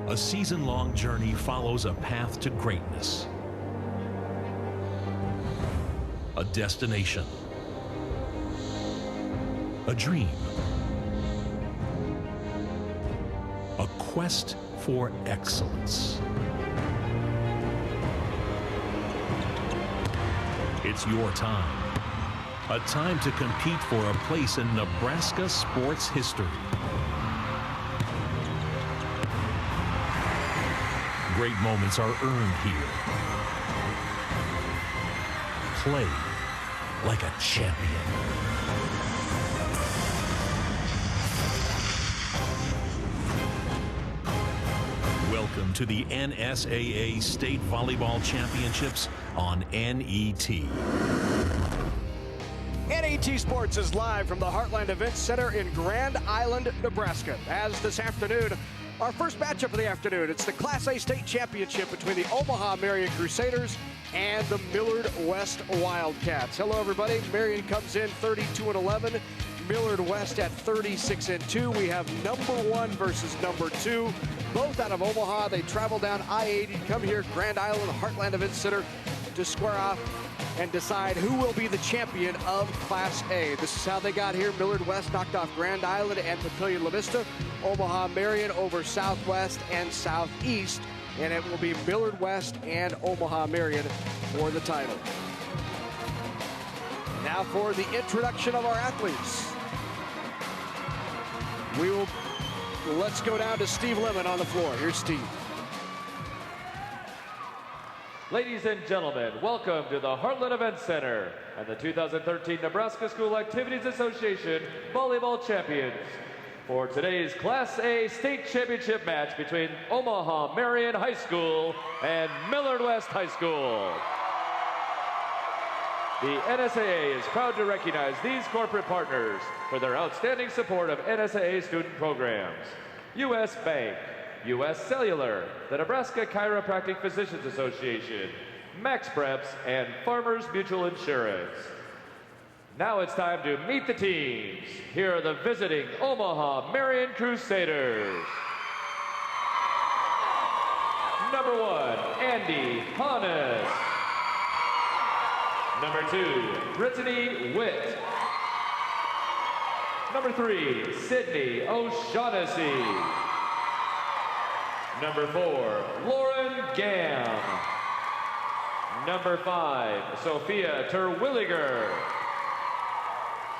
A season-long journey follows a path to greatness. A destination. A dream. A quest for excellence. It's your time. A time to compete for a place in Nebraska sports history. Great moments are earned here. Play like a champion. Welcome to the NSAA State Volleyball Championships on NET. NET Sports is live from the Heartland Events Center in Grand Island, Nebraska. As this afternoon, our first matchup of the afternoon, it's the Class A State Championship between the Omaha Marian Crusaders and the Millard West Wildcats. Hello, everybody. Marian comes in 32-11. Millard West at 36-2. We have number 1 versus number 2, both out of Omaha. They travel down I-80, come here, Grand Island, Heartland Events Center, to square off and decide who will be the champion of Class A. This is how they got here. Millard West knocked off Grand Island and Papillion La Vista. Omaha Marian over Southwest and Southeast, and it will be Millard West and Omaha Marian for the title. Now for the introduction of our athletes. Let's go down to Steve Lemon on the floor. Here's Steve. Ladies and gentlemen, welcome to the Heartland Events Center and the 2013 Nebraska School Activities Association Volleyball Champions for today's Class A State Championship match between Omaha Marian High School and Millard West High School. The NSAA is proud to recognize these corporate partners for their outstanding support of NSAA student programs. U.S. Bank, U.S. Cellular, the Nebraska Chiropractic Physicians Association, Max Preps, and Farmers Mutual Insurance. Now it's time to meet the teams. Here are the visiting Omaha Marian Crusaders. Number 1, Andy Hannes. Number 2, Brittany Witt. Number 3, Sydney O'Shaughnessy. Number 4, Lauren Gam. Number 5, Sophia Terwilliger.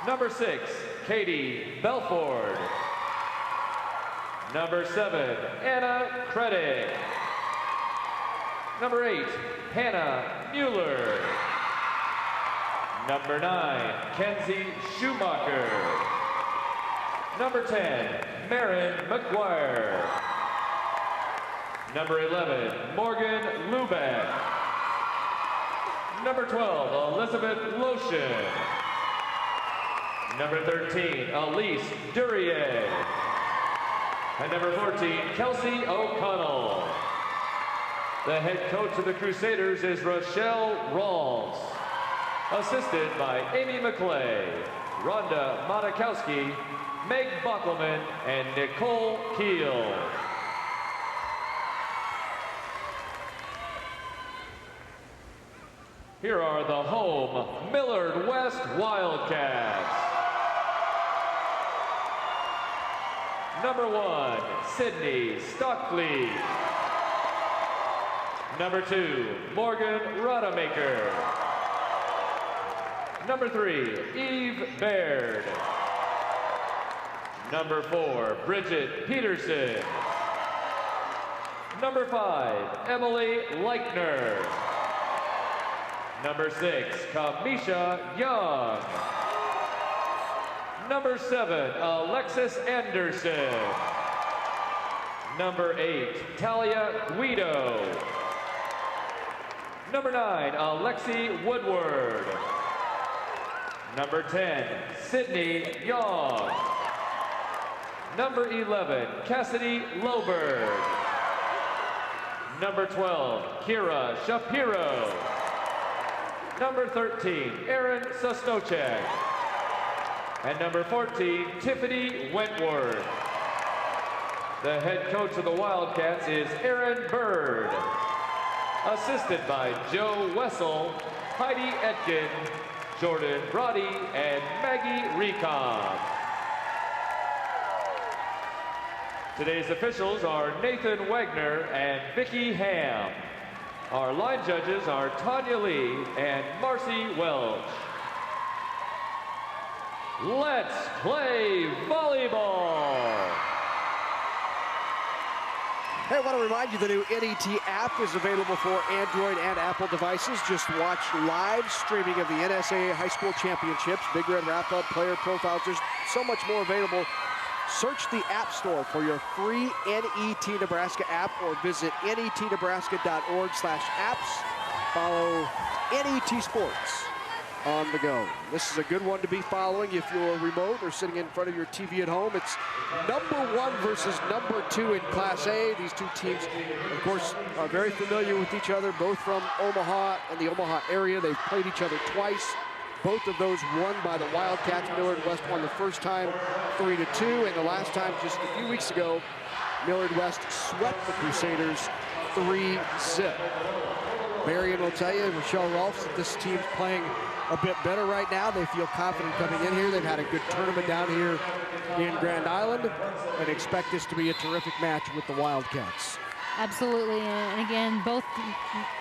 Number 6, Katie Belford. Number 7, Anna Creddick. Number 8, Hannah Mueller. Number 9, Kenzie Schumacher. Number 10, Marin McGuire. Number 11, Morgan Lubeck. Number 12, Elizabeth Lotion. Number 13, Elise Durier. And number 14, Kelsey O'Connell. The head coach of the Crusaders is Rochelle Rawls, assisted by Amy McClay, Rhonda Monikowski, Meg Bockelman, and Nicole Keel. Here are the home Millard West Wildcats. Number 1, Sydney Stockley. Number 2, Morgan Rodemaker. Number 3, Eve Baird. Number 4, Bridget Peterson. Number 5, Emily Leichner. Number 6, Kamisha Young. Number 7, Alexis Anderson. Number 8, Talia Guido. Number 9, Alexi Woodward. Number 10, Sydney Young. Number 11, Cassidy Loberg. Number 12, Kira Shapiro. Number 13, Erin Sosnocek. And number 14, Tiffany Wentworth. The head coach of the Wildcats is Aaron Bird. Assisted by Joe Wessel, Heidi Etkin, Jordan Brody, and Maggie Recon. Today's officials are Nathan Wagner and Vicky Ham. Our line judges are Tanya Lee and Marcy Welch. Let's play volleyball. Hey, I want to remind you the new NET app is available for Android and Apple devices. Just watch live streaming of the NSAA High School Championships, Big Red Wrap-Up, player profiles. There's so much more available. Search the App Store for your free NET Nebraska app or visit netnebraska.org/apps. Follow NET Sports on the go. This is a good one to be following if you're remote or sitting in front of your TV at home. It's #1 versus #2 in Class A. These two teams, of course, are very familiar with each other, both from Omaha and the Omaha area. They've played each other twice. Both of those won by the Wildcats. Millard West won the first time 3-2, and the last time just a few weeks ago, Millard West swept the Crusaders 3-0. Marian will tell you, Michelle Rolfs, that this team's playing a bit better right now. They feel confident coming in here. They've had a good tournament down here in Grand Island and expect this to be a terrific match with the Wildcats. Absolutely, and again, both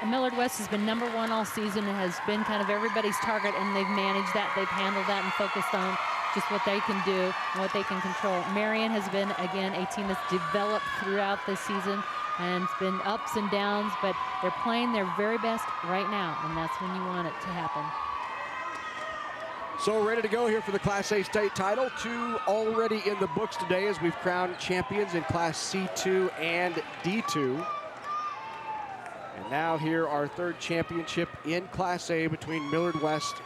Millard West has been #1 all season and has been kind of everybody's target, and they've managed that. They've handled that and focused on just what they can do and what they can control. Marian has been, again, a team that's developed throughout this season, and it's been ups and downs, but they're playing their very best right now, and that's when you want it to happen. So ready to go here for the Class A state title. 2 already in the books today as we've crowned champions in Class C2 and D2. And now here our 3rd championship in Class A between Millard West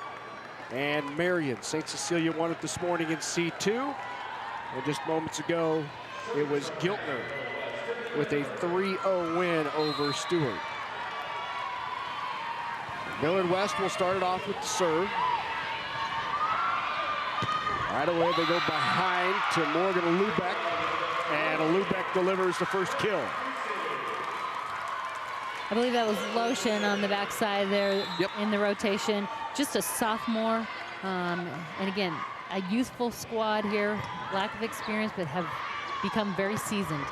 and Marian. St. Cecilia won it this morning in C2. And just moments ago, it was Giltner with a 3-0 win over Stewart. Millard West will start it off with the serve. Right away, they go behind to Morgan Lubeck, and Lubeck delivers the first kill. I believe that was Lotion on the backside there. Yep. In the rotation. Just a sophomore, and again, a youthful squad here, lack of experience, but have become very seasoned.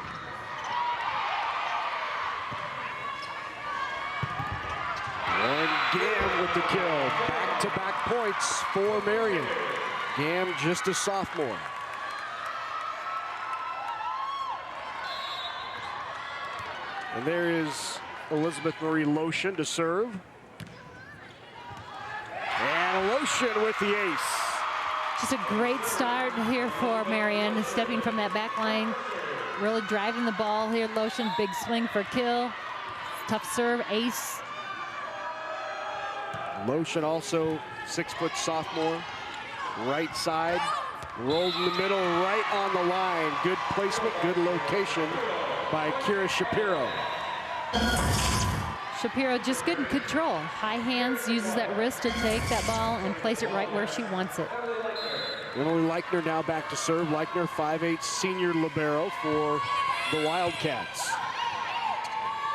And Gam with the kill. Back-to-back points for Marian. Gam just a sophomore. And there is Elizabeth Marie Lotion to serve. And Lotion with the ace. Just a great start here for Marian, stepping from that back line, really driving the ball here. Lotion, big swing for kill. Tough serve, ace. Lotion also 6-foot sophomore. Right side, rolled in the middle, right on the line. Good placement, good location by Kira Shapiro. Shapiro just good in control. High hands, uses that wrist to take that ball and place it right where she wants it. Emily Leichner now back to serve. Leichner, 5'8" senior libero for the Wildcats.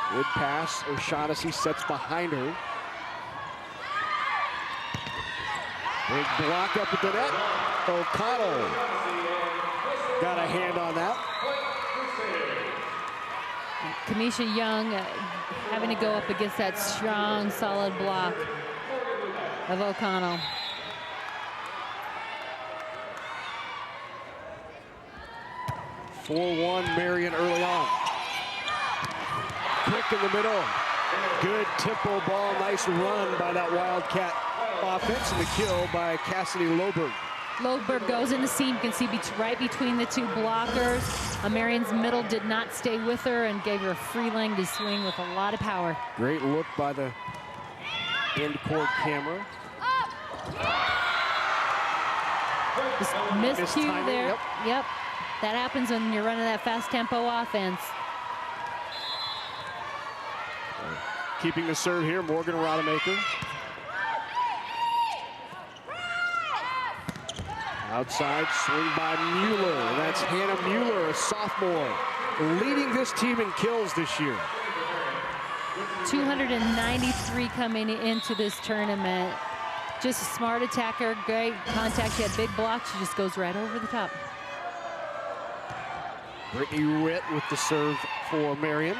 Good pass, O'Shaughnessy sets behind her. Big block up at the net. O'Connell got a hand on that. Kamisha Young having to go up against that strong, solid block of O'Connell. (4-1) Marian early on. Quick in the middle. Good tempo ball. Nice run by that Wildcat offense, and the kill by Cassidy Loberg. Loberg goes in the seam. You can see right between the two blockers. Marian's middle did not stay with her and gave her a free lane to swing with a lot of power. Great look by the end court camera. Just miscue there. Yep. That happens when you're running that fast tempo offense. Keeping the serve here, Morgan Rodemaker. Outside swing by Mueller. And that's Hannah Mueller, a sophomore leading this team in kills this year. 293 coming into this tournament. Just a smart attacker, great contact. She had big blocks. She just goes right over the top. Brittany Witt with the serve for Marian.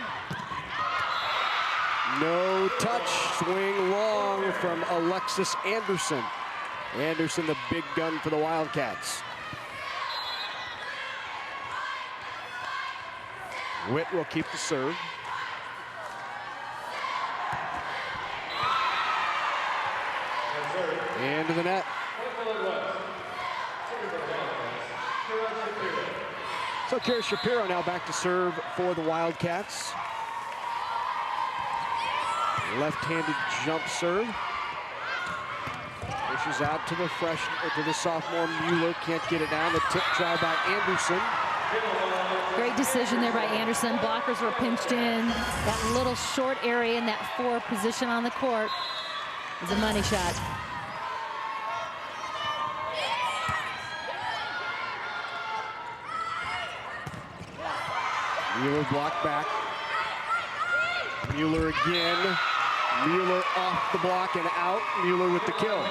No touch, swing long from Alexis Anderson. Anderson, the big gun for the Wildcats. Witt will keep the serve. Into the net. So Kira Shapiro now back to serve for the Wildcats. Left-handed jump serve. Pushes out to the sophomore Mueller. Can't get it down. The tip try by Anderson. Great decision there by Anderson. Blockers were pinched in. That little short area in that 4 position on the court is a money shot. Mueller blocked back. Mueller again. Mueller off the block and out. Mueller with the kill.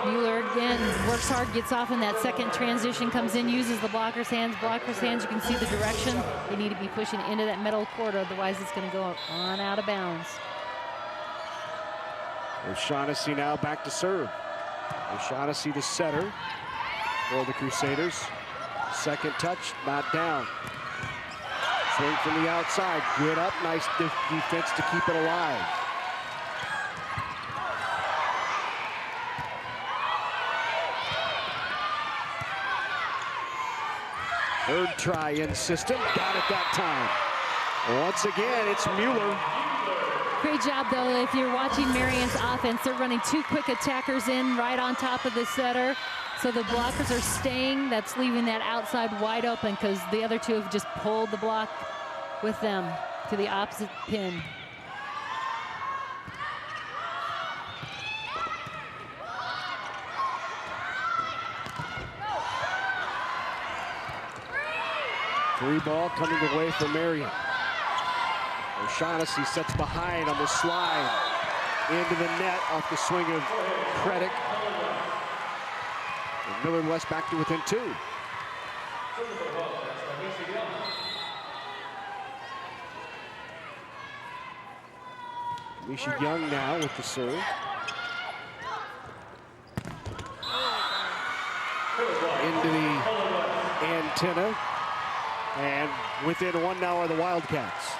Mueller again works hard, gets off in that second transition, comes in, uses the blocker's hands. Blocker's hands, you can see the direction. They need to be pushing into that middle court, otherwise it's going to go on out of bounds. O'Shaughnessy now back to serve. O'Shaughnessy the setter for the Crusaders. Second touch, not down. Swing from the outside, good up, nice defense to keep it alive. Third try in system, got it that time. Once again, it's Mueller. Great job, though, if you're watching Marian's offense. They're running 2 quick attackers in right on top of the setter. So the blockers are staying. That's leaving that outside wide open because the other 2 have just pulled the block with them to the opposite pin. Free ball coming away from Marian. O'Shaughnessy sets behind on the slide into the net off the swing of Credit. And Millard West back to within 2. Misha Young now with the serve. Into the antenna. And within 1 now are the Wildcats.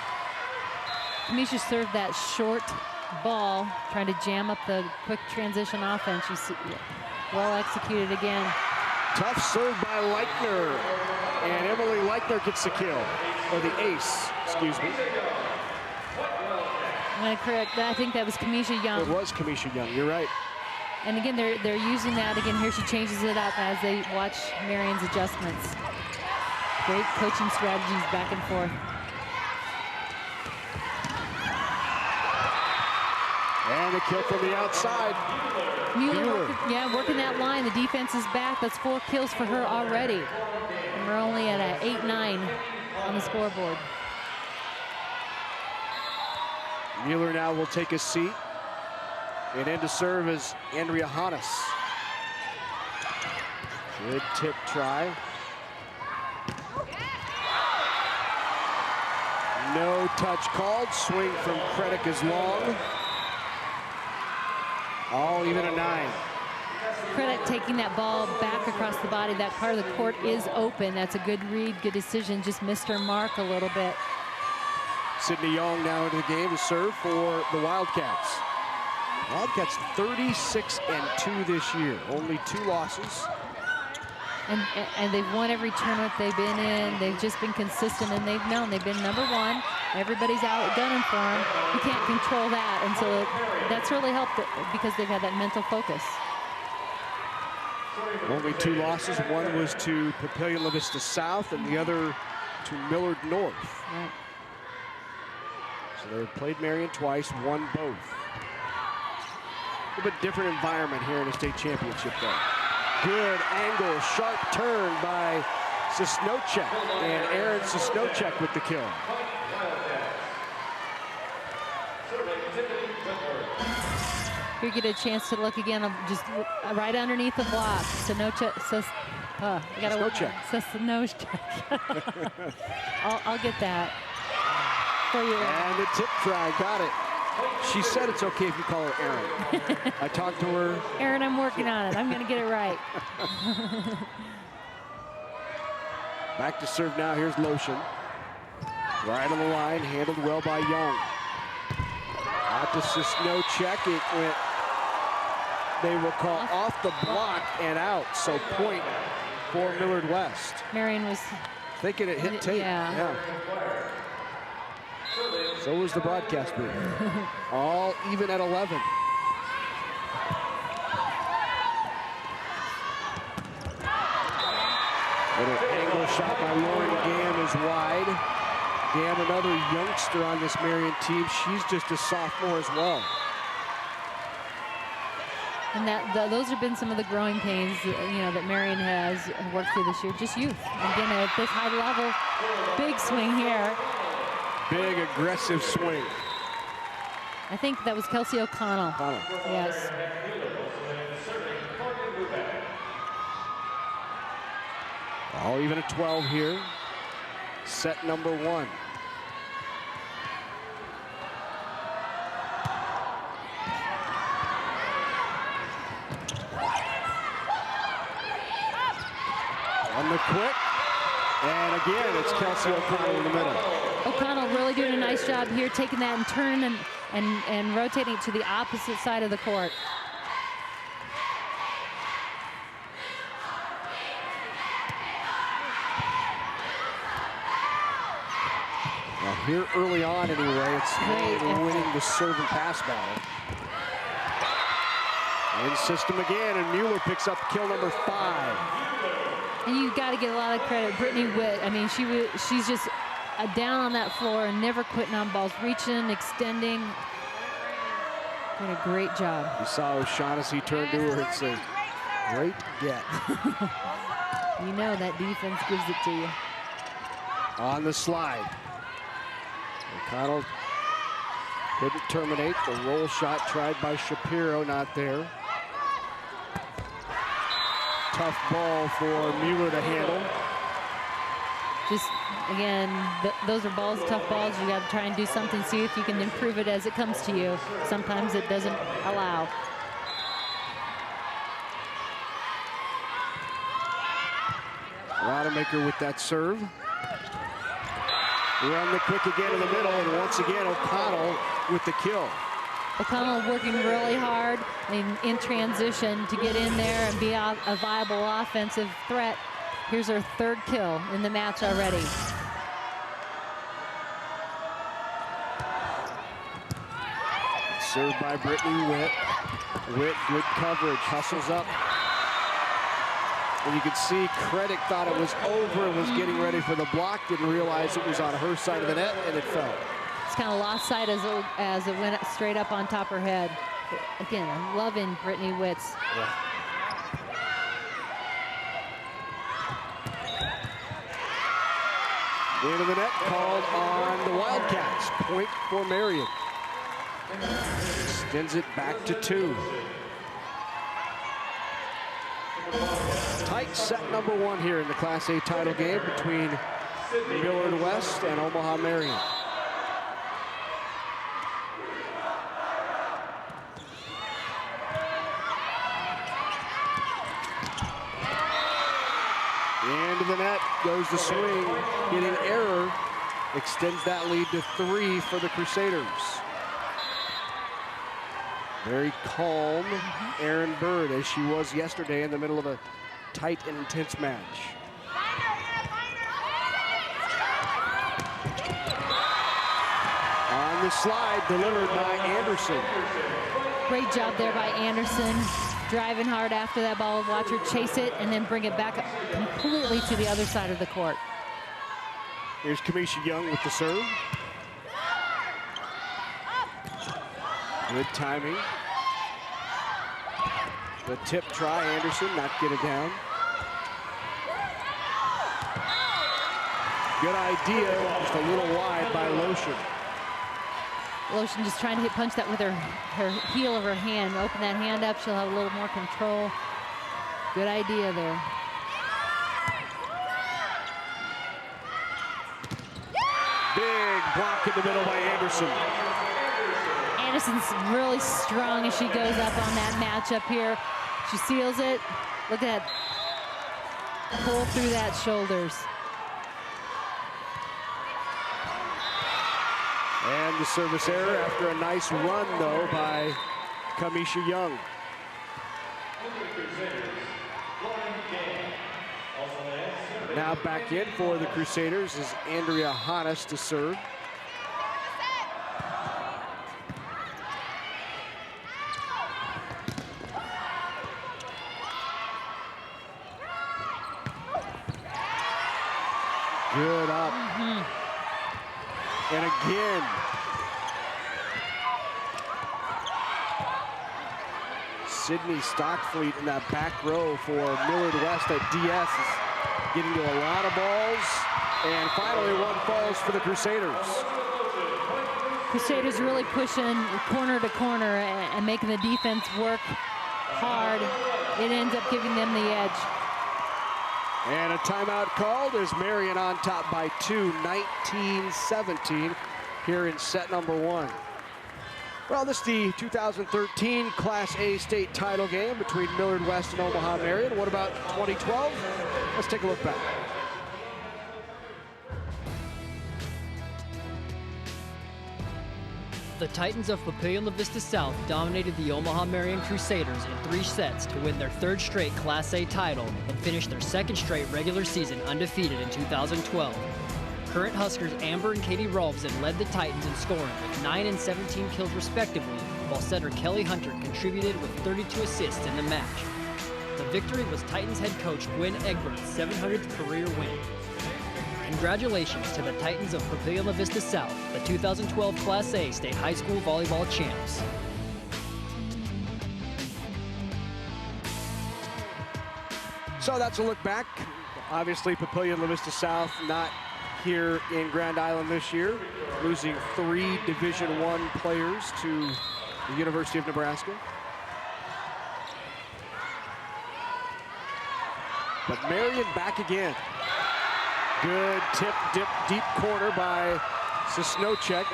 Kamisha served that short ball, trying to jam up the quick transition offense. You see, well executed again. Tough serve by Leichner. And Emily Leichner gets the kill. Or the ace, excuse me. I'm going to correct that. I think that was Kamisha Young. It was Kamisha Young, you're right. And again, they're using that again. Here she changes it up as they watch Marian's adjustments. Great coaching strategies back and forth. And a kill from the outside. Mueller. Working that line. The defense is back. That's 4 kills for her already. And we're only at an 8-9 on the scoreboard. Mueller now will take a seat. And in to serve is Andrea Hannes. Good tip try. No touch called. Swing from Credit is long. All even a 9. Credit taking that ball back across the body. That part of the court is open. That's a good read, good decision. Just missed her mark a little bit. Sydney Young now into the game to serve for the Wildcats. Wildcats 36-2 this year. Only 2 losses. And they've won every tournament they've been in. They've just been consistent, and they've known they've been #1. Everybody's out gunning for them. You can't control that, and so that's really helped because they've had that mental focus. Only 2 losses. One was to Papillion La Vista South, and the other to Millard North. Right. So they've played Marian twice, won both. A little bit different environment here in the state championship, though. Good angle, sharp turn by Sosnowchek, and Aaron Sosnowchek with the kill. You get a chance to look again, just right underneath the block. Sosnowchek. I'll get that for you. And the tip try, got it. She said it's okay if you call her Aaron. I talked to her. Aaron, I'm working on it. I'm going to get it right. Back to serve now. Here's Lotion. Right on the line, handled well by Young. Out to Sosnowchek. It went, they will call off the block and out. So point for Millard West. Marian was thinking it hit tape. Yeah. So was the broadcast booth. All even at 11. Little angle shot by Lauren Gam is wide. Gam, another youngster on this Marian team. She's just a sophomore as well. And those have been some of the growing pains, that Marian has worked through this year. Just youth. Again, at this high level, big swing here. Big aggressive swing. I think that was Kelsey O'Connell. Yes. All even at 12 here. Set number 1. On the quick. And again, it's Kelsey O'Connell in the middle. O'Connell really doing a nice job here, taking that and turning and rotating it to the opposite side of the court. Now here early on anyway, it's winning the serve and pass battle. In system again, and Mueller picks up kill number 5. And you got to get a lot of credit. Brittany Witt, I mean, she's just down on that floor and never quitting on balls, reaching, extending. Did a great job. You saw O'Shaughnessy turn to her and say, great get. You know that defense gives it to you. On the slide. O'Connell couldn't terminate. The roll shot tried by Shapiro, not there. Tough ball for Mueller to handle. Just, again, those are balls, tough balls. You got to try and do something, see if you can improve it as it comes to you. Sometimes it doesn't allow. Rodemaker with that serve. Run the quick again in the middle, and once again, O'Connell with the kill. O'Connell working really hard in transition to get in there and be a viable offensive threat. Here's her 3rd kill in the match already. Served by Brittany Witt. Witt, good coverage, hustles up. And you can see Credit thought it was over and was getting ready for the block, didn't realize it was on her side of the net, and it fell. It's kind of lost sight as it went straight up on top of her head. But again, I'm loving Brittany Witt's. Yeah. Into the net, called on the Wildcats. Point for Marian. Extends it back to 2. Tight set number 1 here in the Class A title game between Millard West and Omaha Marian. Into the net goes the swing, getting error, extends that lead to 3 for the Crusaders. Very calm Erin Bird, as she was yesterday in the middle of a tight and intense match. On the slide, delivered by Anderson. Great job there by Anderson. Driving hard after that ball. Watch her chase it and then bring it back completely to the other side of the court. Here's Kamisha Young with the serve. Good timing. The tip try, Anderson, not get it down. Good idea, just a little wide by Lotion. Lotion just trying to punch that with her heel of her hand. Open that hand up, she'll have a little more control. Good idea there. Big block in the middle by Anderson. Anderson's really strong as she goes up on that matchup here. She seals it. Look at that. Pull through that shoulders. And the service error after a nice run, though, by Kamisha Young. Now back in for the Crusaders is Andrea Hannes to serve. Good up. And again. Sydney Stockfleet in that back row for Millard West at DS is getting to a lot of balls. And finally one falls for the Crusaders. Crusaders really pushing corner to corner and making the defense work hard. It ends up giving them the edge. And a timeout called as Marian on top by 2, 19-17 here in set number 1. Well, this is the 2013 Class A state title game between Millard West and Omaha Marian. What about 2012? Let's take a look back. The Titans of Papillion La Vista South dominated the Omaha Marian Crusaders in 3 sets to win their 3rd straight Class A title and finish their 2nd straight regular season undefeated in 2012. Current Huskers Amber and Katie Rolfsen led the Titans in scoring with 9 and 17 kills respectively, while setter Kelly Hunter contributed with 32 assists in the match. The victory was Titans head coach Gwen Egbert's 700th career win. Congratulations to the Titans of Papillion La Vista South, the 2012 Class A State High School Volleyball champs. So that's a look back. Obviously, Papillion La Vista South not here in Grand Island this year, losing 3 Division I players to the University of Nebraska. But Marian back again. Good tip, dip, deep corner by Sosnowczyk.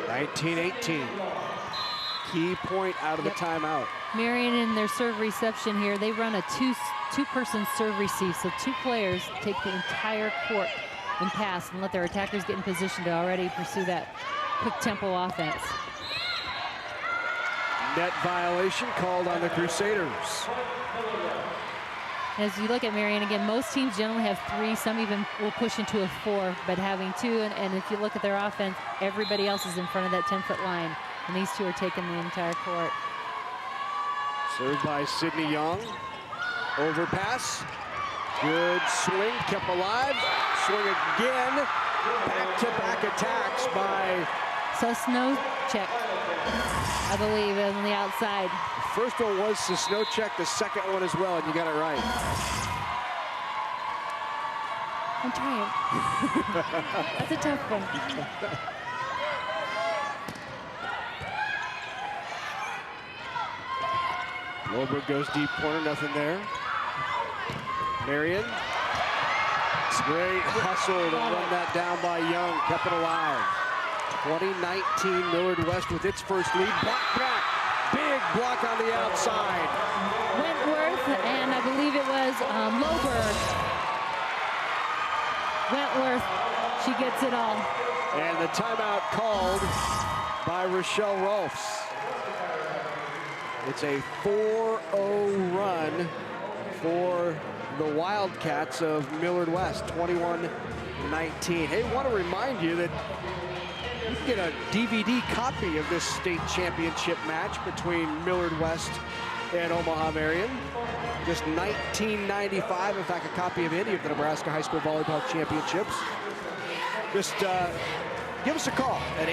(19-18). Key point out of the timeout. Marian in their serve reception here, they run a two-person serve receive, so 2 players take the entire court and pass and let their attackers get in position to already pursue that quick tempo offense. Net violation called on the Crusaders. As you look at Marian again, most teams generally have 3, some even will push into a 4, but having 2, and if you look at their offense, everybody else is in front of that 10-foot line, and these 2 are taking the entire court. Served by Sydney Young. Overpass. Good swing, kept alive. Swing again. Back-to-back attacks by Sosnowczyk, I believe, on the outside. The first one was Sosnowczyk, the second one as well, and you got it right. I'm trying. That's a tough one. Wilbur goes deep corner, nothing there. Marian. Great hustle to run that down by Young, kept it alive. 2019 Millard West with its first lead. Block back, big block on the outside. Wentworth, and I believe it was Loberg. Wentworth, she gets it all. And the timeout called by Rochelle Rolfs. It's a 4-0 run for the Wildcats of Millard West, 21-19. Hey, want to remind you that you can get a DVD copy of this state championship match between Millard West and Omaha Marian. Just $19.95, in fact, a copy of any of the Nebraska High School Volleyball Championships. Just give us a call at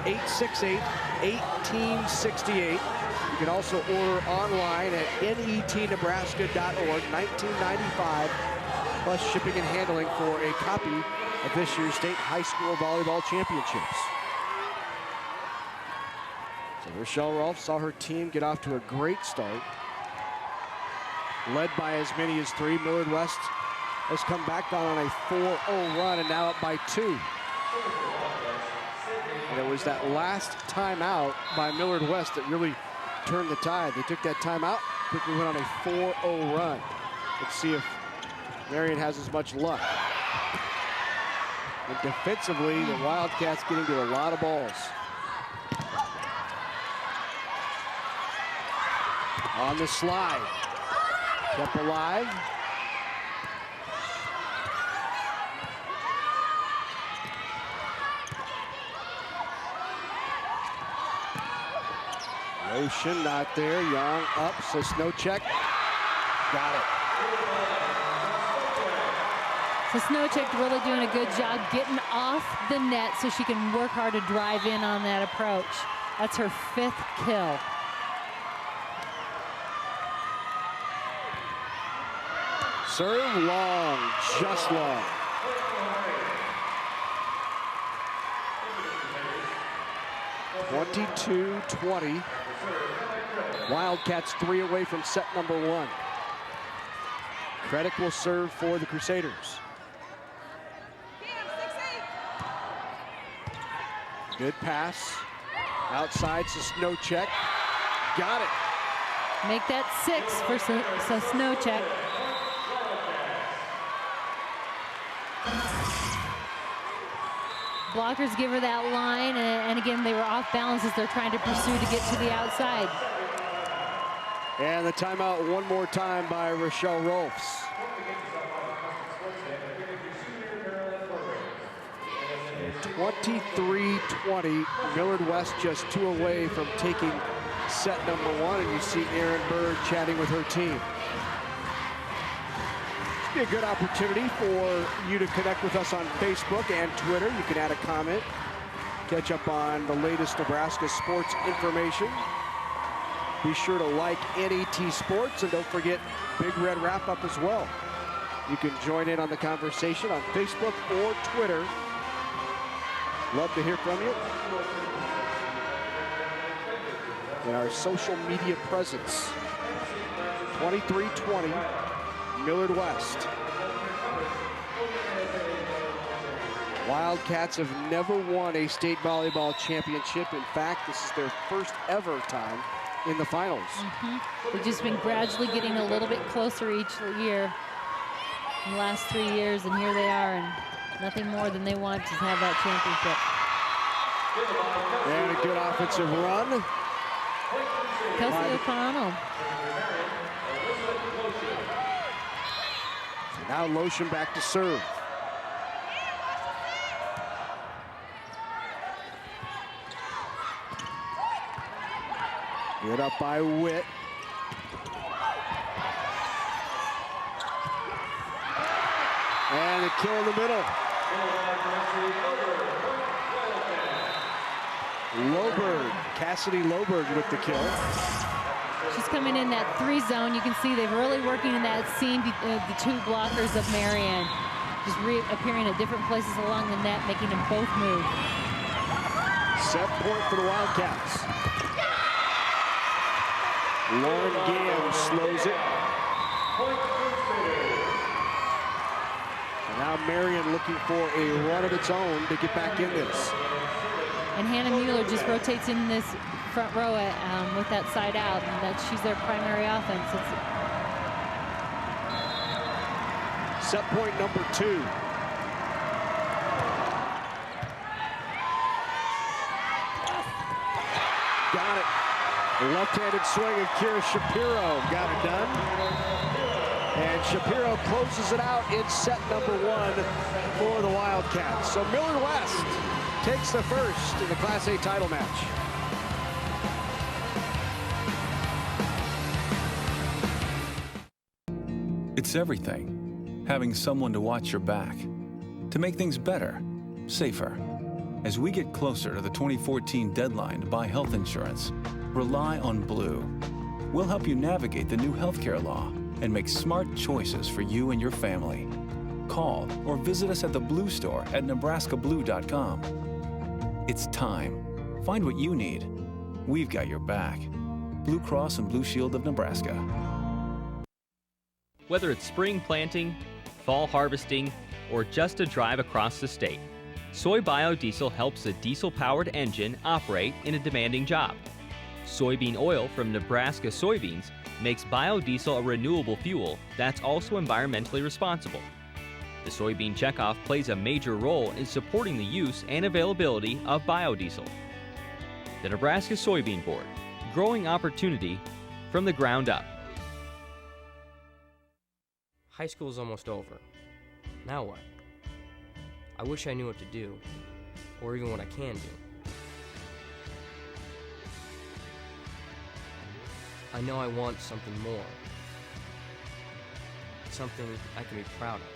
800-868-1868. You can also order online at netnebraska.org, $19.95, plus shipping and handling for a copy of this year's state high school volleyball championships. So Rochelle Rolfe saw her team get off to a great start. Led by as many as 3, Millard West has come back on a 4-0 run and now up by 2. And it was that last timeout by Millard West that really turned the tide. They took that timeout, quickly went on a 4-0 run. Let's see if Marian has as much luck. And defensively, the Wildcats getting to a lot of balls. On the slide, kept alive. Ocean not there, Young up, so snow check. Got it. So Snowcheck really doing a good job getting off the net so she can work hard to drive in on that approach. That's her 5th kill. Serve long, just long. (22-20). Wildcats 3 away from set number 1. Credit will serve for the Crusaders. Good pass. Outside, Snowcheck. Got it. Make that 6 for Snowcheck. Blockers give her that line, and again, they were off balance as they're trying to pursue to get to the outside. And the timeout one more time by Rochelle Rolfes. (23-20). Millard West just 2 away from taking set number 1, and you see Erin Bird chatting with her team. Be a good opportunity for you to connect with us on Facebook and Twitter. You can add a comment, catch up on the latest Nebraska sports information. Be sure to like NET Sports, and don't forget Big Red Wrap-Up as well. You can join in on the conversation on Facebook or Twitter. Love to hear from you. And our social media presence. 23-20. Millard West. Wildcats have never won a state volleyball championship. In fact, this is their first ever time in the finals. They've just been gradually getting a little bit closer each year in the last 3 years, and here they are, and nothing more than they want to have that championship. And a good offensive run. Kelsey O'Connell. Now Lotion back to serve. Good up by Witt. And a kill in the middle. Loberg, Cassidy Loberg with the kill. She's coming in that 3 zone. You can see they're really working in that seam, the 2 blockers of Marian. Just reappearing at different places along the net, making them both move. Set point for the Wildcats. Lauren Gam slows it. And now Marian looking for a run of its own to get back in this. And Hannah Mueller just rotates in this front row with that side out, and she's their primary offense. Set point number 2. Got it. A left-handed swing of Kira Shapiro got it done. And Shapiro closes it out in set number 1 for the Wildcats. So Millard West takes the first in the Class A title match. It's everything. Having someone to watch your back, to make things better, safer. As we get closer to the 2014 deadline to buy health insurance, Rely on Blue. We'll help you navigate the new healthcare law and make smart choices for you and your family. Call or visit us at the Blue Store at nebraskablue.com. It's time. Find what you need. We've got your back. Blue Cross and Blue Shield of Nebraska. Whether it's spring planting, fall harvesting, or just a drive across the state, soy biodiesel helps a diesel-powered engine operate in a demanding job. Soybean oil from Nebraska soybeans makes biodiesel a renewable fuel that's also environmentally responsible. The soybean checkoff plays a major role in supporting the use and availability of biodiesel. The Nebraska Soybean Board, growing opportunity from the ground up. High school's almost over. Now what? I wish I knew what to do, or even what I can do. I know I want something more. Something I can be proud of.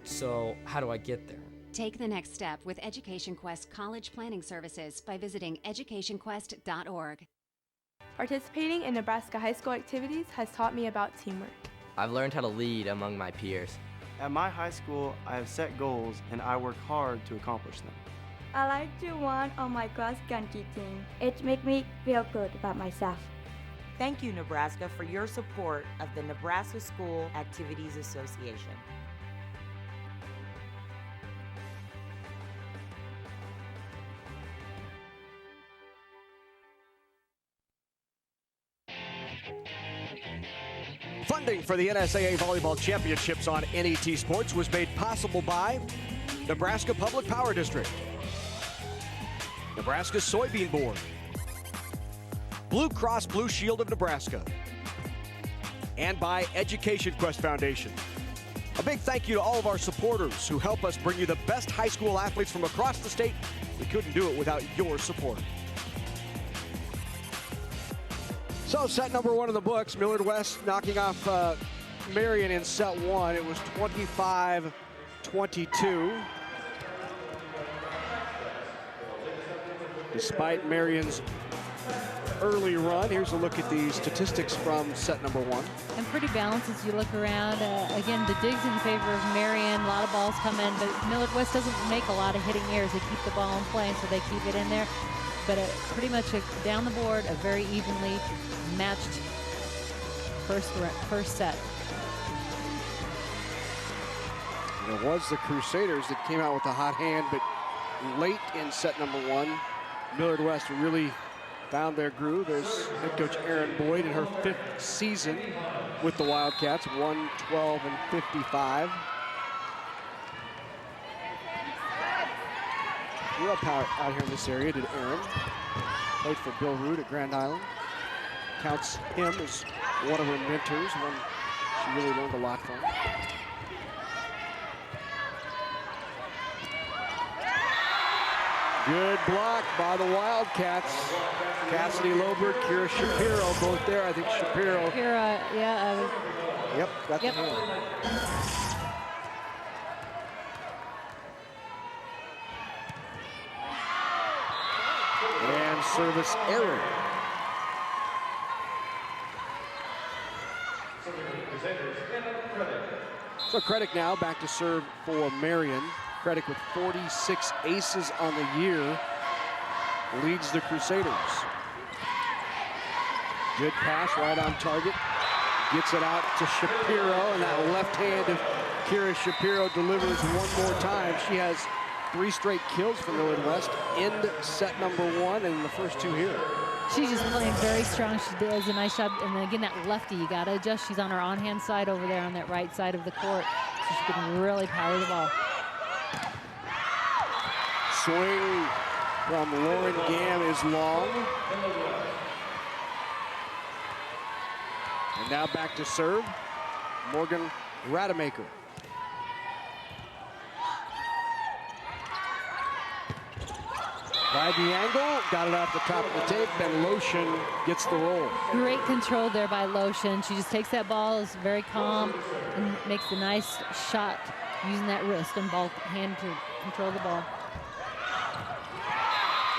So, how do I get there? Take the next step with Education Quest College Planning Services by visiting educationquest.org. Participating in Nebraska high school activities has taught me about teamwork. I've learned how to lead among my peers. At my high school, I have set goals and I work hard to accomplish them. I like to run on my cross country team. It makes me feel good about myself. Thank you, Nebraska, for your support of the Nebraska School Activities Association. Funding for the NSAA Volleyball Championships on NET Sports was made possible by Nebraska Public Power District, Nebraska Soybean Board, Blue Cross Blue Shield of Nebraska, and by Education Quest Foundation. A big thank you to all of our supporters who help us bring you the best high school athletes from across the state. We couldn't do it without your support. So set number one in the books, Millard West knocking off Marian in set one. It was 25-22. Despite Marian's early run, here's a look at the statistics from set number one. And pretty balanced as you look around. Again, the digs in favor of Marian. A lot of balls come in, but Millard West doesn't make a lot of hitting errors. They keep the ball in play, and so they keep it in there. But pretty much down the board, a very evenly matched first set. And it was the Crusaders that came out with a hot hand, but late in set number one, Millard West really found their groove. There's head coach Erin Boyd in her 5th season with the Wildcats, 112-55. Grew up out here in this area, did Erin. Played for Bill Root at Grand Island. Counts him as one of her mentors, one she really learned a lot from. Good block by the Wildcats. Cassidy Loberg, Kira Shapiro, both there. I think Shapiro. Kira, yeah. Yep, got the hand. And service error. So Creddick now back to serve for Marian. Creddick with 46 aces on the year leads the Crusaders. Good pass right on target. Gets it out to Shapiro, and that left hand of Kira Shapiro delivers one more time. She has 3 straight kills for Millard West. End set number one and the first 2 here. She's just playing very strong. She does a nice job. And then again, that lefty, you got to adjust. She's on her on-hand side over there on that right side of the court. So she can really power the ball. Swing from Lauren Gamm is long. And now back to serve, Morgan Rademacher. By the angle, got it off the top of the tape, and Lotion gets the roll. Great control there by Lotion. She just takes that ball, is very calm, and makes a nice shot using that wrist and ball hand to control the ball.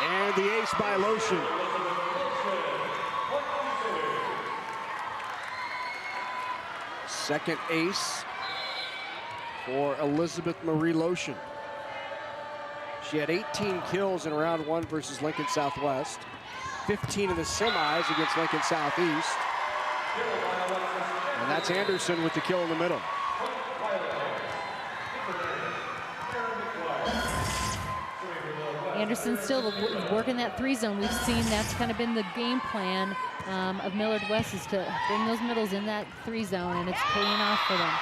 And the ace by Lotion. Second ace for Elizabeth Marie Lotion. She had 18 kills in round 1 versus Lincoln Southwest, 15 in the semis against Lincoln Southeast. And that's Anderson with the kill in the middle. Anderson still working that 3 zone. We've seen that's kind of been the game plan of Millard West, is to bring those middles in that 3 zone, and it's paying off for them.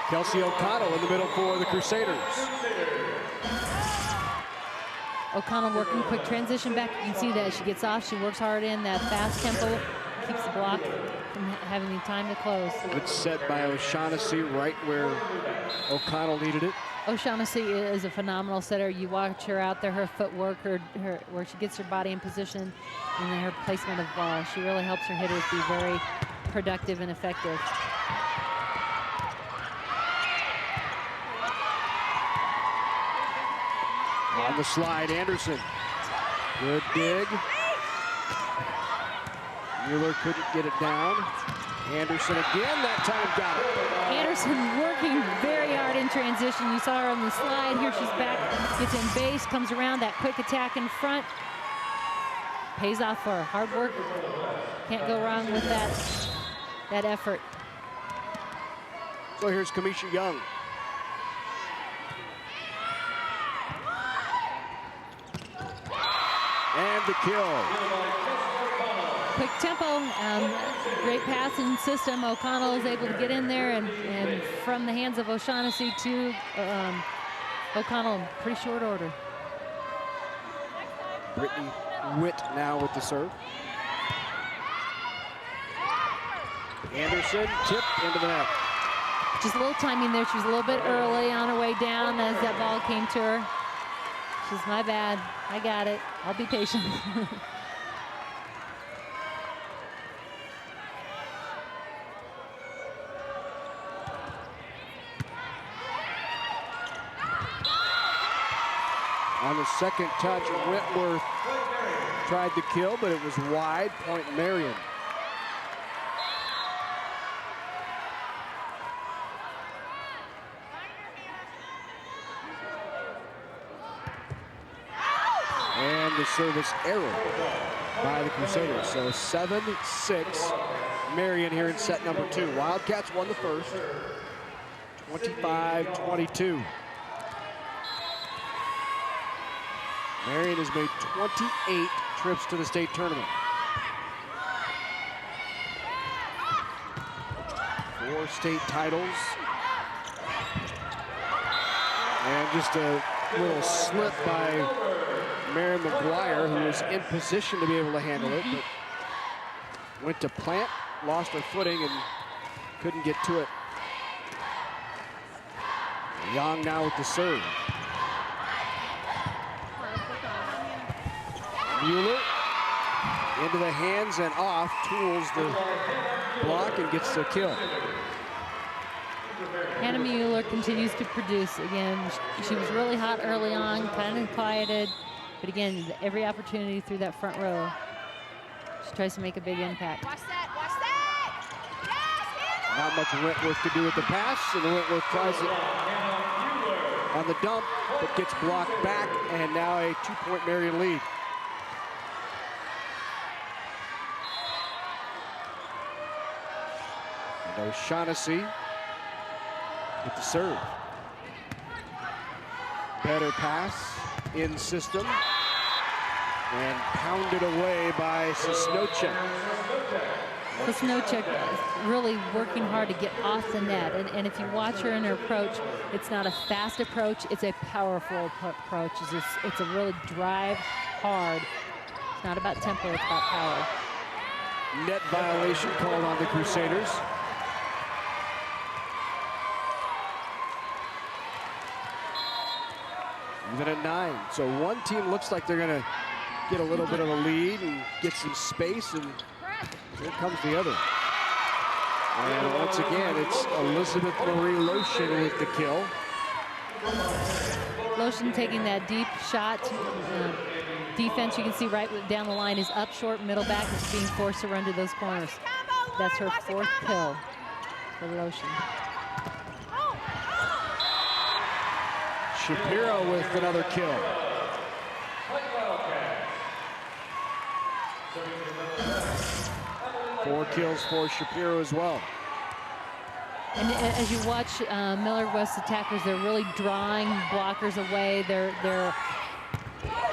Kelsey O'Connell in the middle for the Crusaders. O'Connell working quick transition back. You can see that she gets off, she works hard in that fast tempo, keeps the block from having any time to close. Good set by O'Shaughnessy right where O'Connell needed it. O'Shaughnessy is a phenomenal setter. You watch her out there, her footwork, her where she gets her body in position, and then her placement of ball. She really helps her hitters be very productive and effective. On the slide, Anderson. Good dig. Mueller couldn't get it down. Anderson again, that time got it. Anderson working very hard in transition. You saw her on the slide. Here she's back, gets in base, comes around, that quick attack in front. Pays off for her. Hard work. Can't go wrong with that effort. So here's Kamisha Young. And the kill. Quick tempo, great passing system. O'Connell is able to get in there, and from the hands of O'Shaughnessy to O'Connell in pretty short order. Brittany Witt now with the serve. Anderson tipped into the net. Just a little timing there. She was a little bit early on her way down as that ball came to her. She's, my bad. I got it. I'll be patient. On the second touch, Wentworth tried to kill, but it was wide. Point Marian. And the service error by the Crusaders. So 7-6 Marian here in set number 2. Wildcats won the first, 25-22. Marian has made 28 trips to the state tournament. 4 state titles. And just a little slip by Marian McGuire, who was in position to be able to handle it, but went to plant, lost her footing, and couldn't get to it. Young now with the serve. Mueller into the hands and off, tools the block and gets the kill. Hannah Mueller continues to produce. Again, she was really hot early on, kind of quieted, but again, every opportunity through that front row, she tries to make a big impact. Watch that, watch that! Yes, not much Wentworth to do with the pass, and Wentworth tries it on the dump, but gets blocked back, and now a 2-point Marian lead. And O'Shaughnessy with the serve. Better pass in system, and pounded away by Sosnowchek. Sosnowchek really working hard to get off the net, and if you watch her in her approach, it's not a fast approach, it's a powerful approach. It's a really drive hard. It's not about tempo, it's about power. Net violation called on the Crusaders. Even at 9. So one team looks like they're gonna get a little bit of a lead and get some space, and here comes the other. And once again, it's Elizabeth Marie Lotion with the kill. Lotion taking that deep shot. Defense, you can see right down the line is up short, middle back is being forced to run to those corners. That's her 4th kill for Lotion. Shapiro with another kill. 4 kills for Shapiro as well. And as you watch Millard West attackers, they're really drawing blockers away. Their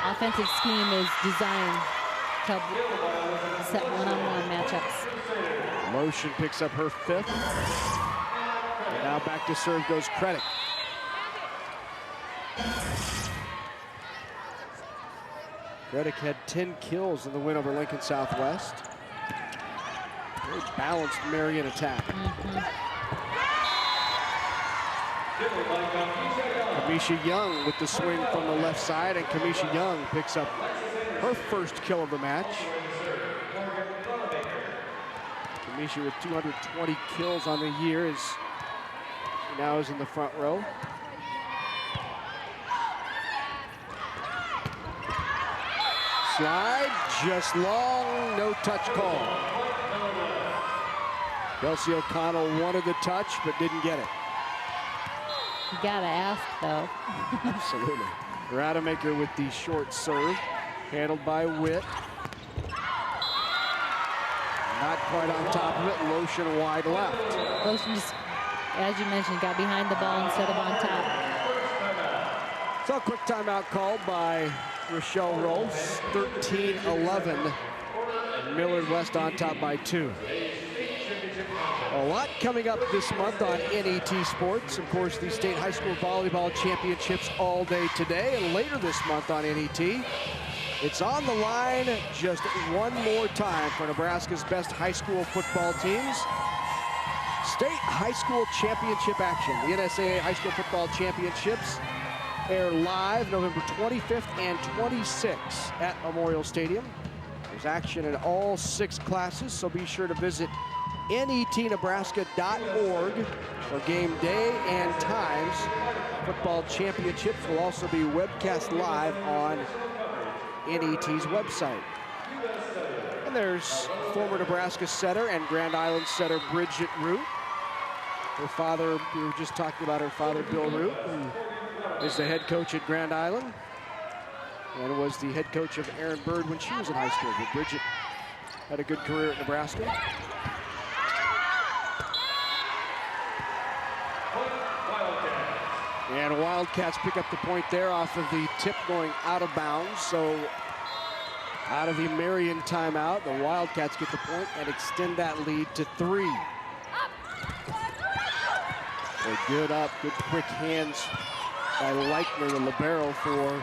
offensive scheme is designed to set one-on-one matchups. Lotion picks up her 5th. And now back to serve goes Credit. Credit had 10 kills in the win over Lincoln Southwest. Very balanced Marian attack. Kamisha Young with the swing from the left side, and Kamisha Young picks up her 1st kill of the match. Kamisha with 220 kills on the year is now is in the front row. Slide, just long, no touch call. Kelsey O'Connell wanted the touch, but didn't get it. You gotta ask, though. Absolutely. Rademacher with the short serve, handled by Witt. Not quite on top of it, Lotion wide left. Lotion just, as you mentioned, got behind the ball instead of on top. So a quick timeout called by Rochelle Rolfs, 13-11. Millard West on top by 2. A lot coming up this month on NET Sports. Of course, the State High School Volleyball Championships all day today, and later this month on NET. It's on the line just one more time for Nebraska's best high school football teams. State High School Championship action. The NSAA High School Football Championships air live November 25th and 26th at Memorial Stadium. There's action in all 6 classes, so be sure to visit netnebraska.org for game day and times. Football championships will also be webcast live on NET's website. And there's former Nebraska setter and Grand Island setter Bridget Root. Her father, we were just talking about her father, Bill Root, who is the head coach at Grand Island and was the head coach of Aaron Bird when she was in high school. But Bridget had a good career at Nebraska. And Wildcats pick up the point there off of the tip going out of bounds. So out of the Marian timeout, the Wildcats get the point and extend that lead to 3. A good up, good quick hands by Leichner, the libero for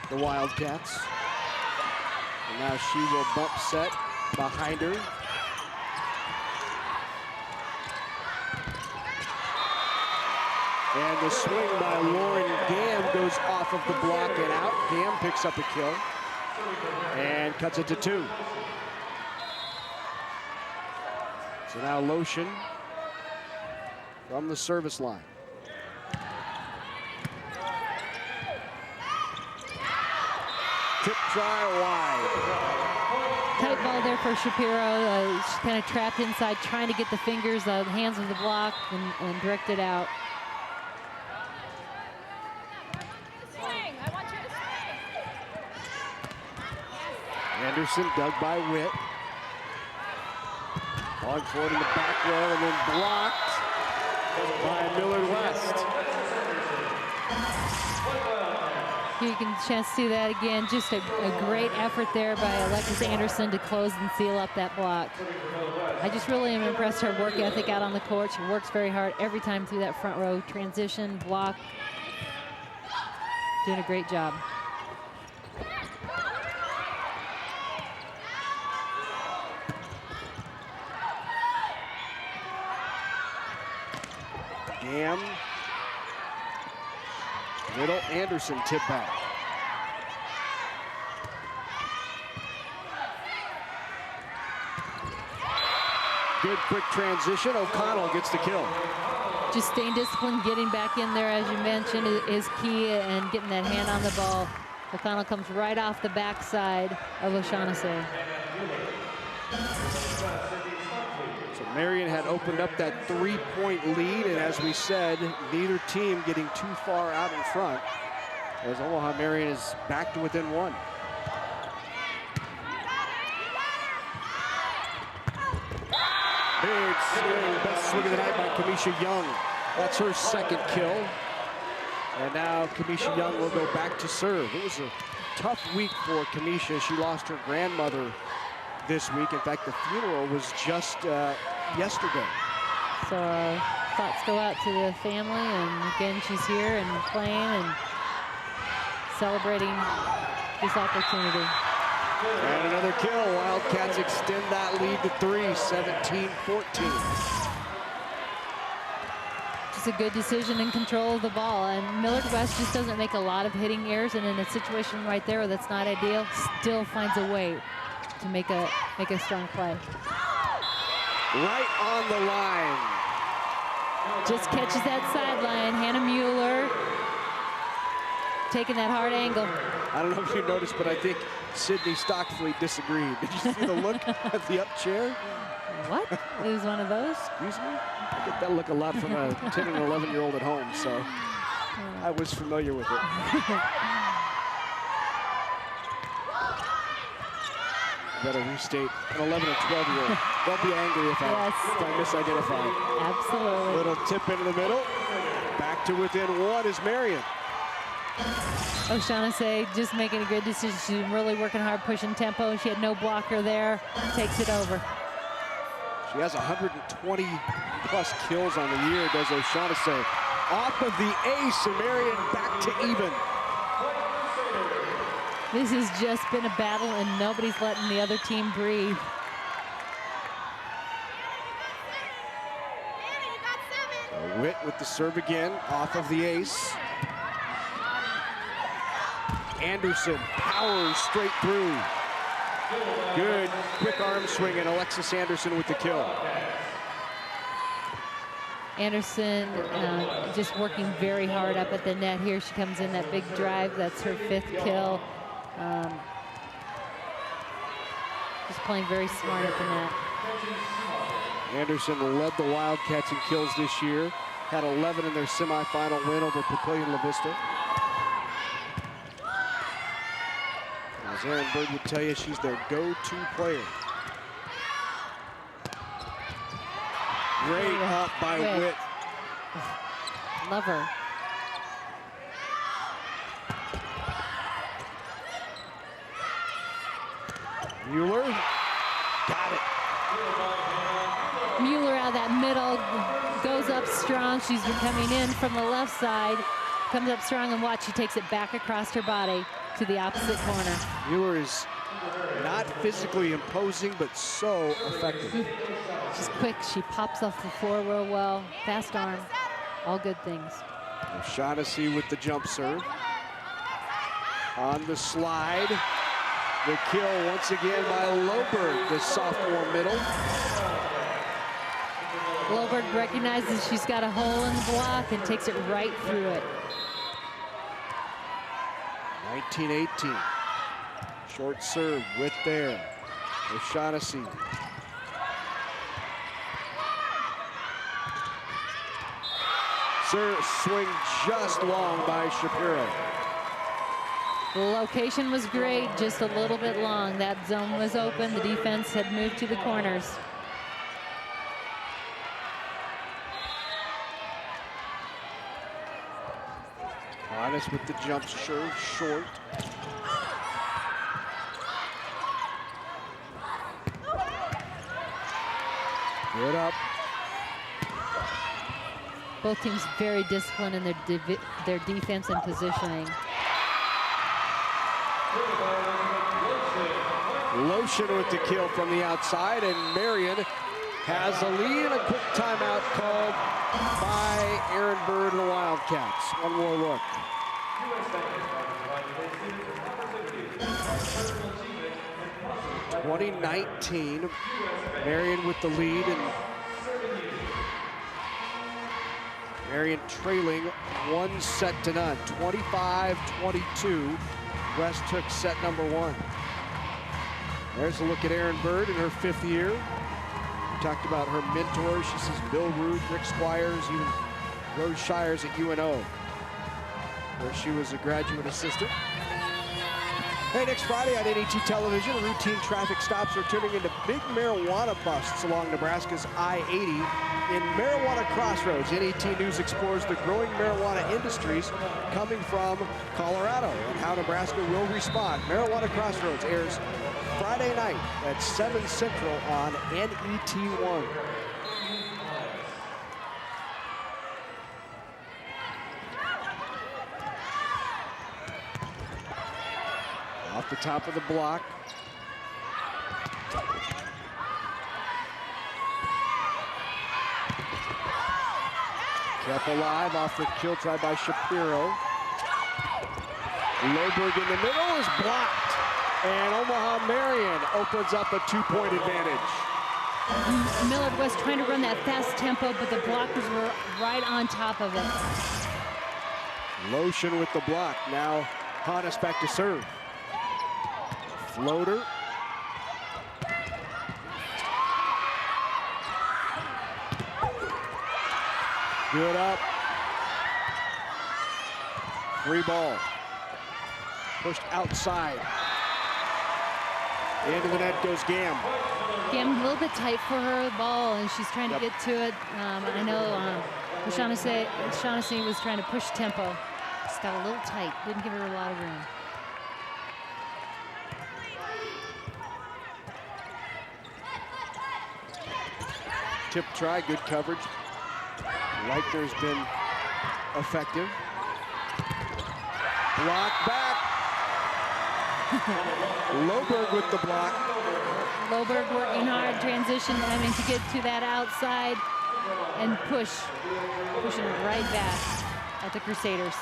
the Wildcats. And now she will bump set behind her. And the swing by Lauren Gam goes off of the block and out. Gam picks up a kill and cuts it to 2. So now Lotion from the service line. Tip try wide. Tight ball there for Shapiro. She's kind of trapped inside, trying to get the fingers, hands of the block, and direct it out. Anderson dug by Witt. Calling for it in the back row and then blocked by Millard West. You can chance to see that again. Just a great effort there by Alexis Anderson to close and seal up that block. I just really am impressed her work ethic out on the court. She works very hard every time through that front row. Transition, block. Doing a great job. Gam. Middle, Anderson tip back. Good quick transition. O'Connell gets the kill. just staying disciplined, getting back in there, as you mentioned, is key, and getting that hand on the ball. O'Connell comes right off the backside of O'Shaughnessy. So Marian had opened up that 3-point lead, and as we said, neither team getting too far out in front, as Omaha Marian is back to within 1. Big swing, best swing of the night by Kamisha Young. That's her second kill. And now Kamisha Young will go back to serve. It was a tough week for Kamisha. She lost her grandmother this week. In fact, the funeral was just yesterday. So our thoughts go out to the family, and again, she's here and playing and celebrating this opportunity. And another kill. Wildcats extend that lead to 3, 17-14. Just a good decision and control of the ball. And Millard West just doesn't make a lot of hitting errors, and in a situation right there that's not ideal, still finds a way to make a strong play. Right on the line. Just catches that sideline. Hannah Mueller taking that hard angle. I don't know if you noticed, but I think Sydney Stockfleet disagreed. Did you see the look at the up chair? What? It was one of those? Excuse me? I get that look a lot from a 10 and 11-year-old at home, so I was familiar with it. Better restate an 11 or 12-year-old. Don't be angry if I misidentify. Absolutely. Little tip into the middle. Back to within 1 is Marian. O'Shaughnessy just making a good decision. She's really working hard, pushing tempo. She had no blocker there. Takes it over. She has 120-plus kills on the year, does O'Shaughnessy. Off of the ace, and Marian back to even. This has just been a battle, and nobody's letting the other team breathe. So Witt with the serve again, off of the ace. Anderson powers straight through. Good quick arm swing, and Alexis Anderson with the kill. Anderson just working very hard up at the net here. She comes in that big drive. That's her 5th kill. Just playing very smart at the net. Anderson led the Wildcats in kills this year. Had 11 in their semifinal win over Papillion La Vista. As Aaron Bird would tell you, she's their go-to player. Great hop by Witt. Love her. Mueller, got it. Mueller out of that middle, goes up strong. She's coming in from the left side, comes up strong, and watch, she takes it back across her body to the opposite corner. Mueller is not physically imposing, but so effective. She's quick, she pops off the floor real well, fast arm, all good things. O'Shaughnessy with the jump serve. On the slide, the kill once again by Loberg, the sophomore middle. Loberg recognizes she's got a hole in the block and takes it right through it. 19-18. Short serve, Witt there. O'Shaughnessy. Serve swing just long by Shapiro. The location was great, just a little bit long. That zone was open. The defense had moved to the corners. Honest with the jump serve, short. Good up. Both teams very disciplined in their defense and positioning. Lotion with the kill from the outside, and Marian has a lead, and a quick timeout called by Aaron Bird and the Wildcats. One more look. 2019, Marian with the lead, and Marian trailing 1-0, 25-22. West took set number 1. There's a look at Erin Bird in her 5th year. We talked about her mentors. She says Bill Root, Rick Squires, even Rose Shires at UNO, where she was a graduate assistant. Hey, next Friday on NET television, routine traffic stops are turning into big marijuana busts along Nebraska's I-80 in Marijuana Crossroads. NET News explores the growing marijuana industries coming from Colorado and how Nebraska will respond. Marijuana Crossroads airs Friday night at 7 Central on NET1. Off the top of the block. Kept alive off the kill try by Shapiro. Loberg in the middle is blocked. And Omaha Marian opens up a 2-point advantage. Millard was trying to run that fast tempo, but the blockers were right on top of it. Lotion with the block. Now Hannes back to serve. Floater. Good up. Free ball. Pushed outside. Into the net goes Gam. Gam a little bit tight for her ball, and she's trying to get to it. I know Shaughnessy was trying to push tempo. Just got a little tight. Didn't give her a lot of room. Tip try, good coverage. Leitner's been effective. Block back. Loberg with the block. Loberg working hard, transition, having to get to that outside and pushing it right back at the Crusaders.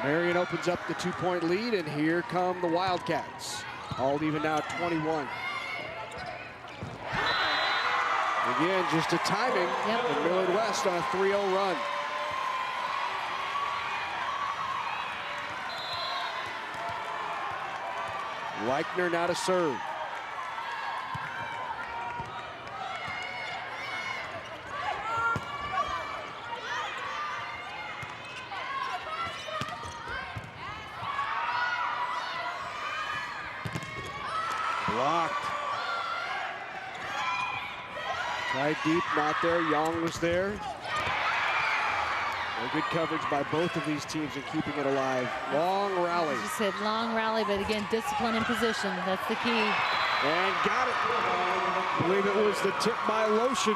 Marian opens up the 2-point lead, and here come the Wildcats. All even now at 21. Again, just a timing. Yep. And Millard West on a 3-0 run. Leitner now to serve. Blocked. Tried deep, not there. Young was there. A good coverage by both of these teams in keeping it alive. Long rally. As you said, long rally, but again, discipline and position. That's the key. And got it. I believe it was the tip by Lotion.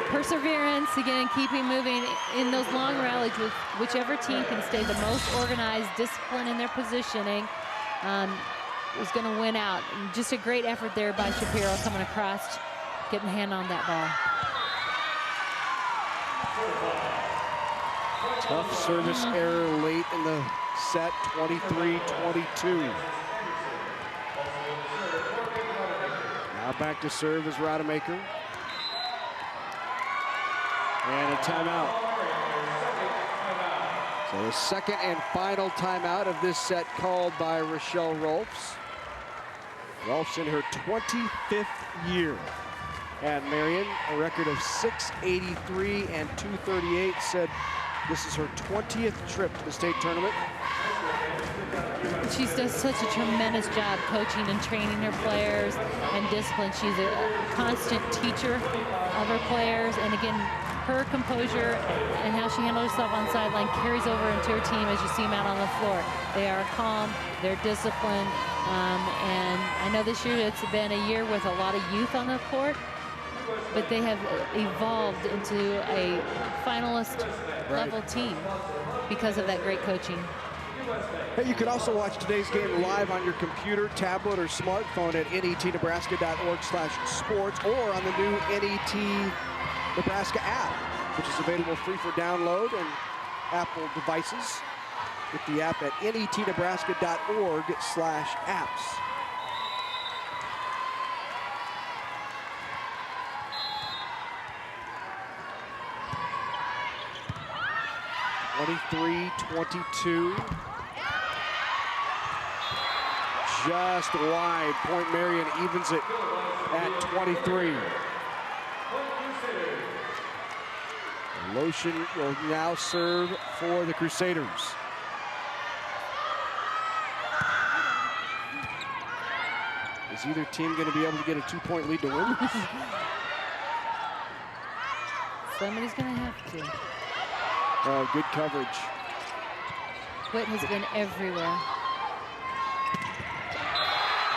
Perseverance, again, keeping moving in those long rallies with whichever team can stay the most organized, discipline in their positioning, is going to win out. And just a great effort there by Shapiro coming across, getting a hand on that ball. Tough service error late in the set, 23-22. Now back to serve is Rademacher. And a timeout. So the second and final timeout of this set called by Rochelle Rolfs. Rolfs in her 25th year at Marian, a record of 683 and 238, said this is her 20th trip to the state tournament. She does such a tremendous job coaching and training her players and discipline. She's a constant teacher of her players, and again, her composure and how she handles herself on sideline carries over into her team as you see them out on the floor. They are calm, they're disciplined, and I know this year it's been a year with a lot of youth on the court, but they have evolved into a finalist level team because of that great coaching. Hey, you can also watch today's game live on your computer, tablet, or smartphone at netnebraska.org/sports or on the new NET Nebraska app, which is available free for download on Apple devices. Get the app at netnebraska.org/apps. 23-22. Just wide. Point Marian evens it at 23. Lotion will now serve for the Crusaders. Is either team going to be able to get a 2-point lead to win? Somebody's going to have to. Oh, good coverage. Witt has been everywhere.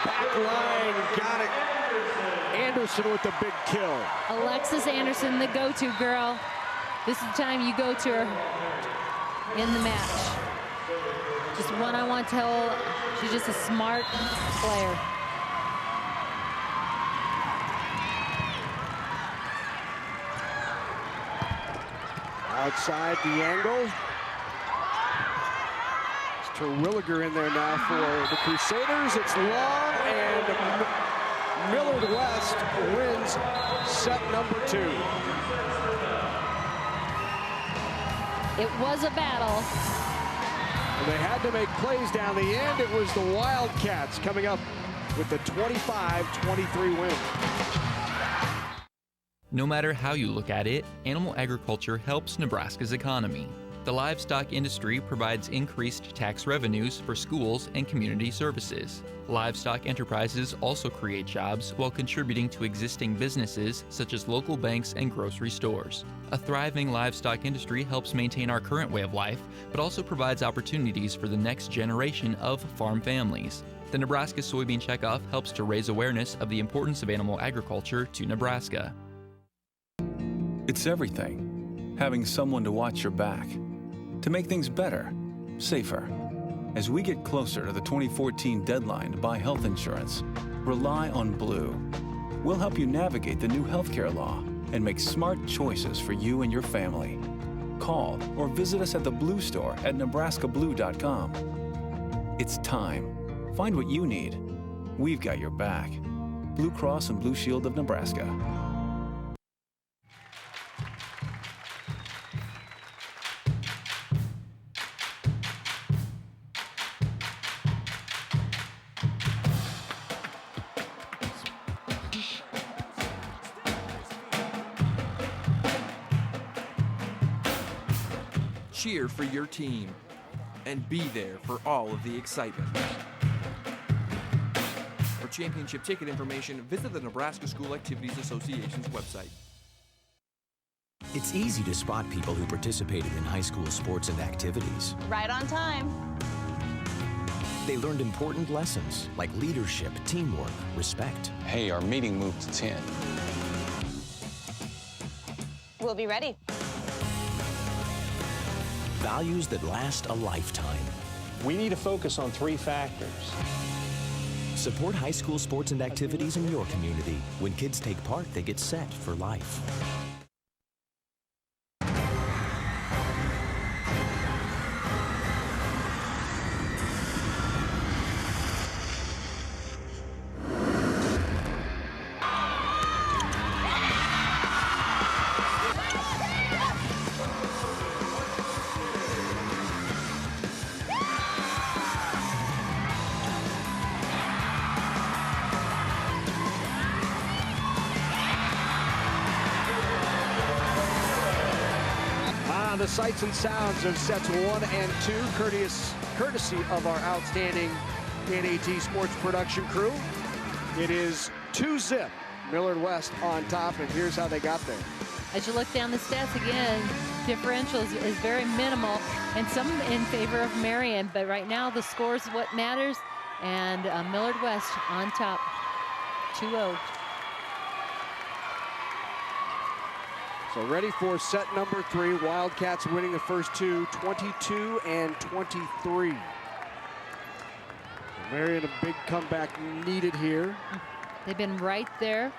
Back line, got it. Anderson with the big kill. Alexis Anderson, the go-to girl. This is the time you go to her in the match. Just one-on-one tell. She's just a smart player. Outside the angle. It's Terwilliger in there now for the Crusaders. It's long, and Millard West wins set number 2. It was a battle. And they had to make plays down the end. It was the Wildcats coming up with the 25-23 win. No matter how you look at it, animal agriculture helps Nebraska's economy. The livestock industry provides increased tax revenues for schools and community services. Livestock enterprises also create jobs while contributing to existing businesses such as local banks and grocery stores. A thriving livestock industry helps maintain our current way of life, but also provides opportunities for the next generation of farm families. The Nebraska Soybean Checkoff helps to raise awareness of the importance of animal agriculture to Nebraska. It's everything. Having someone to watch your back. To make things better, safer. As we get closer to the 2014 deadline to buy health insurance, rely on Blue. We'll help you navigate the new healthcare law and make smart choices for you and your family. Call or visit us at the Blue Store at nebraskablue.com. It's time. Find what you need. We've got your back. Blue Cross and Blue Shield of Nebraska. Cheer for your team and be there for all of the excitement. For championship ticket information, visit the Nebraska School Activities Association's website. It's easy to spot people who participated in high school sports and activities. Right on time. They learned important lessons like leadership, teamwork, respect. Hey, our meeting moved to 10. We'll be ready. Values that last a lifetime. We need to focus on 3 factors. Support high school sports and activities in your community. When kids take part, they get set for life. The sights and sounds of sets 1 and 2, courtesy of our outstanding NAT Sports production crew. It is 2-0, Millard West on top, and here's how they got there. As you look down the stats again, differential is very minimal, and some in favor of Marian, but right now the score is what matters, and Millard West on top, 2-0. So ready for set number 3. Wildcats winning the first 2, 22 and 23. Marian, a big comeback needed here. They've been right there.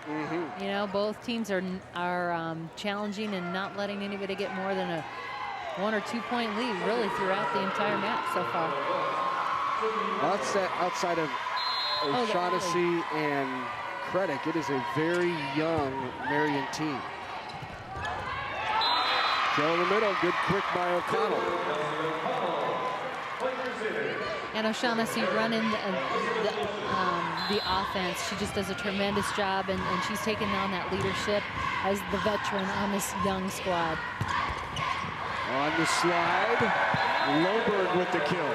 You know, both teams are challenging and not letting anybody get more than a 1 or 2 point lead really throughout the entire match so far. Outside of O'Shaughnessy and Creddick, it is a very young Marian team. Kill in the middle, good quick by O'Connell. And O'Shaughnessy running the offense. She just does a tremendous job, and she's taking on that leadership as the veteran on this young squad. On the slide, Loberg with the kill.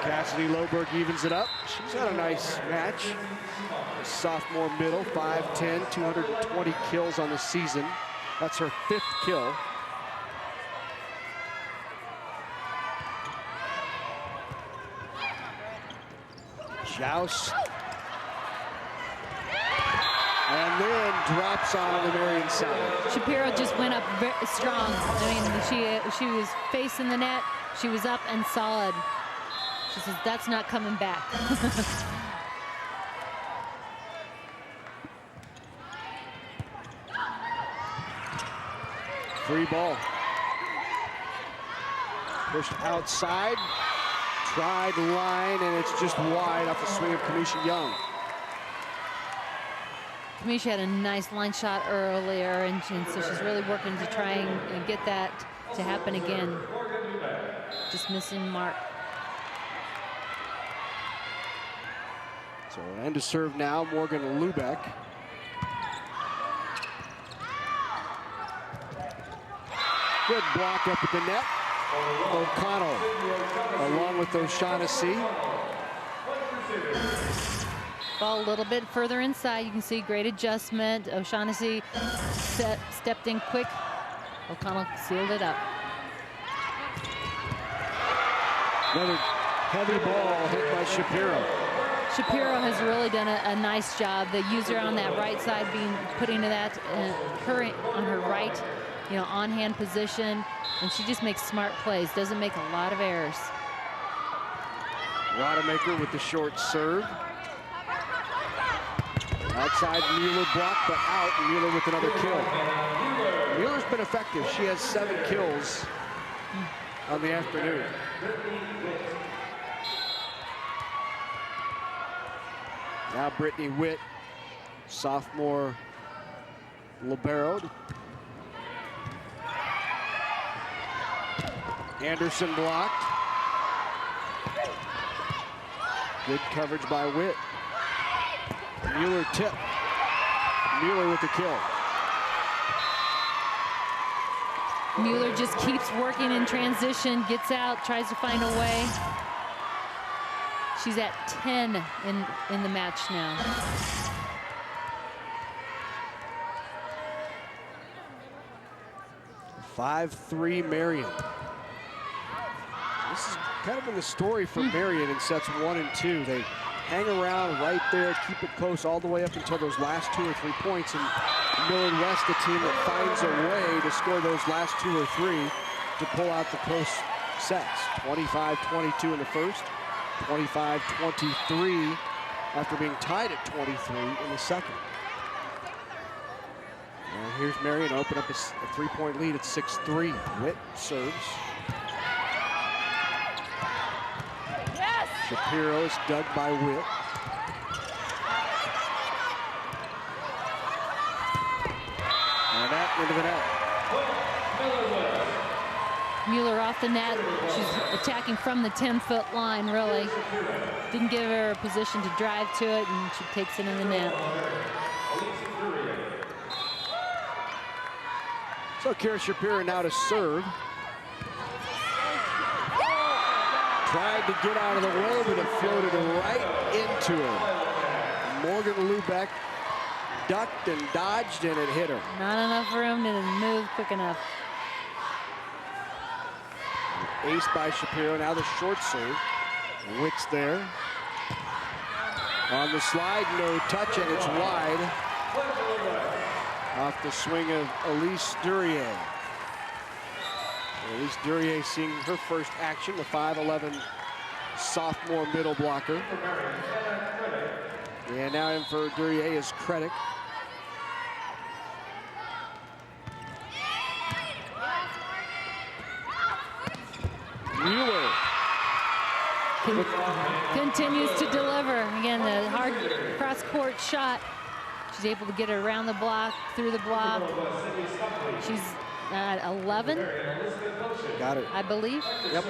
Cassidy Loberg evens it up. She's had a nice match. A sophomore middle, 5'10", 220 kills on the season. That's her 5th kill. Joust. And then drops on the Marian side. Shapiro just went up very strong. I mean, she was facing the net. She was up and solid. She says, that's not coming back. Free ball. Pushed outside. Tried line, and it's just wide off the swing of Kamisha Young. Kamisha had a nice line shot earlier, and so she's really working to try and get that to happen again. Just missing mark. So end to serve now, Morgan Lubeck. Good block up at the net. O'Connell along with O'Shaughnessy. Ball a little bit further inside. You can see great adjustment. O'Shaughnessy stepped in quick. O'Connell sealed it up. Another heavy ball hit by Shapiro. Shapiro has really done a nice job. They use her on that right side, putting that her on her right, on-hand position, and she just makes smart plays. Doesn't make a lot of errors. Rodemaker with the short serve. Outside, Mueller blocked, but out. Mueller with another kill. Mueller's been effective. She has 7 kills on the afternoon. Now Brittany Witt, sophomore libero. Anderson blocked. Good coverage by Witt. Mueller tip. Mueller with the kill. Mueller just keeps working in transition, gets out, tries to find a way. She's at 10 in the match now. (5-3) Marian. This has kind of been the story for Marian in sets 1 and 2. They hang around right there, keep it close all the way up until those last 2 or 3 points. And Millard West, the team that finds a way to score those last 2 or 3 to pull out the close sets. 25-22 in the first, 25-23 after being tied at 23 in the second. And here's Marian open up a 3-point lead at 6-3. Witt serves. Yes! Shapiro is dug by Witt. And that into the net. Mueller off the net. She's attacking from the 10-foot line, really. Didn't give her a position to drive to it, and she takes it in the net. So Kara Shapiro now to serve. Tried to get out of the way, but it floated right into her. Morgan Lubeck ducked and dodged, and it hit her. Not enough room to move quick enough. Ace by Shapiro, now the short serve. Witt's there. On the slide, no touch, and it's wide. Off the swing of Elise Duryea. Elise Duryea seeing her first action, the 5'11" sophomore middle blocker. And now in for Duryea is Credit. Mueller continues to deliver. Again, the hard cross-court shot. She's able to get it around the block, through the block. She's 11. Got it. I believe. Yep.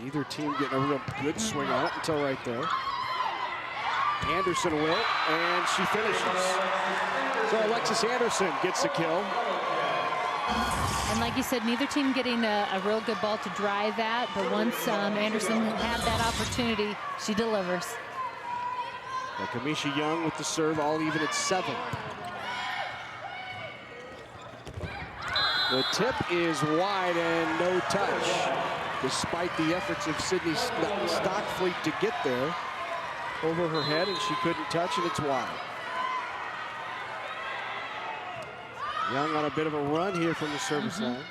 Neither team getting a real good swing on it until right there. Anderson will, and she finishes. So Alexis Anderson gets the kill. And like you said, neither team getting a real good ball to drive at, but once Anderson had that opportunity, she delivers. Kamisha Young with the serve, all even at 7. The tip is wide and no touch, despite the efforts of Sydney Stockfleet to get there. Over her head, and she couldn't touch, and it's wide. Young on a bit of a run here from the service line.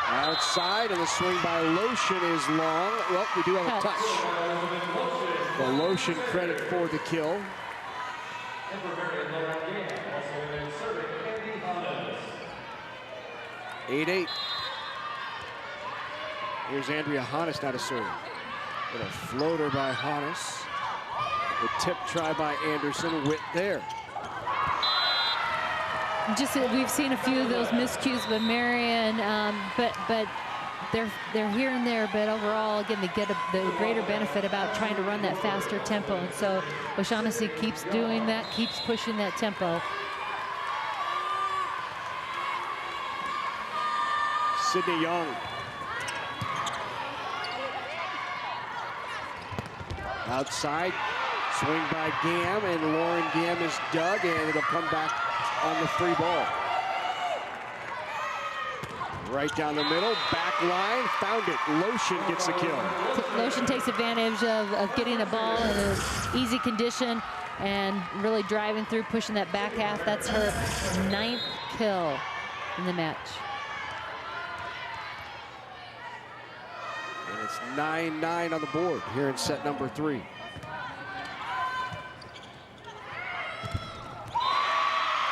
Outside, and the swing by Lotion is long. Well, we do have a touch. The Lotion credit for the kill. 8-8. Here's Andrea Hannes now to serve. And a floater by Hannes. The tip try by Anderson. Witt there. Just we've seen a few of those miscues with Marian, but they're here and there. But overall, again, they get the greater benefit about trying to run that faster tempo. And so O'Shaughnessy keeps doing that, keeps pushing that tempo. Sydney Young. Outside, swing by Gam, and Lauren Gam is dug, and it'll come back on the free ball. Right down the middle, back line, found it. Lotion gets the kill. Lotion takes advantage of getting a ball in an easy condition and really driving through, pushing that back half. That's her 9th kill in the match. And it's 9-9 on the board here in set number 3.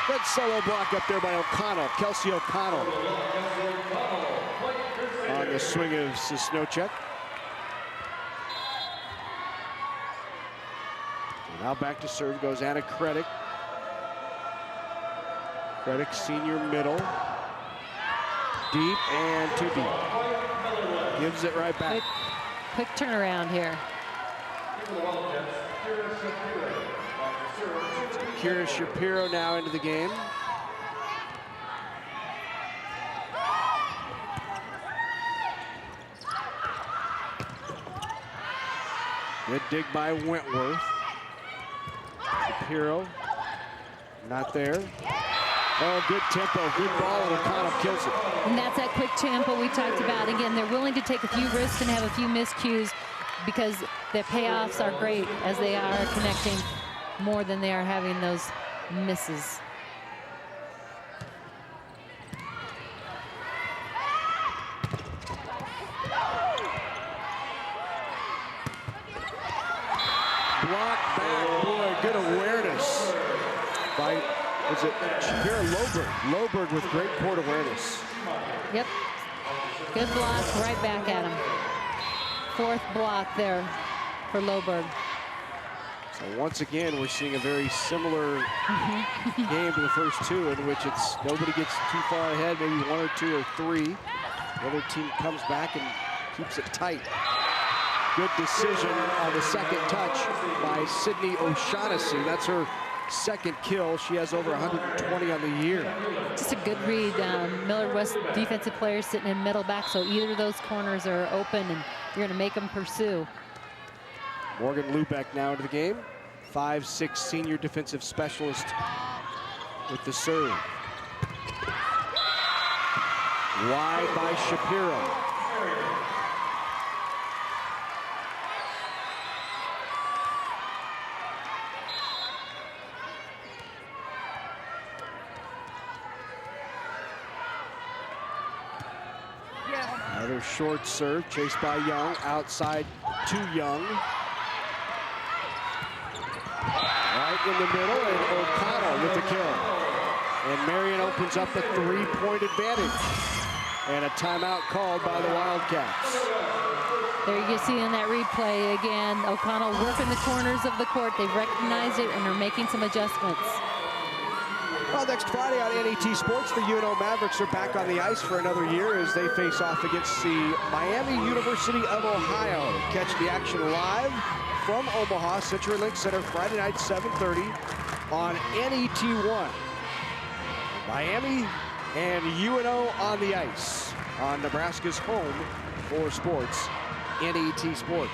Good solo block up there by O'Connell, Kelsey O'Connell. On the swing of Sosnowchuk. Now back to serve goes Anna Kredic. Kredic, senior middle. Deep and too deep. Gives it right back. Quick turnaround here. Kira Shapiro now into the game. Good dig by Wentworth. Shapiro, not there. Oh, good tempo, good ball, and O'Connell kills it. And that's that quick tempo we talked about. Again, they're willing to take a few risks and have a few miscues because their payoffs are great as they are connecting more than they are having those misses. Block back, boy, good awareness by, was it Shapiro? Loberg with great court awareness. Yep, good block, right back at him. 4th block there for Loberg. So once again, we're seeing a very similar game to the first two, in which it's nobody gets too far ahead, maybe 1 or 2 or 3. The other team comes back and keeps it tight. Good decision on the second touch by Sydney O'Shaughnessy. That's her 2nd kill. She has over 120 on the year. Just a good read. Millard West defensive players sitting in middle back, so either of those corners are open and you're going to make them pursue. Morgan Lubeck now into the game. 5'6" senior defensive specialist with the serve. Wide by Shapiro. Another short serve chased by Young. Outside to Young. right in the middle, and O'Connell with the kill. And Marian opens up a 3-point advantage. And a timeout called by the Wildcats. There you can see in that replay again, O'Connell working the corners of the court. They've recognized it and are making some adjustments. Well, next Friday on NET Sports, the UNO Mavericks are back on the ice for another year as they face off against the Miami University of Ohio. Catch the action live from Omaha, CenturyLink Center, Friday night, 7:30 on NET1. Miami and UNO on the ice on Nebraska's home for sports, NET Sports.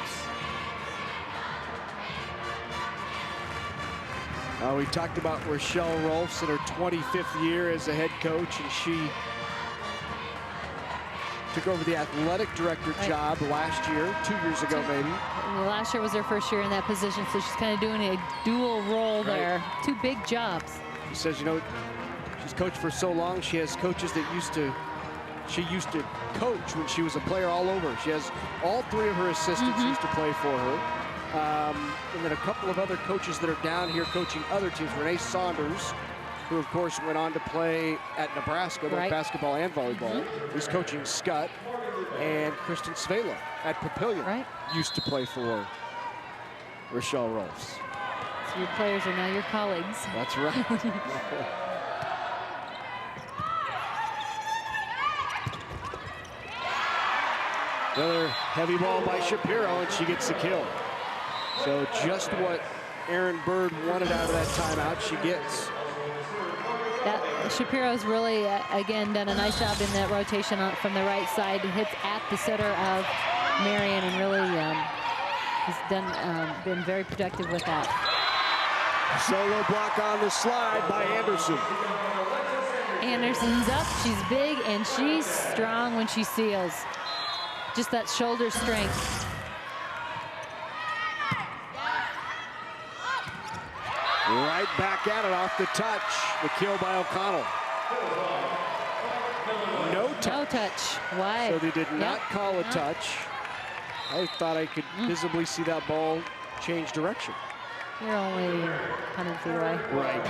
We talked about Rochelle Rolfs in her 25th year as a head coach, and she took over the athletic director job last year, 2 years ago maybe. Last year was her first year in that position, so she's kind of doing a dual role there. Two big jobs. She says, you know, she's coached for so long, she has coaches that she used to coach when she was a player all over. She has all 3 of her assistants used to play for her. And then a couple of other coaches that are down here coaching other teams. Renee Saunders, who of course went on to play at Nebraska, both basketball and volleyball, who's coaching Scott. And Kristen Svela at Papillion used to play for Rochelle Rolfs. So your players are now your colleagues. That's right. Another heavy ball by Shapiro, and she gets the kill. So just what Aaron Bird wanted out of that timeout, she gets. Shapiro's really, again, done a nice job in that rotation from the right side. Hits at the center of Marian, and really has been very productive with that. Solo block on the slide by Anderson. Anderson's up, she's big, and she's strong when she seals. Just that shoulder strength. Right back at it off the touch. The kill by O'Connell. No touch. No touch. Why? So they did not call a touch. I thought I could visibly see that ball change direction. You're only 100 feet away. Right.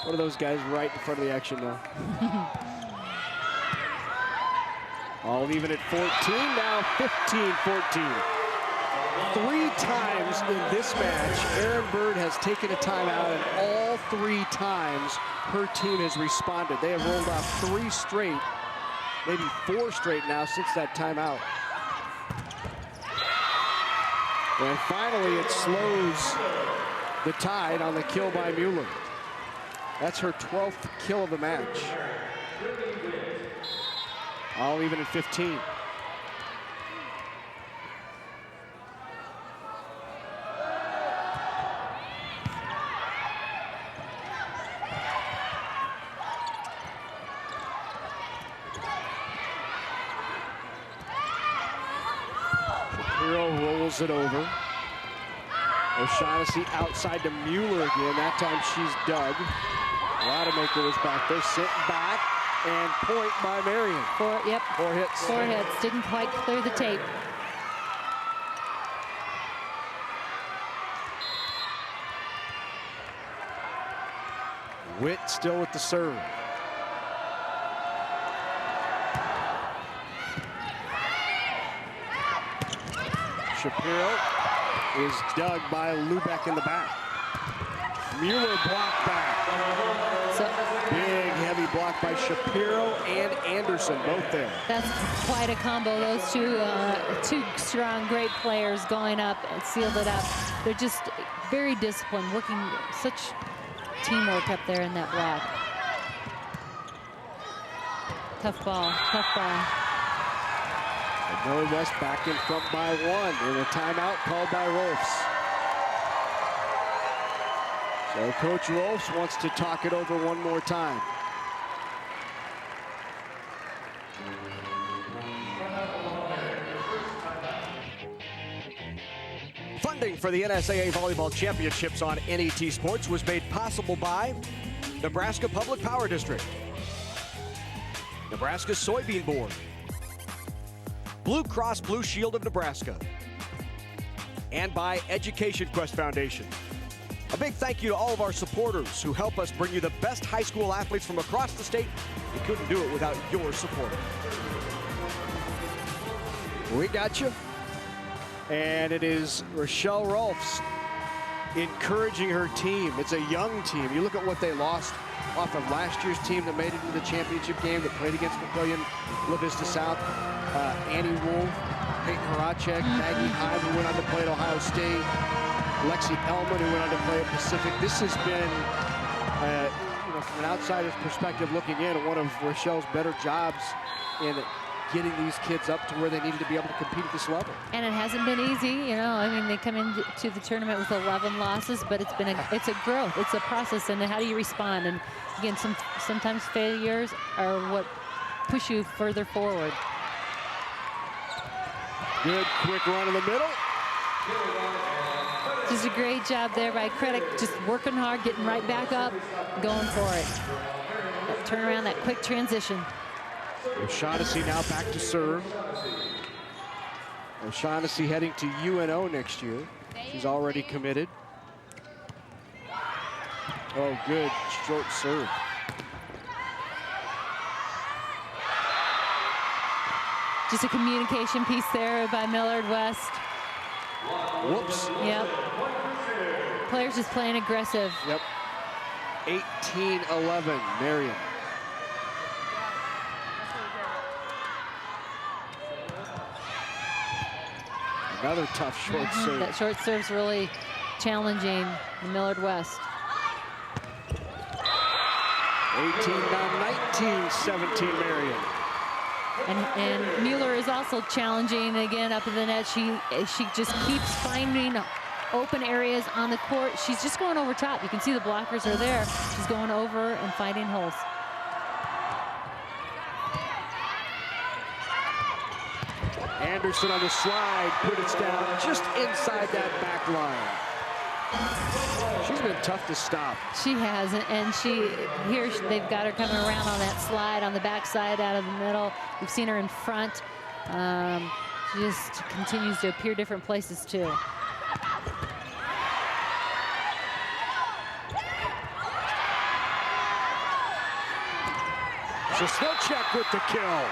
One of those guys right in front of the action now. All even at 14, now 15-14. 3 times in this match, Aaron Bird has taken a timeout, and all 3 times her team has responded. They have rolled off 3 straight, maybe 4 straight now since that timeout. And finally, it slows the Tide on the kill by Mueller. That's her 12th kill of the match. All even at 15. Rolls it over. O'Shaughnessy outside to Mueller again. That time she's dug. Rademacher was back there, sent back, and point by Marian. 4 hits. 4 hits. Didn't quite clear the tape. Witt still with the serve. Shapiro is dug by Lubeck in the back. Mueller blocked back. Big, heavy block by Shapiro and Anderson, both there. That's quite a combo. Those two strong, great players going up and sealed it up. They're just very disciplined, working such teamwork up there in that block. Tough ball, tough ball. Northwest back in front by 1, and a timeout called by Rolfs. So Coach Rolfs wants to talk it over one more time. Funding for the NSAA Volleyball Championships on NET Sports was made possible by Nebraska Public Power District, Nebraska Soybean Board, Blue Cross Blue Shield of Nebraska, and by Education Quest Foundation. A big thank you to all of our supporters who help us bring you the best high school athletes from across the state. We couldn't do it without your support. We got you. And it is Rochelle Rolfs encouraging her team. It's a young team. You look at what they lost off of last year's team that made it into the championship game that played against Papillion, La Vista South. Annie Wolf, Peyton Horacek, Maggie Hive, who went on to play at Ohio State. Lexi Ellman, who went on to play at Pacific. This has been, you know, from an outsider's perspective looking in, one of Rochelle's better jobs in getting these kids up to where they needed to be able to compete at this level. And it hasn't been easy, you know. I mean, they come into the tournament with 11 losses, but it's a growth. It's a process, and how do you respond? And again, sometimes failures are what push you further forward. Good quick run in the middle. Just a great job there by Credit, just working hard, getting right back up, going for it. That turnaround, that quick transition. O'Shaughnessy now back to serve. O'Shaughnessy heading to UNO next year. She's already committed. Oh, good short serve. Just a communication piece there by Millard West. Whoops. Yep. Players just playing aggressive. Yep. 18-11, Marian. Another tough short serve. That short serve's really challenging the Millard West. 18 down, 19-17, Marian. And Mueller is also challenging again up in the net. She just keeps finding open areas on the court. She's just going over top. You can see the blockers are there. She's going over and finding holes. Anderson on the slide, put it down just inside that back line. She's been tough to stop. She has, and they've got her coming around on that slide on the backside out of the middle. We've seen her in front. She just continues to appear different places too. Sosnowchek with the kill.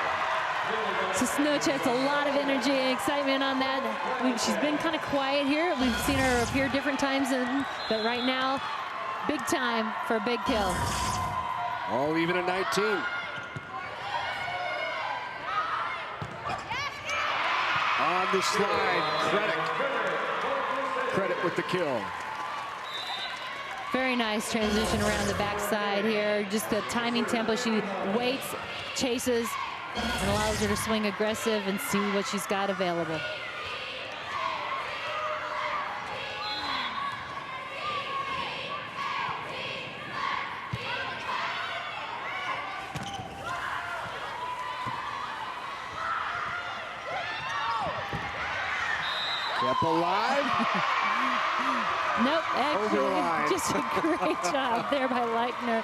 Sosnowchek's a lot of energy and excitement on that. She's been kind of quiet here. We've seen her appear different times, but right now, big time for a big kill. All even at 19. On the slide, Credit with the kill. Very nice transition around the backside here. Just the timing tempo. She waits, chases, and allows her to swing aggressive and see what she's got available. Kept alive. Nope, actually, just a great job there by Leichner.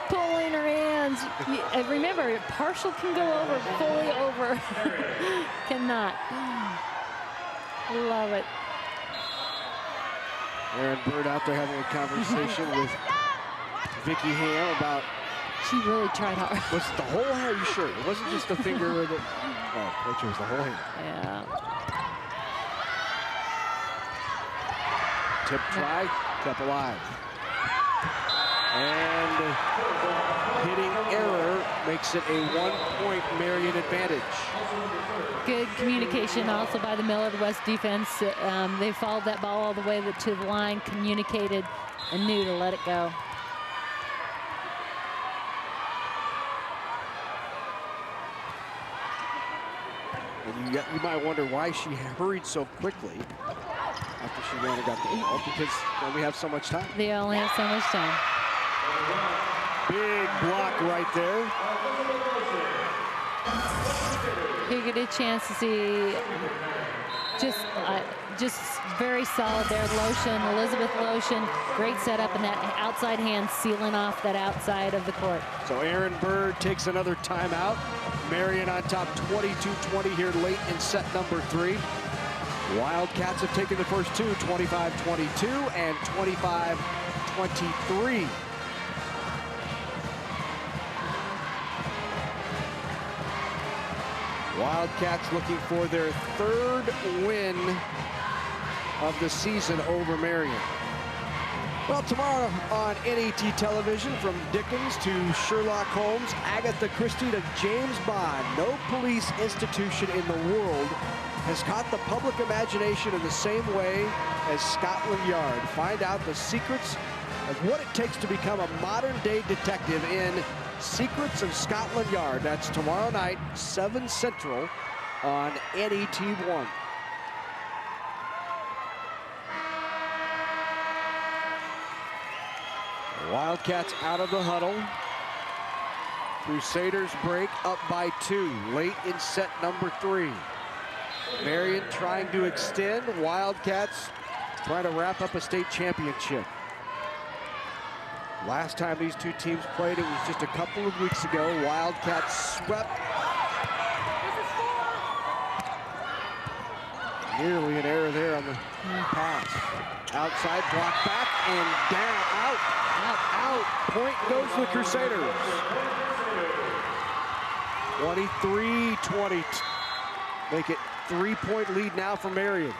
Pulling her hands. Remember, partial can go over, fully over cannot. Love it. Aaron Bird out there having a conversation with Vicky Ham about. She really tried hard. Was it the whole hand? Are you sure? It wasn't just the finger. Oh, coach, it was the whole hand. Yeah. Tip try, kept alive. And hitting error makes it a 1-point Marian advantage. Good communication also by the Millard West defense. They followed that ball all the way to the line, communicated, and knew to let it go. And you might wonder why she hurried so quickly after she ran and got the ball, because they only have so much time. They only have so much time. Big block right there. You get a chance to see just very solid there. Lotion, Elizabeth Lotion, great setup, and that outside hand sealing off that outside of the court. So Aaron Bird takes another timeout. Marian on top 22-20 here late in set number 3. Wildcats have taken the first two, 25-22 and 25-23. Wildcats looking for their third win of the season over Marian. Well, tomorrow on NET television, from Dickens to Sherlock Holmes, Agatha Christie to James Bond, no police institution in the world has caught the public imagination in the same way as Scotland Yard. Find out the secrets of what it takes to become a modern-day detective in Secrets of Scotland Yard. That's tomorrow night, 7 Central on NET1. Wildcats out of the huddle. Crusaders break up by 2 late in set number 3. Marian trying to extend. Wildcats trying to wrap up a state championship. Last time these two teams played, it was just a couple of weeks ago. Wildcats swept. Nearly an error there on the pass. Outside, block back, and down, out. Point goes to the Crusaders. 23-20. Make it 3-point lead now for Marian.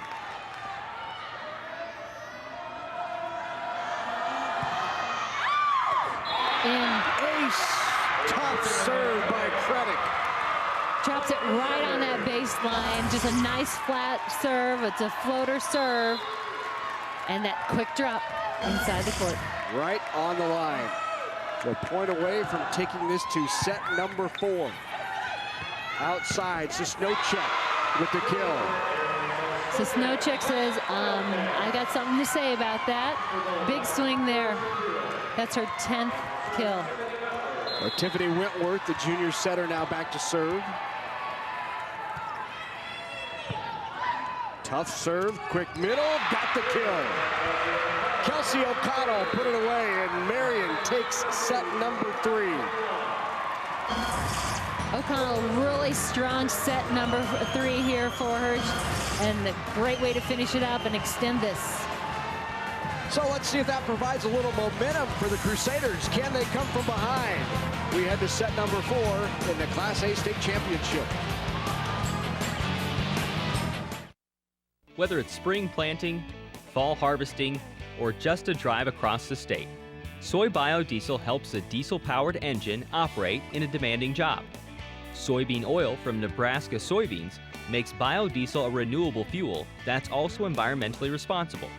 And ace, tough serve by Credit. Drops it right on that baseline. Just a nice flat serve. It's a floater serve. And that quick drop inside the court. Right on the line. A point away from taking this to set number 4. Outside, Sosnowchek with the kill. Sosnowchek says, I got something to say about that. Big swing there. That's her 10th kill. So Tiffany Wentworth, the junior setter, now back to serve. Tough serve, quick middle, got the kill. Kelsey O'Connell put it away, and Marian takes set number 3. O'Connell, really strong set number 3 here for her, and a great way to finish it up and extend this. So let's see if that provides a little momentum for the Crusaders. Can they come from behind? We head to set number 4 in the Class A state championship. Whether it's spring planting, fall harvesting, or just a drive across the state, soy biodiesel helps a diesel-powered engine operate in a demanding job. Soybean oil from Nebraska soybeans makes biodiesel a renewable fuel that's also environmentally responsible.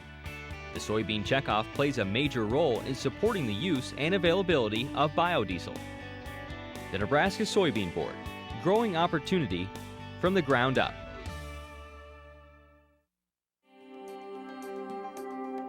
The soybean checkoff plays a major role in supporting the use and availability of biodiesel. The Nebraska Soybean Board, growing opportunity from the ground up.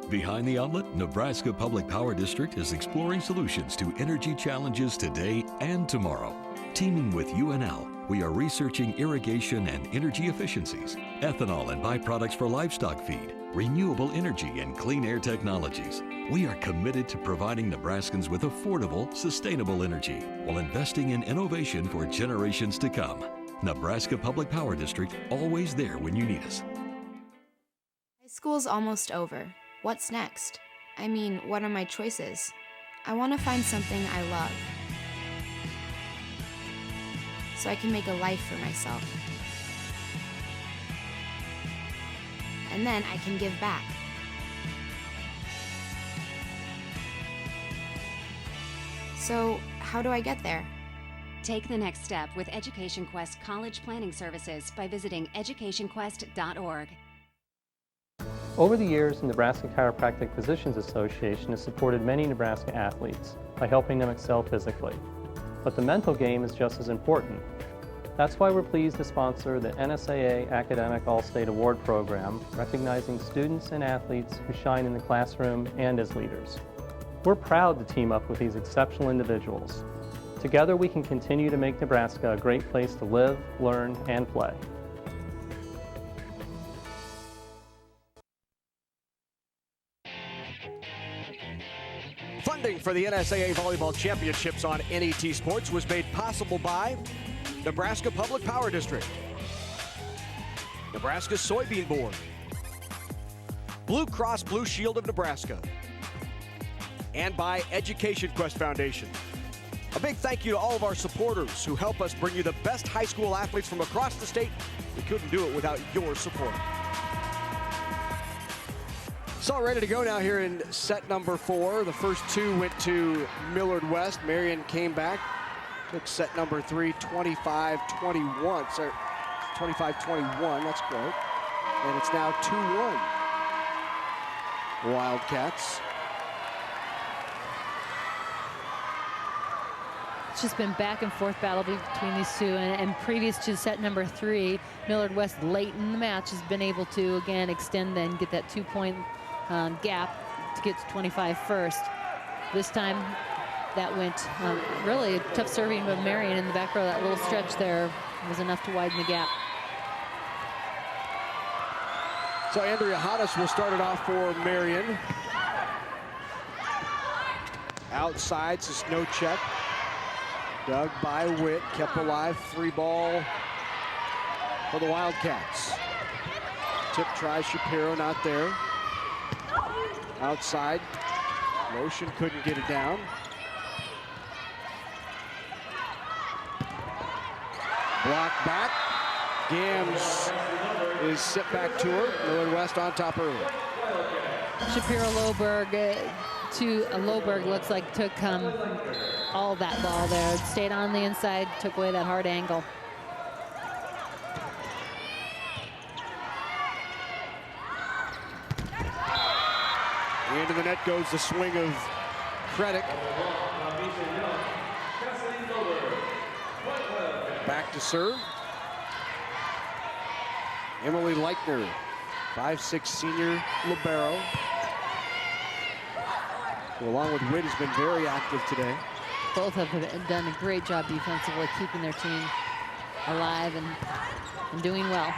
Behind the Outlet, Nebraska Public Power District is exploring solutions to energy challenges today and tomorrow. Teaming with UNL, we are researching irrigation and energy efficiencies, ethanol and byproducts for livestock feed, renewable energy and clean air technologies. We are committed to providing Nebraskans with affordable, sustainable energy while investing in innovation for generations to come. Nebraska Public Power District, always there when you need us. High school's almost over. What's next? I mean, what are my choices? I want to find something I love, so I can make a life for myself. And then I can give back. So, how do I get there? Take the next step with Education Quest College Planning Services by visiting educationquest.org. Over the years, the Nebraska Chiropractic Physicians Association has supported many Nebraska athletes by helping them excel physically. But the mental game is just as important. That's why we're pleased to sponsor the NSAA Academic All-State Award Program, recognizing students and athletes who shine in the classroom and as leaders. We're proud to team up with these exceptional individuals. Together we can continue to make Nebraska a great place to live, learn, and play. Funding for the NSAA Volleyball Championships on NET Sports was made possible by Nebraska Public Power District, Nebraska Soybean Board, Blue Cross Blue Shield of Nebraska, and by Education Quest Foundation. A big thank you to all of our supporters who help us bring you the best high school athletes from across the state. We couldn't do it without your support. It's all ready to go now here in set number 4. The first 2 went to Millard West. Marian came back, took set number 3, 25-21. Sorry, 25-21, that's correct. And it's now 2-1. Wildcats. It's just been back and forth battle between these two, and previous to set number 3, Millard West late in the match has been able to again extend and get that 2-point gap to get to 25 first. This time that went really tough serving by Marian in the back row. That little stretch there was enough to widen the gap. So Andrea Hoddes will start it off for Marian. Outside, so no check. Dug by Witt, kept alive, 3 ball for the Wildcats. Tip tries Shapiro, not there. Outside, Lotion couldn't get it down. Block back. Gams is set back to her. Millard West on top early. Shapiro Loberg to Loberg looks like took all that ball there. Stayed on the inside, took away that hard angle. Into the net goes the swing of Credit. Back to serve. Emily Leichner, 5'6" senior libero, who along with Witt has been very active today. Both have done a great job defensively, keeping their team alive and doing well.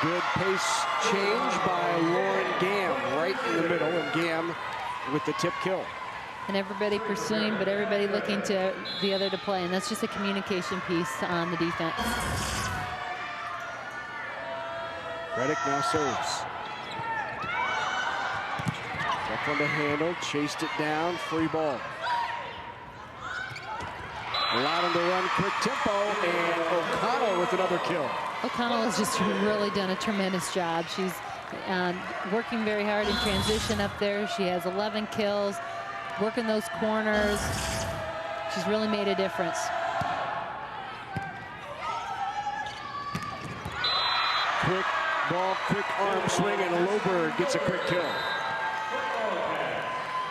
Good pace change by Lauren Gam right in the middle, and Gam with the tip kill. And everybody pursuing, but everybody looking to the other to play, and that's just a communication piece on the defense. Reddick now serves. Tough one to handle, chased it down, free ball. Allowed him to run quick tempo, and O'Connell with another kill. O'Connell has just really done a tremendous job. She's working very hard in transition up there. She has 11 kills, working those corners. She's really made a difference. Quick ball, quick arm swing, and Loberg gets a quick kill.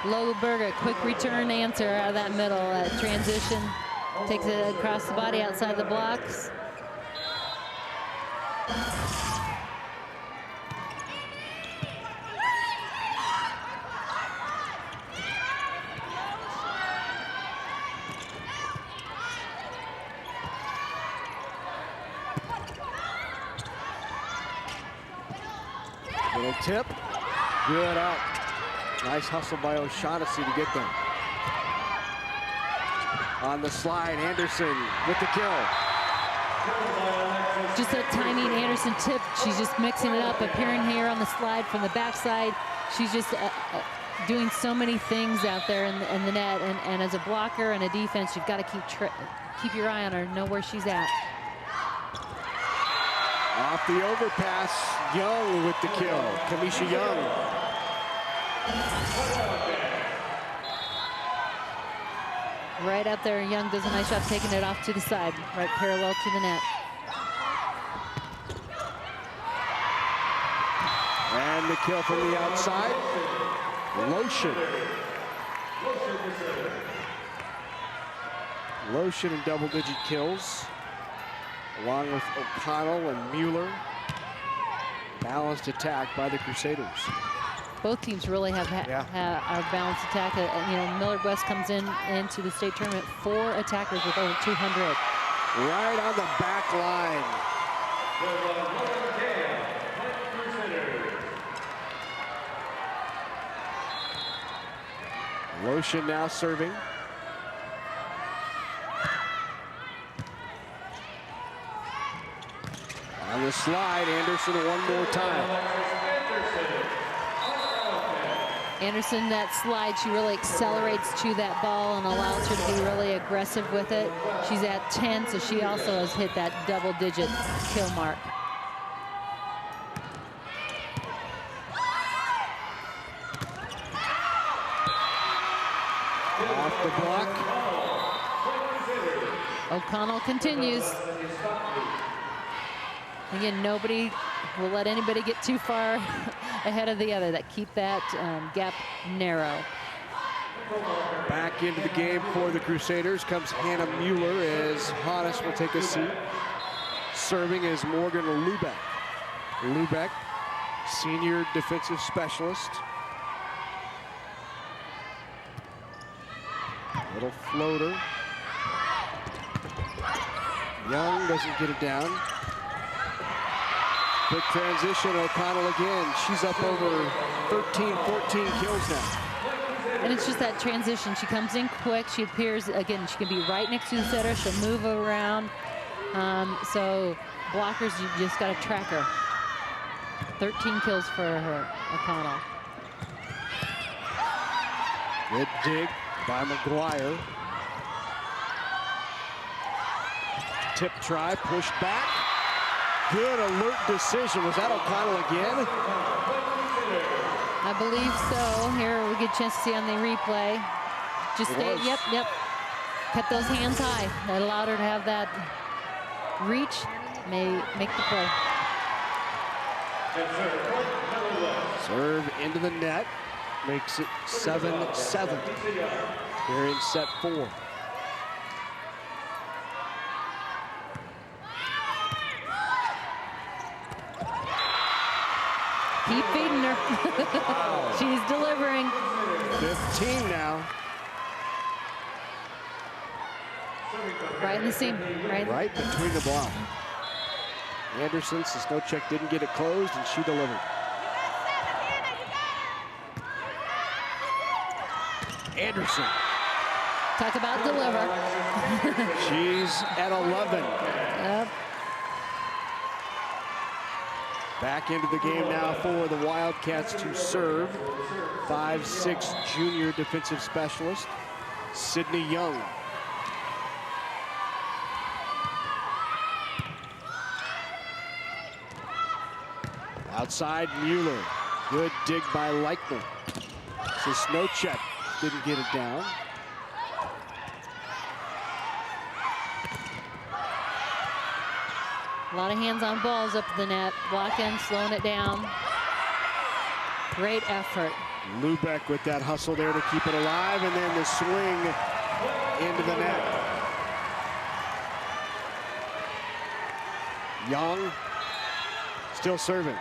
Loberg, a quick return answer out of that middle transition. Takes it across the body outside the blocks. Little tip, good out. Nice hustle by O'Shaughnessy to get them. On the slide, Anderson with the kill. Just that timing Anderson tip. She's just mixing it up, appearing here on the slide from the backside. She's just doing so many things out there in the net. And as a blocker and a defense, you've got to keep your eye on her, know where she's at. Off the overpass, Young with the kill. Kamisha Young. Right out there, Young does a nice job taking it off to the side, right parallel to the net. And the kill from the outside. Lotion. Lotion in double-digit kills, along with O'Connell and Mueller. Balanced attack by the Crusaders. Both teams really have a balanced attack. You know, Millard West comes into the state tournament 4 attackers with over 200. Right on the back line. Lotion now serving. the slide, Anderson one more time. Anderson, that slide, she really accelerates to that ball and allows her to be really aggressive with it. She's at 10, so she also has hit that double-digit kill mark. Off the block. O'Connell continues. Again, nobody will let anybody get too far ahead of the other. That keep that gap narrow. Back into the game for the Crusaders comes Hannah Mueller as Hannes will take a seat. Serving is Morgan Lubeck. Lubeck, senior defensive specialist. Little floater. Young doesn't get it down. Quick transition, O'Connell again. She's up over 13, 14 kills now. And it's just that transition. She comes in quick. She appears, again, she can be right next to the setter. She'll move around. So blockers, you just got to track her. 13 kills for her, O'Connell. Good dig by McGuire. Tip try, pushed back. Good alert decision. Was that O'Connell again? I believe so. Here we get a chance to see on the replay. Just stay, yep. Kept those hands high. That allowed her to have that reach, may make the play. Serve into the net, makes it 7-7. Here in set 4. Keep feeding her. She's delivering. 15 now. Right in the seam. Right between the block. Anderson, Sosnowczyk didn't get it closed, and she delivered. Anderson. Talk about deliver. She's at 11. Yep. Back into the game now for the Wildcats to serve. 5'6" junior defensive specialist, Sydney Young. Outside, Mueller. Good dig by Leichner. Sosnowczyk didn't get it down. A lot of hands-on balls up the net. Blocking, slowing it down. Great effort. Lubeck with that hustle there to keep it alive, and then the swing into the net. Young still serving.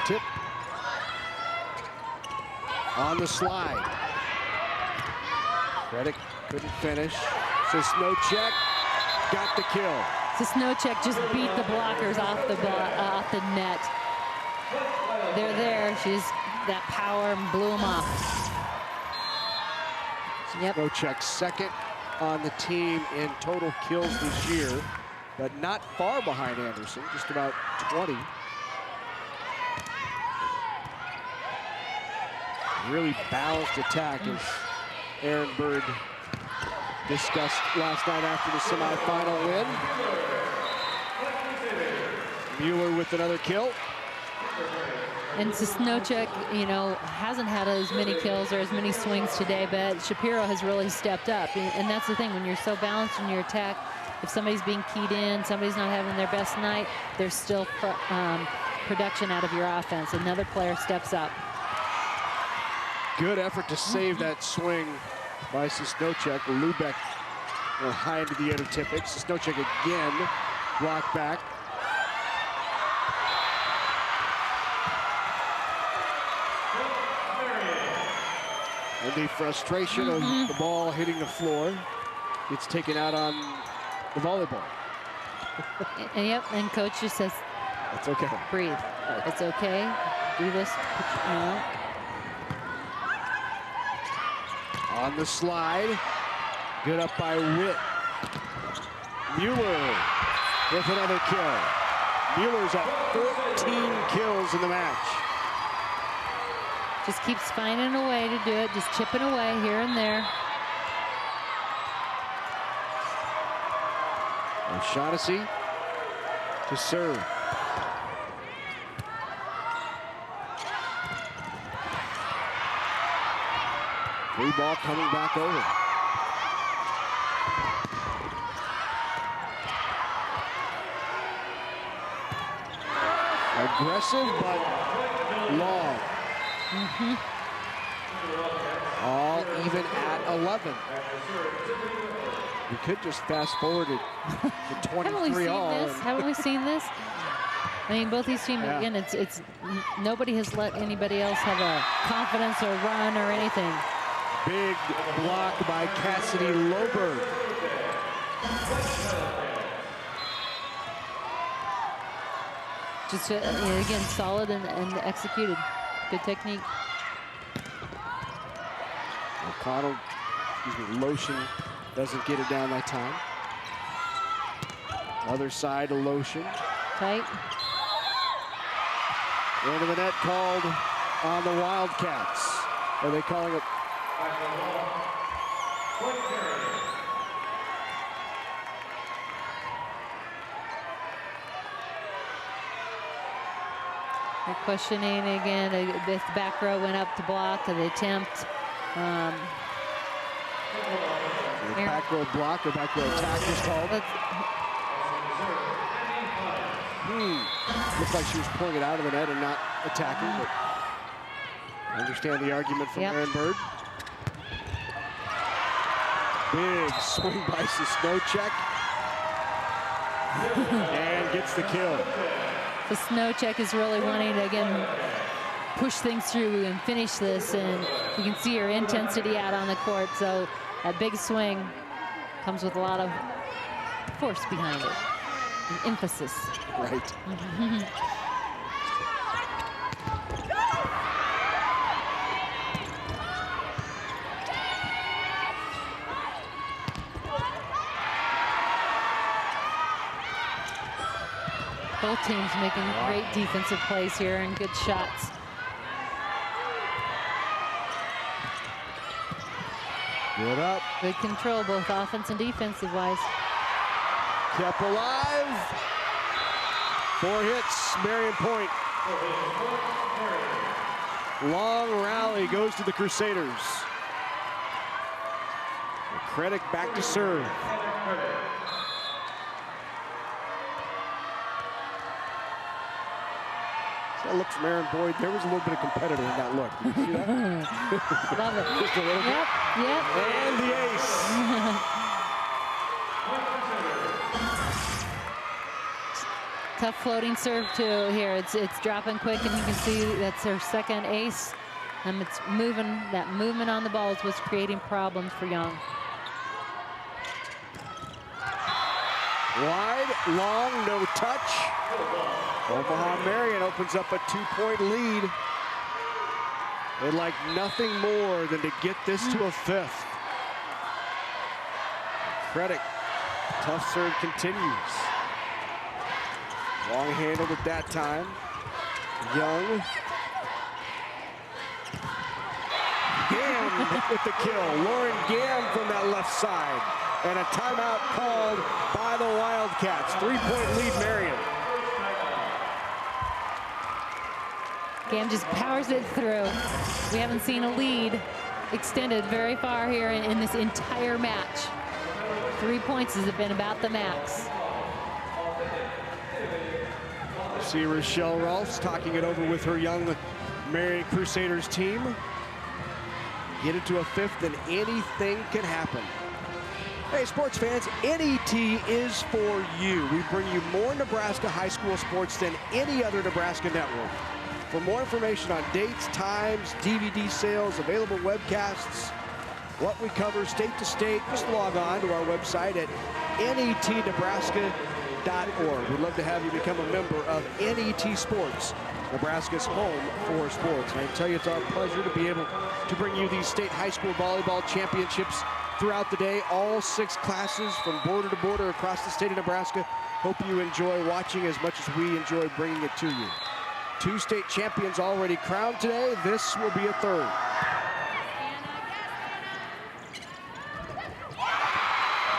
Tip on the slide. Reddick couldn't finish. Sosnowczyk got the kill. Sosnowczyk just beat the blockers off the net. They're there. She's that power and blew them off. Yep. Sosnowczyk second on the team in total kills this year, but not far behind Anderson, just about 20. Really balanced attack, as Aaron Bird discussed last night after the semifinal win. Mueller with another kill. And Sosnowczyk, you know, hasn't had as many kills or as many swings today, but Shapiro has really stepped up. And that's the thing, when you're so balanced in your attack, if somebody's being keyed in, somebody's not having their best night, there's still production out of your offense. Another player steps up. Good effort to save that swing by Sosnowczyk. Lubeck high into the inner tippet. Sosnowczyk again, blocked back. And the frustration of the ball hitting the floor gets taken out on the volleyball. Yep, and coach just says, it's okay. Breathe. It's okay. do this. On the slide. Good up by Witt. Mueller with another kill. Mueller's at 14 kills in the match. Just keeps finding a way to do it, just chipping away here and there. O'Shaughnessy to serve. Free ball coming back over. Aggressive, but long. All even at 11. We could just fast forward it to 23 all. Haven't we seen this? I mean, both these teams, again, it's nobody has let anybody else have a confidence or run or anything. Big block by Cassidy Loberg. Just, again, solid and executed. Good technique. O'Connell, Lotion doesn't get it down that time. Other side to Lotion. Tight. Into the net called on the Wildcats. Are they calling it? They're questioning again. This back row went up to block the attempt. Back row block or back row attack is called. Looks like she was pulling it out of the net and not attacking, but I understand the argument from Aaron Bird. Big swing by Snowcheck. And gets the kill. The Snowcheck is really wanting to, again, push things through and finish this, and you can see her intensity out on the court. So that big swing comes with a lot of force behind it, and emphasis. Right. Both teams making great defensive plays here and good shots. Good up. Good control, both offense and defensive wise. Kept alive. 4 hits, Marian point. Long rally goes to the Crusaders. Credit back to serve. That look from Aaron Boyd. There was a little bit of competitor in that look. Did you see that? Love it. Just a little bit. Yep. And the ace. Tough floating serve too here. It's dropping quick, and you can see that's their second ace. It's moving. That movement on the ball is what's creating problems for Young. Wide, long, no touch. Omaha Marian opens up a 2-point lead. They'd like nothing more than to get this to a 5th. Credit, tough serve continues. Long handled at that time. Young. Gam with the kill. Lauren Gam from that left side. And a timeout called by the Wildcats. 3-point lead, Marian. Gam just powers it through. We haven't seen a lead extended very far here in this entire match. 3 points has been about the max. See Rochelle Rolfs talking it over with her young Marian Crusaders team. Get it to a 5th and anything can happen. Hey, sports fans, NET is for you. We bring you more Nebraska high school sports than any other Nebraska network. For more information on dates, times, DVD sales, available webcasts, what we cover state to state, just log on to our website at netnebraska.org. We'd love to have you become a member of NET Sports Nebraska's home for sports. And I tell you, it's our pleasure to be able to bring you these state high school volleyball championships throughout the day. All 6 classes from border to border across the state of Nebraska. Hope you enjoy watching as much as we enjoy bringing it to you. 2 state champions already crowned today. This will be a 3rd.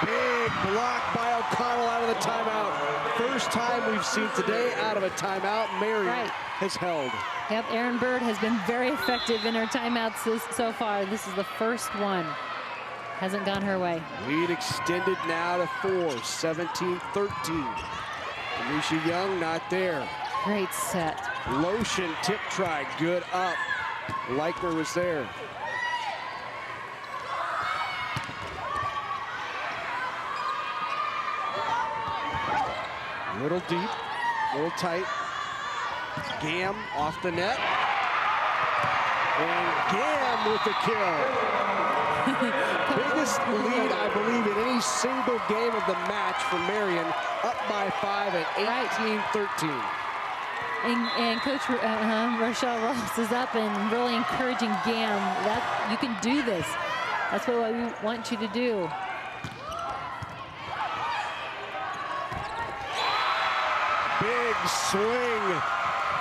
Big block by O'Connell out of the timeout. First time we've seen today out of a timeout. Marian has held. Yep, Erin Bird has been very effective in her timeouts so far. This is the first one. Hasn't gone her way. Lead extended now to 4, 17-13. Anisha Young not there. Great set. Lotion tip try, good up. Leichner was there. Little deep, little tight. Gam off the net. And Gam with the kill. Biggest lead, I believe, in any single game of the match for Marian. Up by 5 at 18-13. And Coach Rochelle Ross is up and really encouraging Gam. That you can do this. That's what we want you to do. Big swing,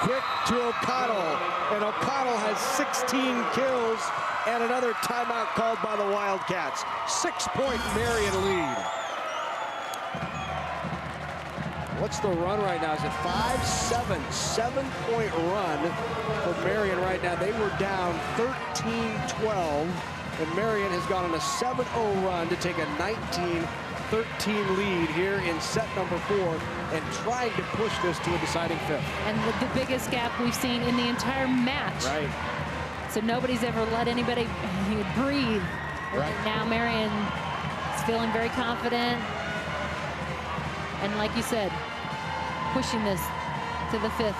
quick to O'Connell, and O'Connell has 16 kills and another timeout called by the Wildcats. 6-point Marian lead. What's the run right now? Is it 5-7? 7-point run for Marian right now. They were down 13-12, and Marian has gone on a 7-0 run to take a 19-13 lead here in set number 4 and trying to push this to a deciding 5th. And the biggest gap we've seen in the entire match. Right. So nobody's ever let anybody breathe. Right. Now Marian is feeling very confident. And like you said, pushing this to the 5th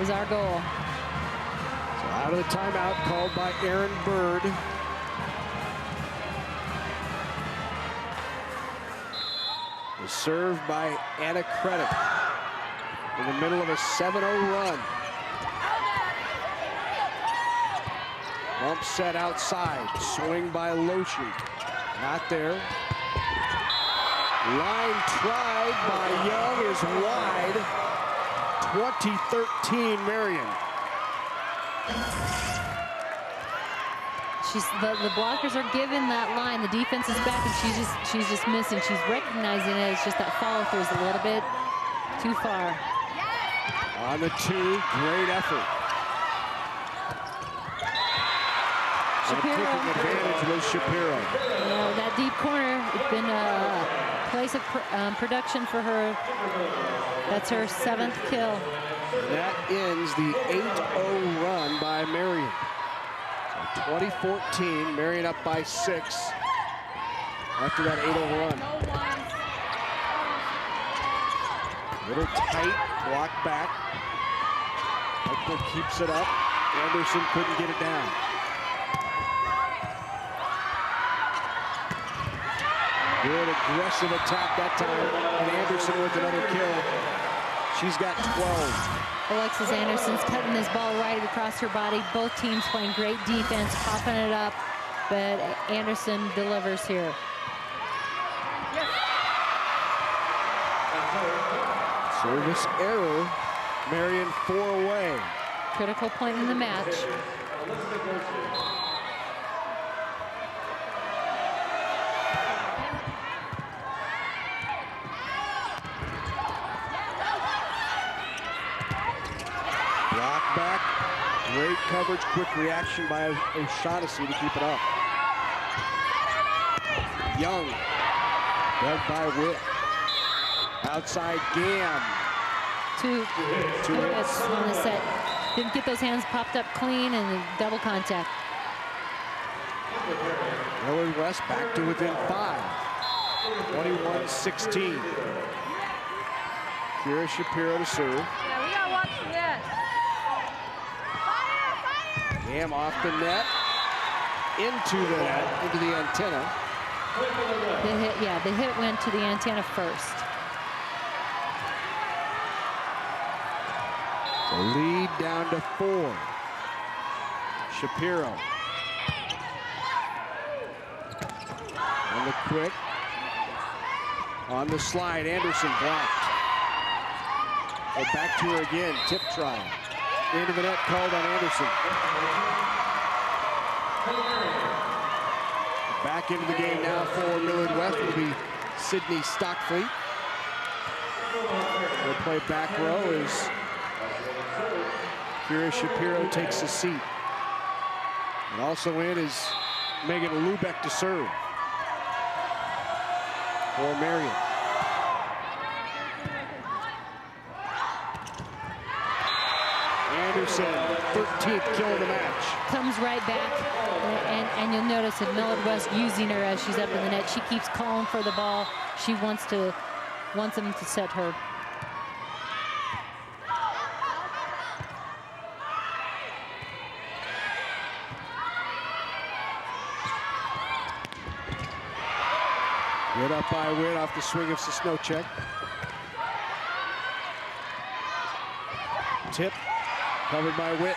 is our goal. So out of the timeout called by Erin Bird. Was served by Anna Credit in the middle of a 7-0 run. Bump set outside, swing by Lotion, not there. Line tried by Young is wide. 20-13 Marian. The blockers are given that line. The defense is back, and she's just missing. She's recognizing it. It's just that follow through is a little bit too far. On the 2, great effort. Shapiro. Taking advantage was Shapiro. That deep corner, it's been a place of production for her. That's her 7th kill. That ends the 8-0 run by Marian. 2014, Marian up by 6 after that 8-0 run. Little tight, block back. Leichner keeps it up. Anderson couldn't get it down. Good aggressive attack that time, and Anderson with another kill. She's got 12. Alexis Anderson's cutting this ball right across her body. Both teams playing great defense, popping it up, but Anderson delivers here. Service error, Marian 4 away. Critical point in the match. Back, great coverage, quick reaction by O'Shaughnessy to keep it up. Young, led by Witt. Outside Gam. Two hits on the set. Didn't get those hands popped up clean and double contact. Millard West back to within 5. 21-16. Kira Shapiro to serve. Yeah, we gotta watch the net. Gam off the net, into the antenna. The hit went to the antenna first. So The lead down to 4. Shapiro. On the quick. On the slide, Anderson blocked. And back to her again, tip try. Into the net called on Anderson. Back into the game now for Millard West will be Sydney Stockfleet. We'll play back row as Kira Shapiro takes a seat. And also in is Megan Lubeck to serve for Marian. Anderson, 13th kill of the match. Comes right back, and you'll notice that Millard West using her as she's up in the net. She keeps calling for the ball. She wants them to set her. Good up by Witt off the swing of Sosnowchek. Tip, covered by Witt.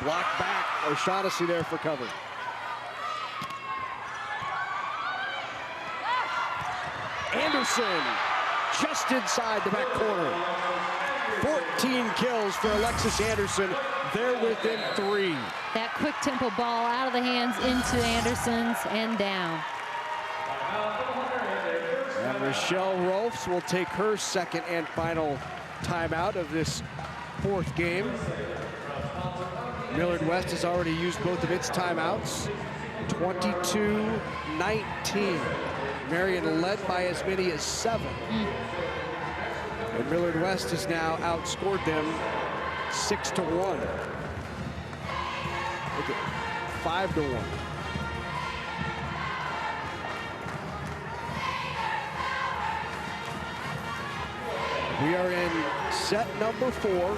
Blocked back, O'Shaughnessy there for cover. Anderson, just inside the back corner. 14 kills for Alexis Anderson. They're within 3. That quick tempo ball out of the hands into Anderson's and down. And Rochelle Rolfs will take her second and final timeout of this 4th game. Millard West has already used both of its timeouts. 22-19. Marian led by as many as 7. And Millard West has now outscored them 6-1. Look at 5-1. We are in set number 4.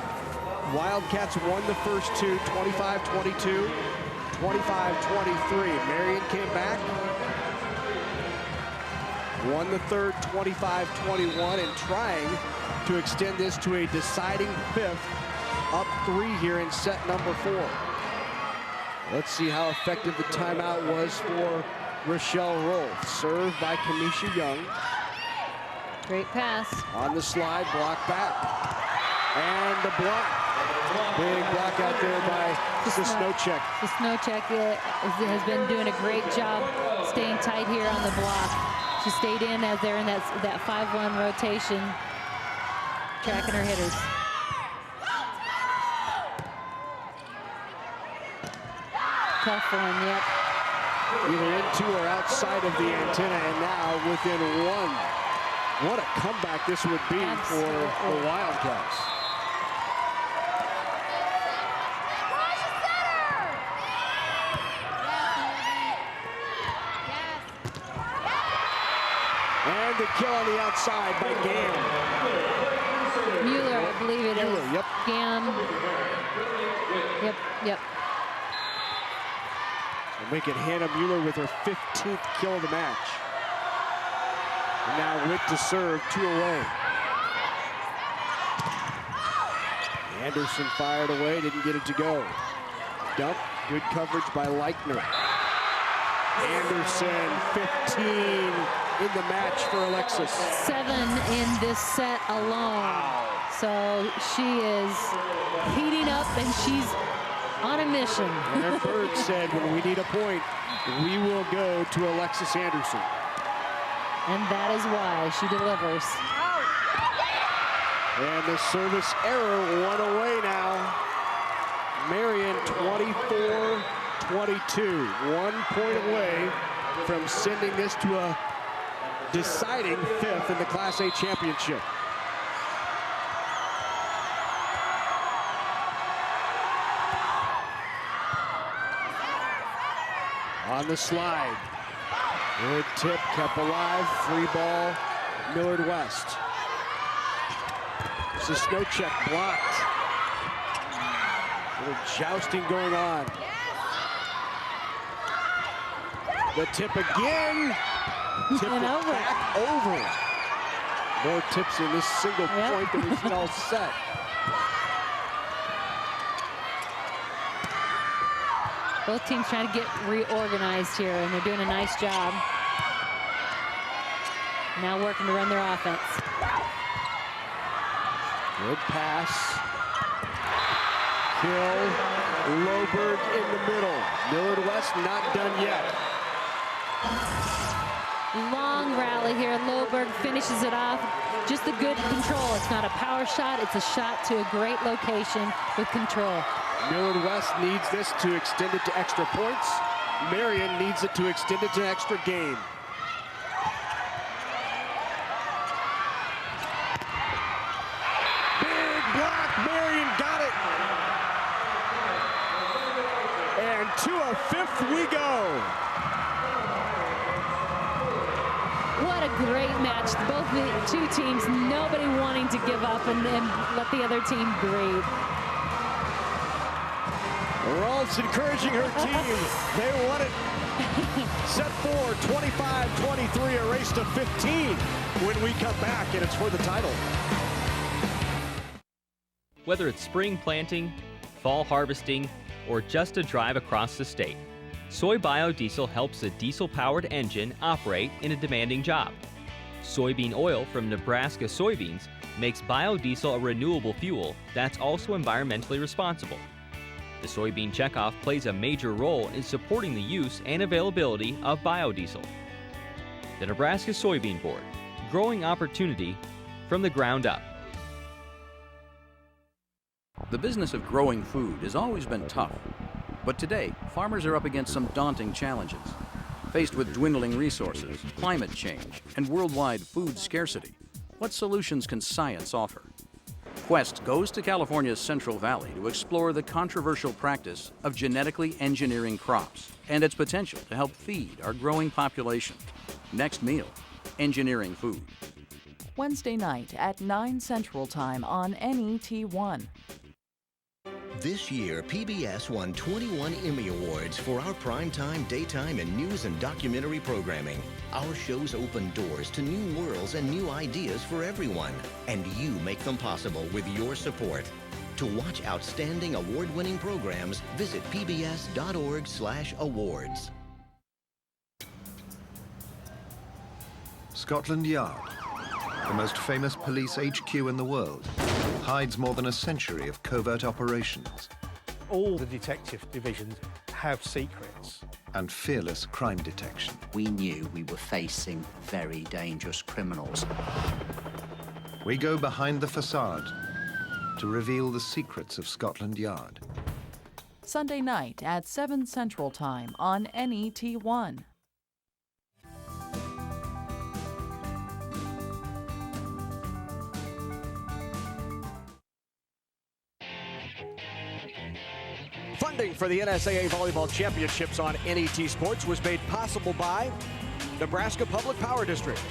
Wildcats won the first 2, 25-22, 25-23. Marian came back, won the third, 25-21, and trying to extend this to a deciding 5th, up 3 here in set number 4. Let's see how effective the timeout was for Rochelle Rolfe. Served by Kamisha Young. Great pass. On the slide, block back. And the block. Big block out there by Sosnowchek. Sosnowchek has been doing a great job staying tight here on the block. She stayed in as they're in that 5-1 rotation, tracking her hitters. Tough one, yep. Either into or outside of the antenna, and now within 1. What a comeback this would be for the Wildcats. And the kill on the outside by Gam. Mueller, I believe it is. Yep. Gam. Yep. So make it Hannah Mueller with her 15th kill of the match. And now Witt to serve, 2 away. Anderson fired away, didn't get it to go. Dump, good coverage by Leichner. Anderson, 15 in the match for Alexis. 7 in this set alone. So she is heating up and she's on a mission. Aaron Bird said, when we need a point, we will go to Alexis Anderson. And that is why she delivers. And the service error, 1 away now. Marian 24-22, 1 point away from sending this to a deciding 5th in the Class A championship. On the slide. Good tip, kept alive, 3 ball, Millard West. Sosnowchek blocked. A little jousting going on. The tip again. Tip it back over. More tips in this single point than we've seen all set. Both teams trying to get reorganized here, and they're doing a nice job. Now working to run their offense. Good pass. Hill, Loberg in the middle. Millard West not done yet. Long rally here. Loberg finishes it off. Just the good control. It's not a power shot. It's a shot to a great location with control. Millard West needs this to extend it to extra points. Marian needs it to extend it to extra game. Big block. Marian got it. And to a fifth we go. What a great match. Both the two teams, nobody wanting to give up and let the other team breathe. Rawls encouraging her team. They won it. Set 4, 25-23, a race to 15 when we come back, and it's for the title. Whether it's spring planting, fall harvesting, or just a drive across the state, soy biodiesel helps a diesel-powered engine operate in a demanding job. Soybean oil from Nebraska soybeans makes biodiesel a renewable fuel that's also environmentally responsible. The soybean checkoff plays a major role in supporting the use and availability of biodiesel. The Nebraska Soybean Board, growing opportunity from the ground up. The business of growing food has always been tough. But today, farmers are up against some daunting challenges. Faced with dwindling resources, climate change, and worldwide food scarcity, what solutions can science offer? Quest goes to California's Central Valley to explore the controversial practice of genetically engineering crops and its potential to help feed our growing population. Next meal, engineering food. Wednesday night at 9 Central Time on NET1. This year, PBS won 21 Emmy Awards for our primetime, daytime, and news and documentary programming. Our shows open doors to new worlds and new ideas for everyone, and you make them possible with your support. To watch outstanding award-winning programs, visit pbs.org/awards. Scotland Yard, the most famous police HQ in the world, hides more than a century of covert operations. All the detective divisions have secrets. And fearless crime detection. We knew we were facing very dangerous criminals. We go behind the facade to reveal the secrets of Scotland Yard. Sunday night at 7 Central Time on NET1. Funding for the NSAA Volleyball Championships on NET Sports was made possible by Nebraska Public Power District,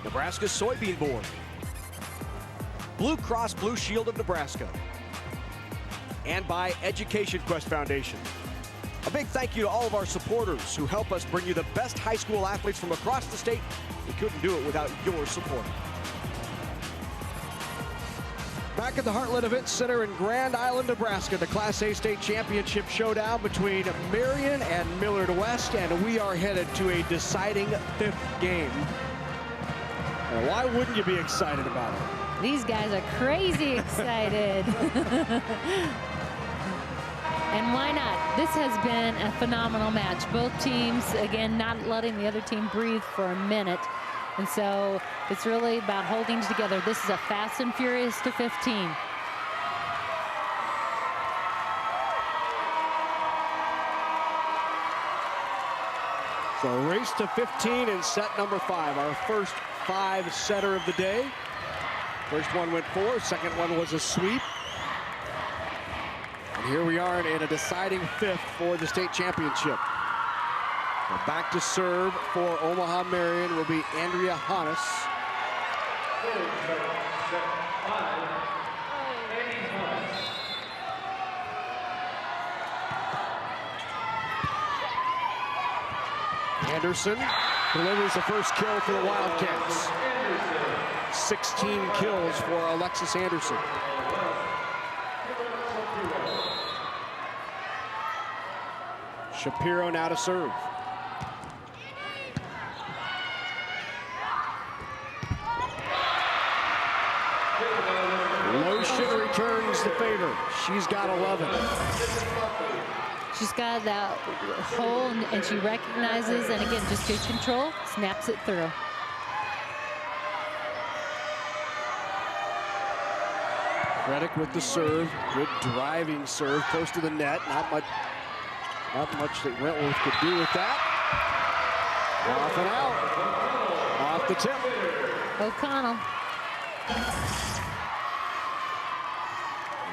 Nebraska Soybean Board, Blue Cross Blue Shield of Nebraska, and by Education Quest Foundation. A big thank you to all of our supporters who help us bring you the best high school athletes from across the state. We couldn't do it without your support. Back at the Heartland Event Center in Grand Island, Nebraska, the Class A State Championship showdown between Marian and Millard West, and we are headed to a deciding fifth game. And why wouldn't you be excited about it? These guys are crazy excited. And why not? This has been a phenomenal match. Both teams, again, not letting the other team breathe for a minute. And so it's really about holding together. This is a fast and furious to 15. So race to 15 in set number 5. Our first 5-setter of the day. First one went 4, second one was a sweep. And here we are in a deciding 5th for the state championship. Back to serve for Omaha Marian will be Andrea Hannes. Anderson delivers the first kill for the Wildcats. 16 kills for Alexis Anderson. Shapiro now to serve. Lotion returns the favor. She's got 11. She's got that hole, and she recognizes, and again, just good control, snaps it through. Reddick with the serve. Good driving serve, close to the net. Not much that Wentworth could do with that. Off and out. Off the tip. O'Connell.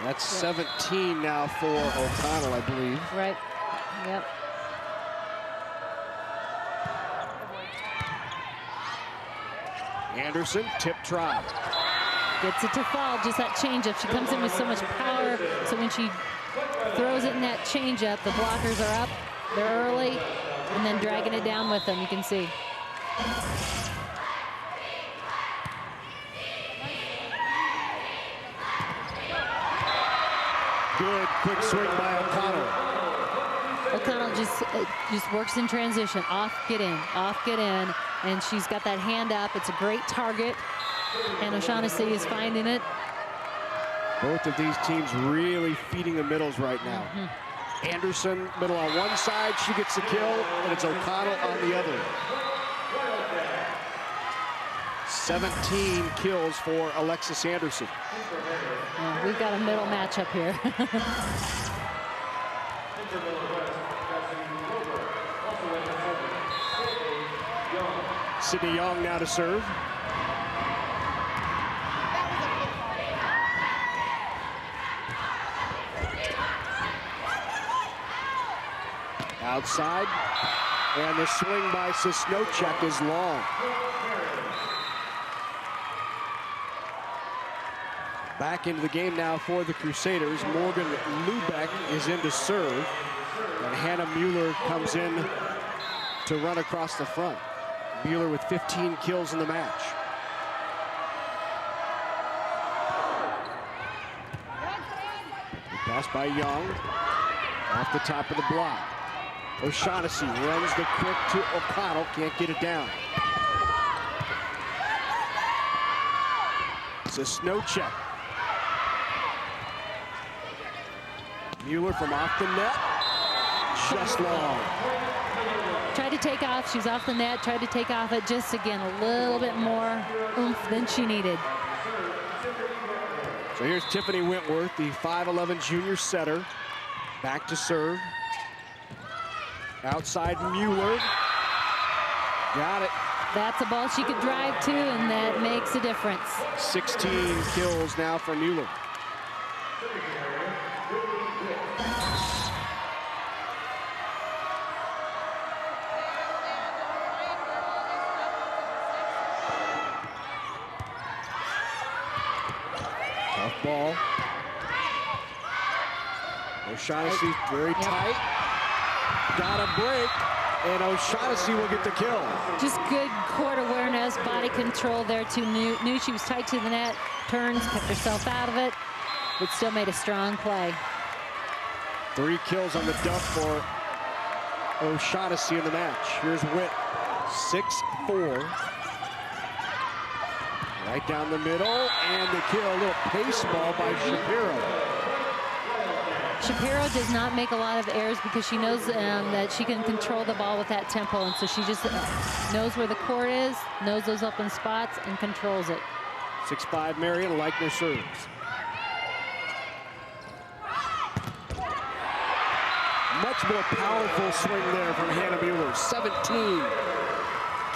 That's 17 now for O'Connell, I believe. Right. Yep. Anderson, tip try. Gets it to fall, just that changeup. She comes in with so much power, so when she throws it in that changeup, the blockers are up, they're early, and then dragging it down with them, you can see. Good quick swing by O'Connell. O'Connell just works in transition, off, get in, and she's got that hand up. It's a great target, and O'Shaughnessy is finding it. Both of these teams really feeding the middles right now. Anderson, middle on one side, she gets the kill, and it's O'Connell on the other. 17 kills for Alexis Anderson. Yeah, we've got a middle matchup here. Sydney Young now to serve. Outside, and the swing by Sosnowchek is long. Back into the game now for the Crusaders. Morgan Lubeck is in to serve, and Hannah Mueller comes in to run across the front. Mueller with 15 kills in the match. Pass by Young, off the top of the block. O'Shaughnessy runs the quick to O'Connell, can't get it down. Sosnowchek. Mueller from off the net, just long. Tried to take off, she's off the net, tried to take off it, just again, a little bit more oomph than she needed. So here's Tiffany Wentworth, the 5'11" junior setter, back to serve. Outside Mueller, got it. That's a ball she could drive to, and that makes a difference. 16 kills now for Mueller. Tough ball. O'Shaughnessy very tight. Got a break, and O'Shaughnessy will get the kill. Just good court awareness, body control there too. Knew she was tight to the net, turns, kept herself out of it, but still made a strong play. 3 kills on the duck for O'Shaughnessy in the match. Here's Witt, 6'4". Right down the middle, and the kill, a little pace ball by Shapiro. Shapiro does not make a lot of errors because she knows that she can control the ball with that tempo, and so she just knows where the court is, knows those open spots, and controls it. 6'5" Marian, Leichner serves. Much more powerful swing there from Hannah Mueller, 17.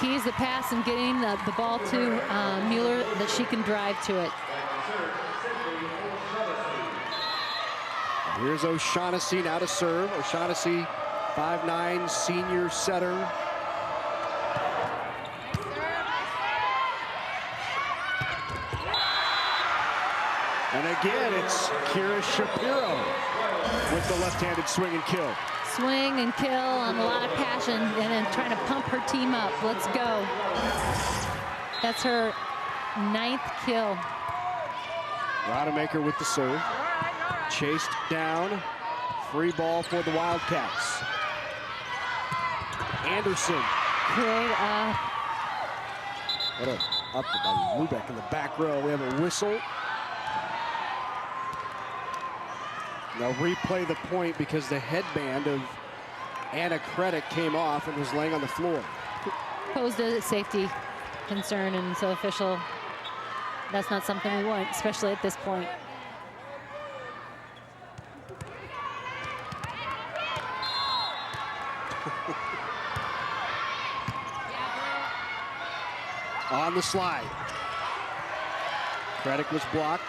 Key is the pass and getting the ball to Mueller that she can drive to it. Here's O'Shaughnessy now to serve. O'Shaughnessy, 5'9", senior setter. And again, it's Kira Shapiro with the left-handed swing and kill. Swing and kill on a lot of passion, and then trying to pump her team up. Let's go. That's her 9th kill. Rodemaker with the serve. Chased down. Free ball for the Wildcats. Anderson. Great. What a up by Lubeck in the back row. We have a whistle. They'll replay the point because the headband of Anna Credit came off and was laying on the floor. Posed a safety concern, and so official, that's not something we want, especially at this point. On the slide. Credit was blocked.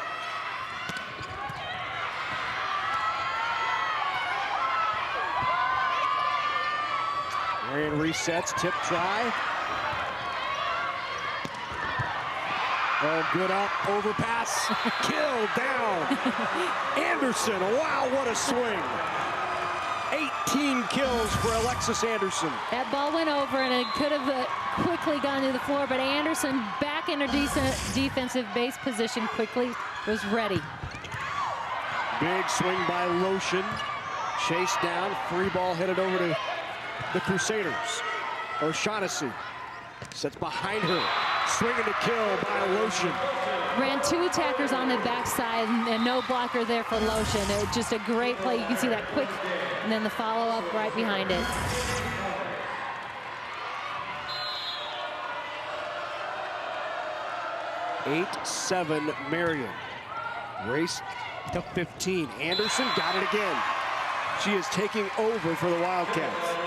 Marian resets, tip try. Oh, good up, overpass, kill down. Anderson, wow, what a swing. 18 kills for Alexis Anderson. That ball went over and it could have quickly gone to the floor, but Anderson back in her defensive base position quickly, was ready. Big swing by Lotion. Chase down, free ball headed over to the Crusaders. O'Shaughnessy sets behind her. Swinging to kill by Lotion. Ran two attackers on the backside and no blocker there for Lotion. It was just a great play. You can see that quick, and then the follow-up right behind it. Eight-7 Marian. Race to 15. Anderson got it again. She is taking over for the Wildcats.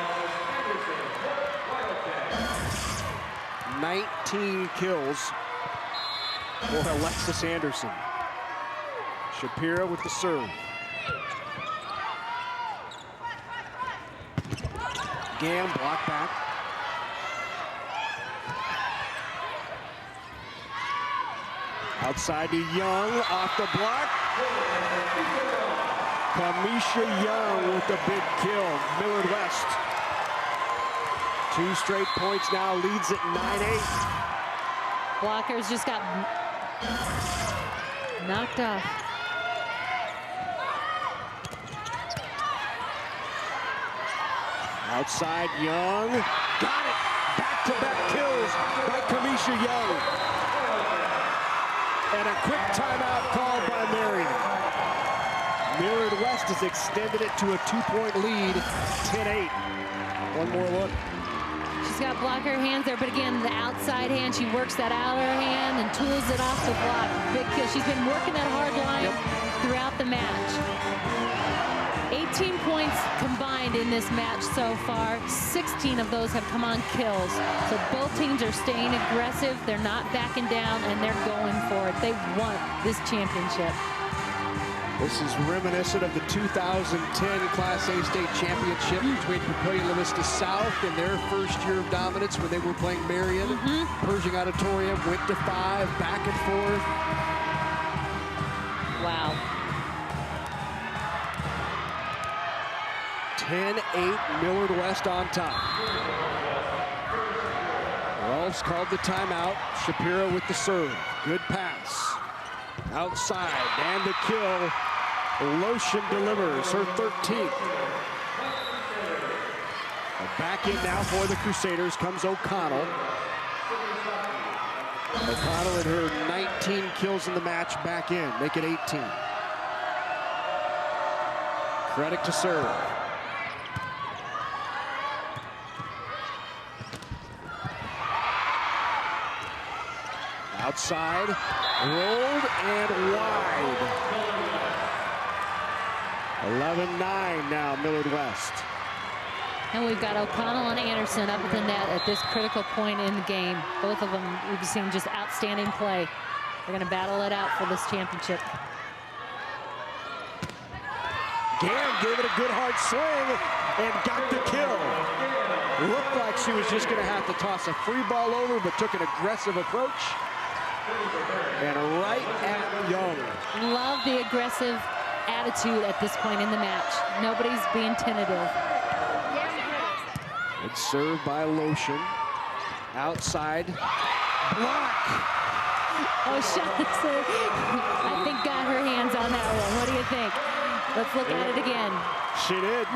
19 kills for Alexis Anderson. Shapiro with the serve. Gam block back. Outside to Young, off the block. Kamisha Young with the big kill. Millard West. 2 straight points now, leads at 9-8. Blockers just got knocked off. Outside Young, got it. Back-to-back kills by Kamisha Young. And a quick timeout called by Marian. Millard West has extended it to a 2-point lead, 10-8. One more look. She's got blocker hands there, but again, the outside hand, she works that outer hand and tools it off the block. Big kill. She's been working that hard line throughout the match. 18 points combined in this match so far. 16 of those have come on kills. So both teams are staying aggressive. They're not backing down, and they're going for it. They want this championship. This is reminiscent of the 2010 Class A state championship between Papillion La Vista South in their first year of dominance when they were playing Marian. Pershing Auditorium went to 5, back and forth. Wow. 10-8, Millard West on top. Rolfs called the timeout. Shapiro with the serve. Good pass. Outside, and the kill. Lotion delivers her 13th. Back in now for the Crusaders comes O'Connell. O'Connell and her 19 kills in the match back in, make it 18. Credit to serve. Outside, rolled and wide. 11-9 now, Millard West. And we've got O'Connell and Anderson up at the net at this critical point in the game. Both of them, we've seen just outstanding play. They're going to battle it out for this championship. Gam gave it a good hard swing and got the kill. Looked like she was just going to have to toss a free ball over, but took an aggressive approach. And right at Young. Love the aggressive attitude at this point in the match. Nobody's being tentative. It's served by Lotion. Outside. Block. Oh, Shaughnessy, I think got her hands on that one. What do you think? Let's look at it again. She did.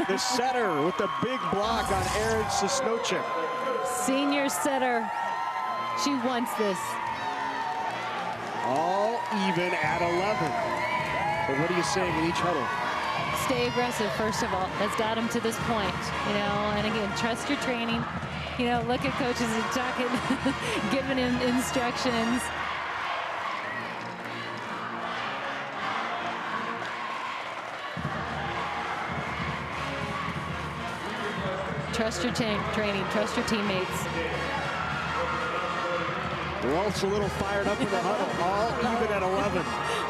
The setter with the big block on Erin Sosnochik. Senior setter. She wants this. All even at 11. But what are you saying in each huddle? Stay aggressive, first of all. That's got them to this point, you know, and again, trust your training. You know, look at coaches talking, giving him instructions. Trust your training, trust your teammates. Rolf's a little fired up in the huddle, all even at 11.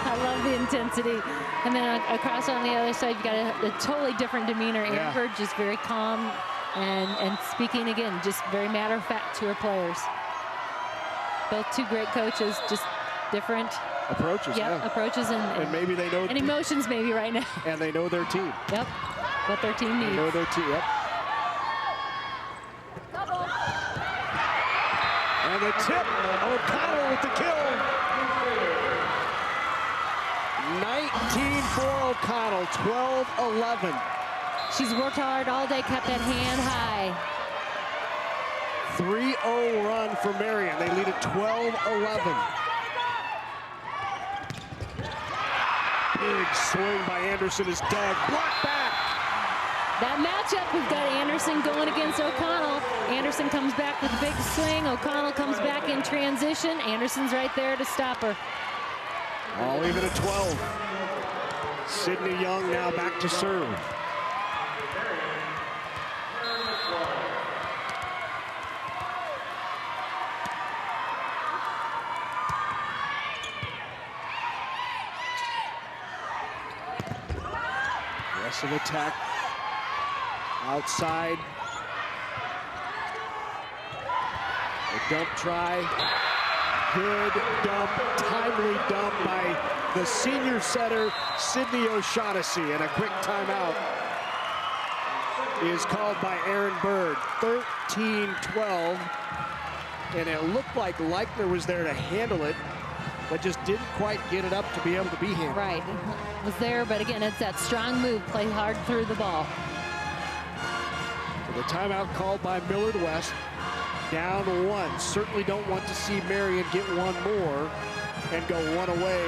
I love the intensity. And then across on the other side, you've got a totally different demeanor. Yeah. Amber just very calm and speaking again, just very matter of fact to her players. Both two great coaches, just different approaches. Yeah, approaches and maybe they know. And emotions maybe right now. And they know their team. Yep, what their team needs. They know their team, yep. And the tip, O'Connell with the kill. 19 for O'Connell, 12-11. She's worked hard all day, kept that hand high. 3-0 run for Marian. They lead at 12-11. Big swing by Anderson is dug. Block back. That matchup, we've got Anderson going against O'Connell. Anderson comes back with a big swing. O'Connell comes back in transition. Anderson's right there to stop her. All even at 12. Sydney Young now back to serve. Aggressive attack. Outside. A dump try. Good dump, timely dump by the senior setter, Sydney O'Shaughnessy, and a quick timeout is called by Aaron Bird. 13-12, and it looked like Leichner was there to handle it, but just didn't quite get it up to be able to be handled. Right, was there, but again, it's that strong move, play hard through the ball. So the timeout called by Millard West. Down one. Certainly don't want to see Marian get one more and go one away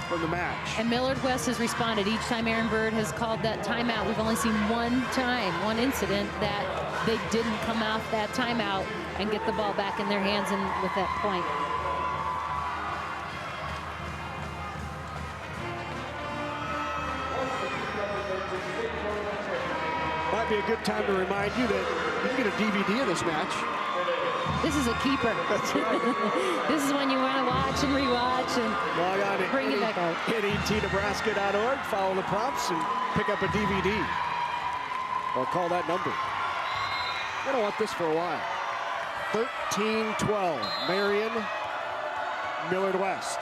from the match. And Millard West has responded each time Aaron Bird has called that timeout. We've only seen one time, one incident that they didn't come off that timeout and get the ball back in their hands and with that point. Might be a good time to remind you that you can get a DVD of this match. This is a keeper. That's right. This is when you want to watch and rewatch and log on to bring it back out. NETnebraska.org, follow the prompts, and pick up a DVD. Or call that number. You're gonna want this for a while. 13-12, Marian, Millard West.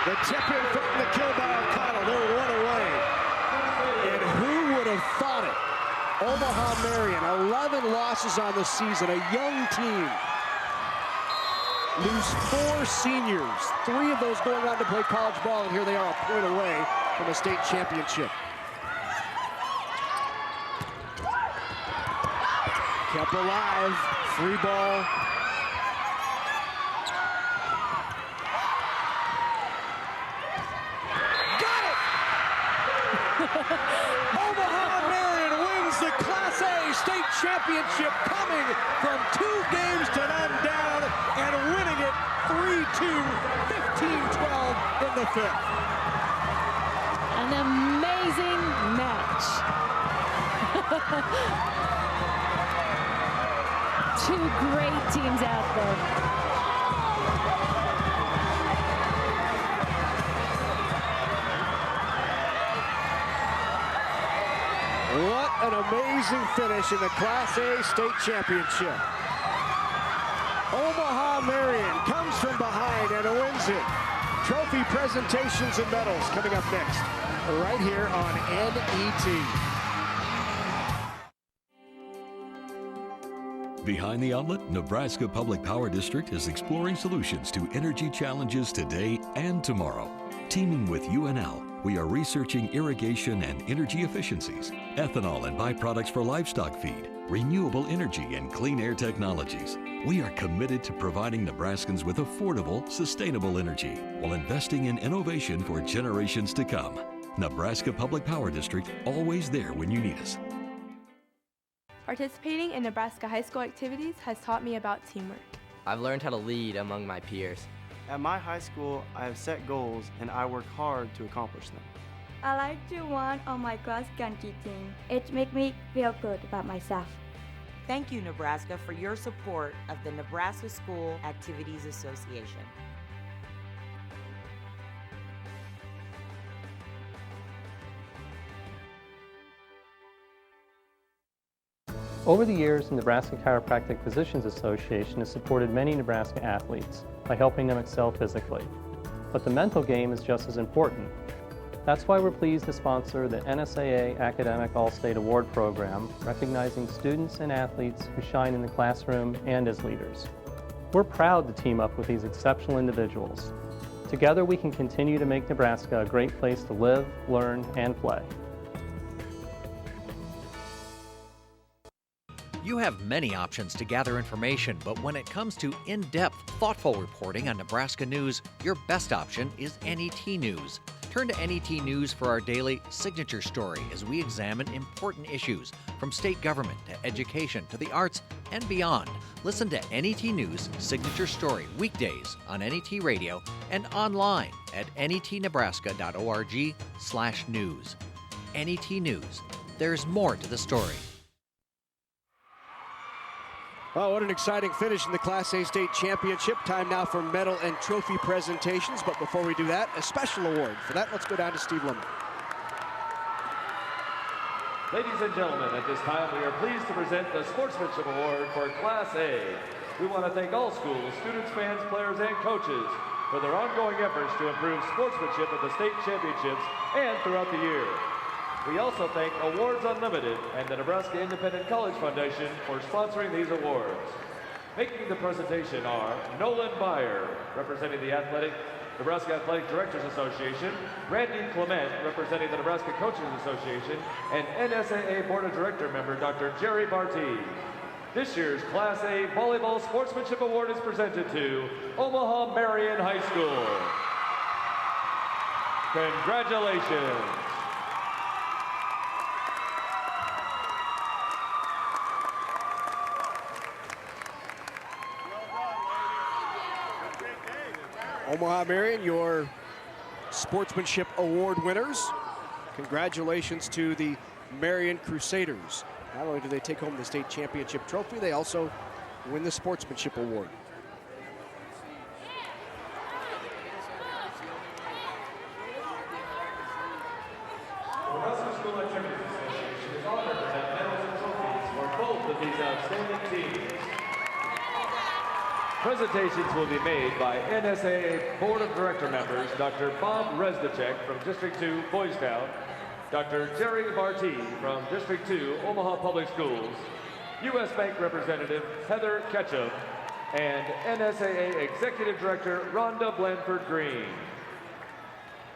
The tip in front of the kill by O'Connell. They're one away. And who would have thought it? Omaha Marian, 11 losses on the season, a young team. Lose 4 seniors, 3 of those going on to play college ball, and here they are a point away from a state championship. Kept alive, free ball. Omaha Marian wins the Class A state championship, coming from 2 games to none down and winning it 3-2, 15-12 in the 5th. An amazing match. 2 great teams out there. What an amazing finish in the Class A state championship. Omaha Marian comes from behind and wins it. Trophy presentations and medals coming up next, right here on NET. Behind the Outlet, Nebraska Public Power District is exploring solutions to energy challenges today and tomorrow. Teaming with UNL, we are researching irrigation and energy efficiencies, ethanol and byproducts for livestock feed, renewable energy and clean air technologies. We are committed to providing Nebraskans with affordable, sustainable energy while investing in innovation for generations to come. Nebraska Public Power District, always there when you need us. Participating in Nebraska high school activities has taught me about teamwork. I've learned how to lead among my peers. At my high school, I have set goals and I work hard to accomplish them. I like to run on my cross country team. It makes me feel good about myself. Thank you, Nebraska, for your support of the Nebraska School Activities Association. Over the years, the Nebraska Chiropractic Physicians Association has supported many Nebraska athletes by helping them excel physically. But the mental game is just as important. That's why we're pleased to sponsor the NSAA Academic All-State Award Program, recognizing students and athletes who shine in the classroom and as leaders. We're proud to team up with these exceptional individuals. Together we can continue to make Nebraska a great place to live, learn, and play. You have many options to gather information, but when it comes to in-depth, thoughtful reporting on Nebraska news, your best option is NET News. Turn to NET News for our daily Signature Story as we examine important issues from state government to education to the arts and beyond. Listen to NET News Signature Story weekdays on NET Radio and online at netnebraska.org/news. NET News. There's more to the story. Oh, what an exciting finish in the Class A state championship. Time now for medal and trophy presentations. But before we do that, a special award. For that, let's go down to Steve Lemon. Ladies and gentlemen, at this time, we are pleased to present the Sportsmanship Award for Class A. We want to thank all schools, students, fans, players, and coaches for their ongoing efforts to improve sportsmanship at the state championships and throughout the year. We also thank Awards Unlimited and the Nebraska Independent College Foundation for sponsoring these awards. Making the presentation are Nolan Byer, representing the Nebraska Athletic Directors Association, Randy Clement, representing the Nebraska Coaches Association, and NSAA Board of Director member Dr. Jerry Barty. This year's Class A Volleyball Sportsmanship Award is presented to Omaha Marian High School. Congratulations. Omaha Marian, your Sportsmanship Award winners. Congratulations to the Marian Crusaders. Not only do they take home the state championship trophy, they also win the Sportsmanship Award. The Nebraska School Activities Association is honored to present medals and trophies for both of these outstanding teams. Presentations will be made by NSAA Board of Director members Dr. Bob Resnicek from District 2, Boys Town, Dr. Jerry Barty from District 2, Omaha Public Schools, U.S. Bank Representative Heather Ketchum, and NSAA Executive Director Rhonda Blanford Green.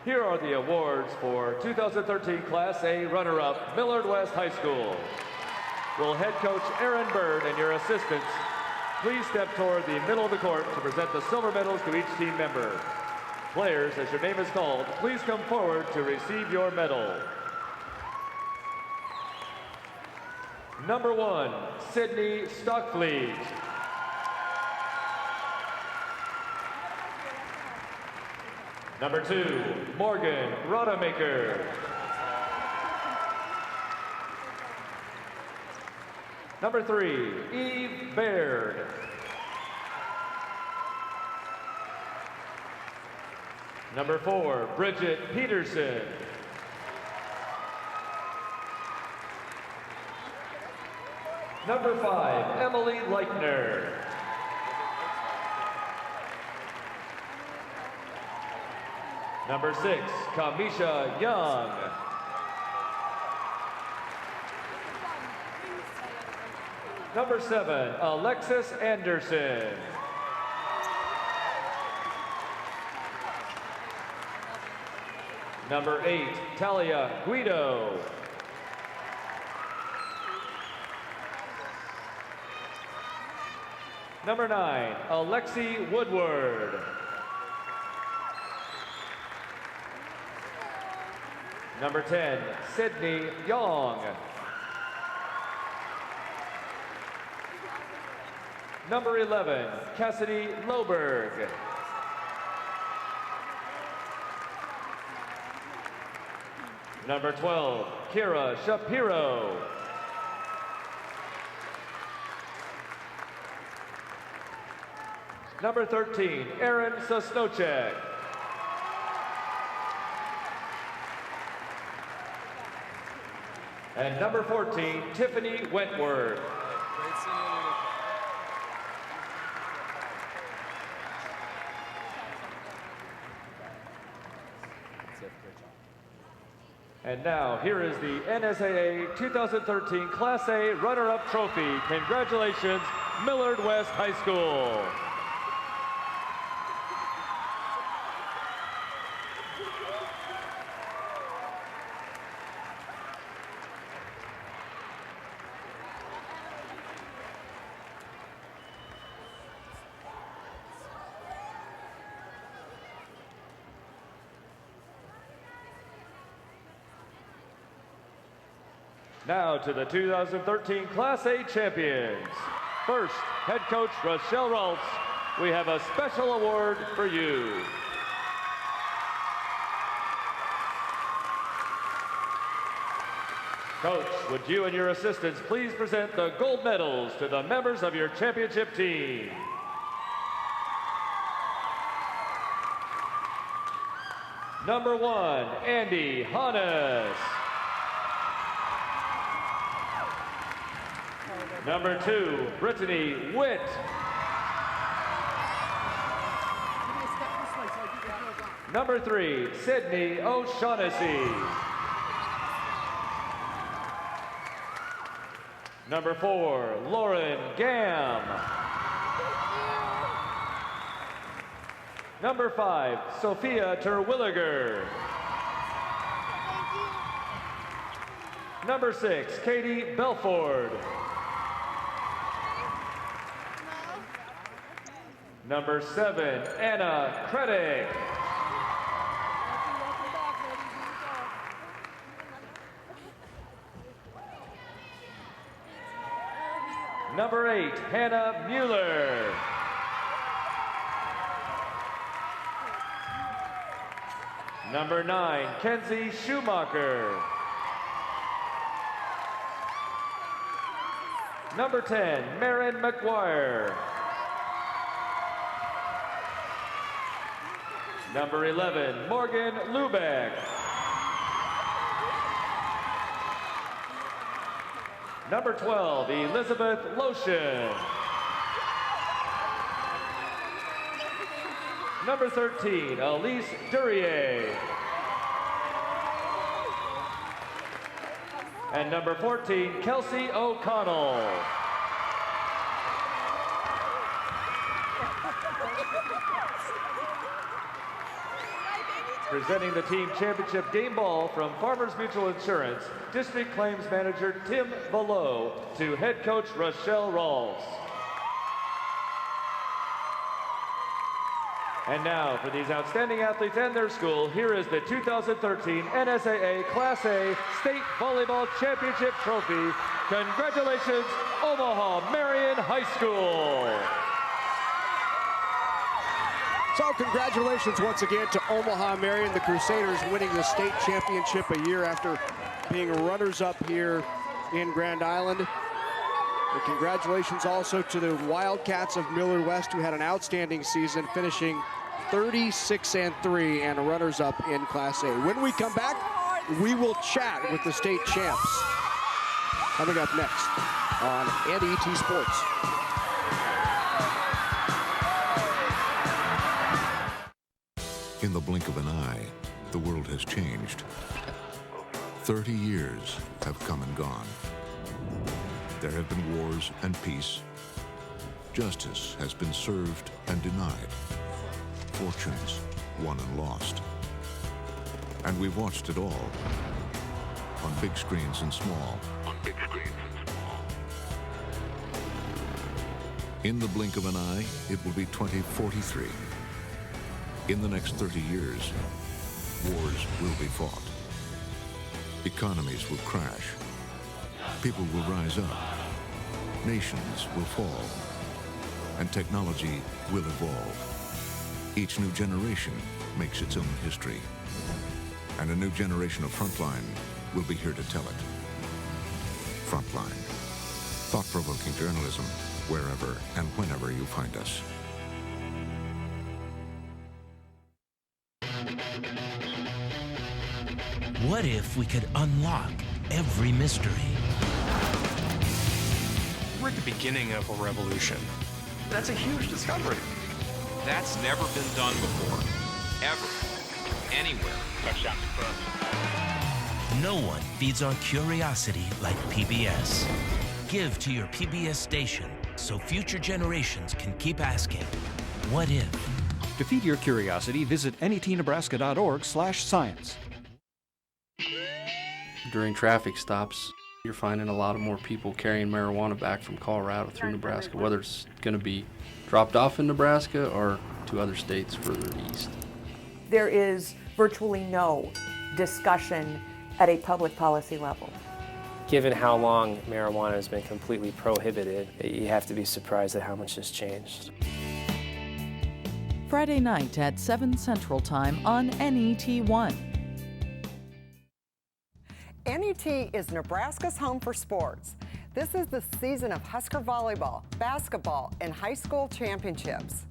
Here are the awards for 2013 Class A runner-up, Millard West High School. Will head coach Aaron Bird and your assistants please step toward the middle of the court to present the silver medals to each team member. Players, as your name is called, please come forward to receive your medal. Number 1, Sydney Stockfleet. Number 2, Morgan Rodemaker. Number 3, Eve Baird. Number 4, Bridget Peterson. Number 5, Emily Leichner. Number 6, Kamisha Young. Number 7, Alexis Anderson. Number 8, Talia Guido. Number 9, Alexi Woodward. Number 10, Sydney Young. Number 11, Cassidy Loberg. Number 12, Kira Shapiro. Number 13, Aaron Sosnocek. And number 14, Tiffany Wentworth. And now, here is the NSAA 2013 Class A runner-up trophy. Congratulations, Millard West High School. Now to the 2013 Class A champions. First, head coach Rochelle Rolfs, we have a special award for you. Coach, would you and your assistants please present the gold medals to the members of your championship team? Number 1, Andy Hannes. Number 2, Brittany Witt. Number 3, Sydney O'Shaughnessy. Number 4, Lauren Gam. Number 5, Sophia Terwilliger. Number 6, Katie Belford. Number 7, Anna Kredick. Number 8, Hannah Mueller. Number 9, Kenzie Schumacher. Number 10, Marin McGuire. Number 11, Morgan Lubeck. Number 12, Elizabeth Lotion. Number 13, Elise Durier. And number 14, Kelsey O'Connell. Presenting the team championship game ball from Farmers Mutual Insurance, District Claims Manager Tim Below to head coach Rochelle Rolfs. And now for these outstanding athletes and their school, here is the 2013 NSAA Class A State Volleyball Championship Trophy. Congratulations, Omaha Marian High School. So congratulations once again to Omaha Marian, the Crusaders winning the state championship a year after being runners-up here in Grand Island. And congratulations also to the Wildcats of Millard West, who had an outstanding season, finishing 36-3 and runners-up in Class A. When we come back, we will chat with the state champs. Coming up next on NET Sports. In the blink of an eye, the world has changed. 30 years have come and gone. There have been wars and peace. Justice has been served and denied. Fortunes won and lost. And we've watched it all. On big screens and small. In the blink of an eye, it will be 2043. In the next 30 years, wars will be fought. Economies will crash. People will rise up. Nations will fall. And technology will evolve. Each new generation makes its own history. And a new generation of Frontline will be here to tell it. Frontline. Thought-provoking journalism, wherever and whenever you find us. What if we could unlock every mystery? We're at the beginning of a revolution. That's a huge discovery. That's never been done before. Ever. Anywhere. Touchdown confirmed. No one feeds on curiosity like PBS. Give to your PBS station so future generations can keep asking, what if? To feed your curiosity, visit netnebraska.org/science. During traffic stops, you're finding a lot of more people carrying marijuana back from Colorado through Nebraska, whether it's going to be dropped off in Nebraska or to other states further east. There is virtually no discussion at a public policy level. Given how long marijuana has been completely prohibited, you have to be surprised at how much has changed. Friday night at 7 Central Time on NET1. NET is Nebraska's home for sports. This is the season of Husker volleyball, basketball, and high school championships.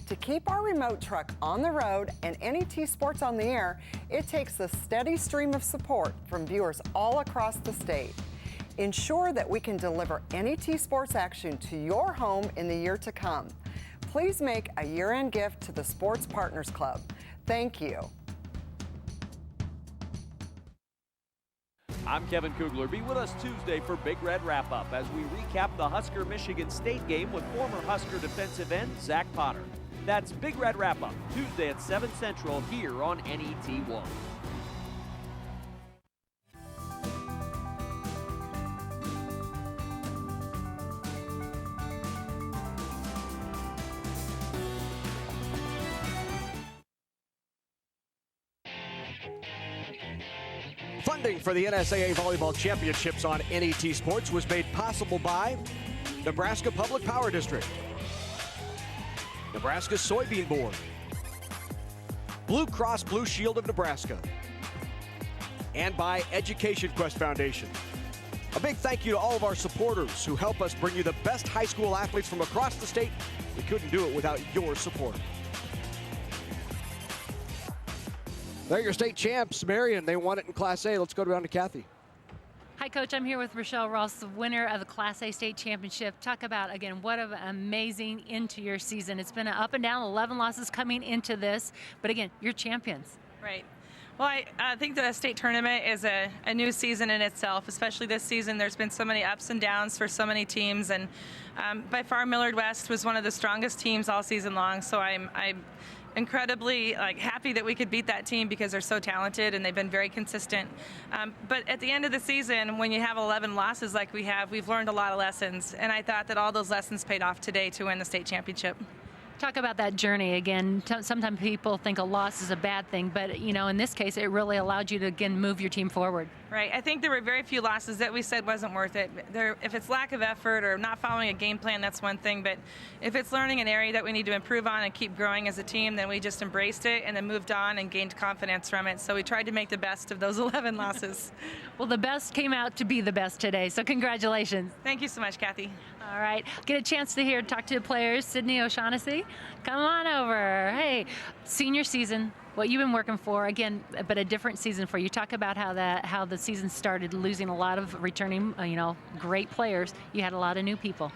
To keep our remote truck on the road and NET Sports on the air, it takes a steady stream of support from viewers all across the state. Ensure that we can deliver NET Sports action to your home in the year to come. Please make a year-end gift to the Sports Partners Club. Thank you. I'm Kevin Kugler. Be with us Tuesday for Big Red Wrap-Up as we recap the Husker-Michigan State game with former Husker defensive end Zach Potter. That's Big Red Wrap-Up, Tuesday at 7 Central here on NET1. Funding for the NSAA Volleyball Championships on NET Sports was made possible by Nebraska Public Power District, Nebraska Soybean Board, Blue Cross Blue Shield of Nebraska, and by Education Quest Foundation. A big thank you to all of our supporters who help us bring you the best high school athletes from across the state. We couldn't do it without your support. They're your state champs, Marian. They won it in Class A. Let's go down to Kathy. Hi, Coach. I'm here with Rochelle Ross, the winner of the Class A state championship. Talk about, again, what an amazing end to your season. It's been an up and down, 11 losses coming into this. But, again, you're champions. Right. Well, I think the state tournament is a new season in itself, especially this season. There's been so many ups and downs for so many teams. And by far, Millard West was one of the strongest teams all season long. So I'm incredibly happy that we could beat that team because they're so talented and they've been very consistent. But at the end of the season, when you have 11 losses like we have, we've learned a lot of lessons. And I thought that all those lessons paid off today to win the state championship. Talk about that journey again. Sometimes people think a loss is a bad thing, but in this case, it really allowed you to again move your team forward. Right. I think there were very few losses that we said wasn't worth it. If it's lack of effort or not following a game plan, that's one thing. But if it's learning an area that we need to improve on and keep growing as a team, then we just embraced it and then moved on and gained confidence from it. So we tried to make the best of those 11 losses. Well, the best came out to be the best today. So congratulations. Thank you so much, Kathy. All right. Get a chance to talk to the players. Sydney O'Shaughnessy, come on over. Hey, senior season. What you've been working for, again, but a different season for you. Talk about how the season started, losing a lot of returning, great players. You had a lot of new people.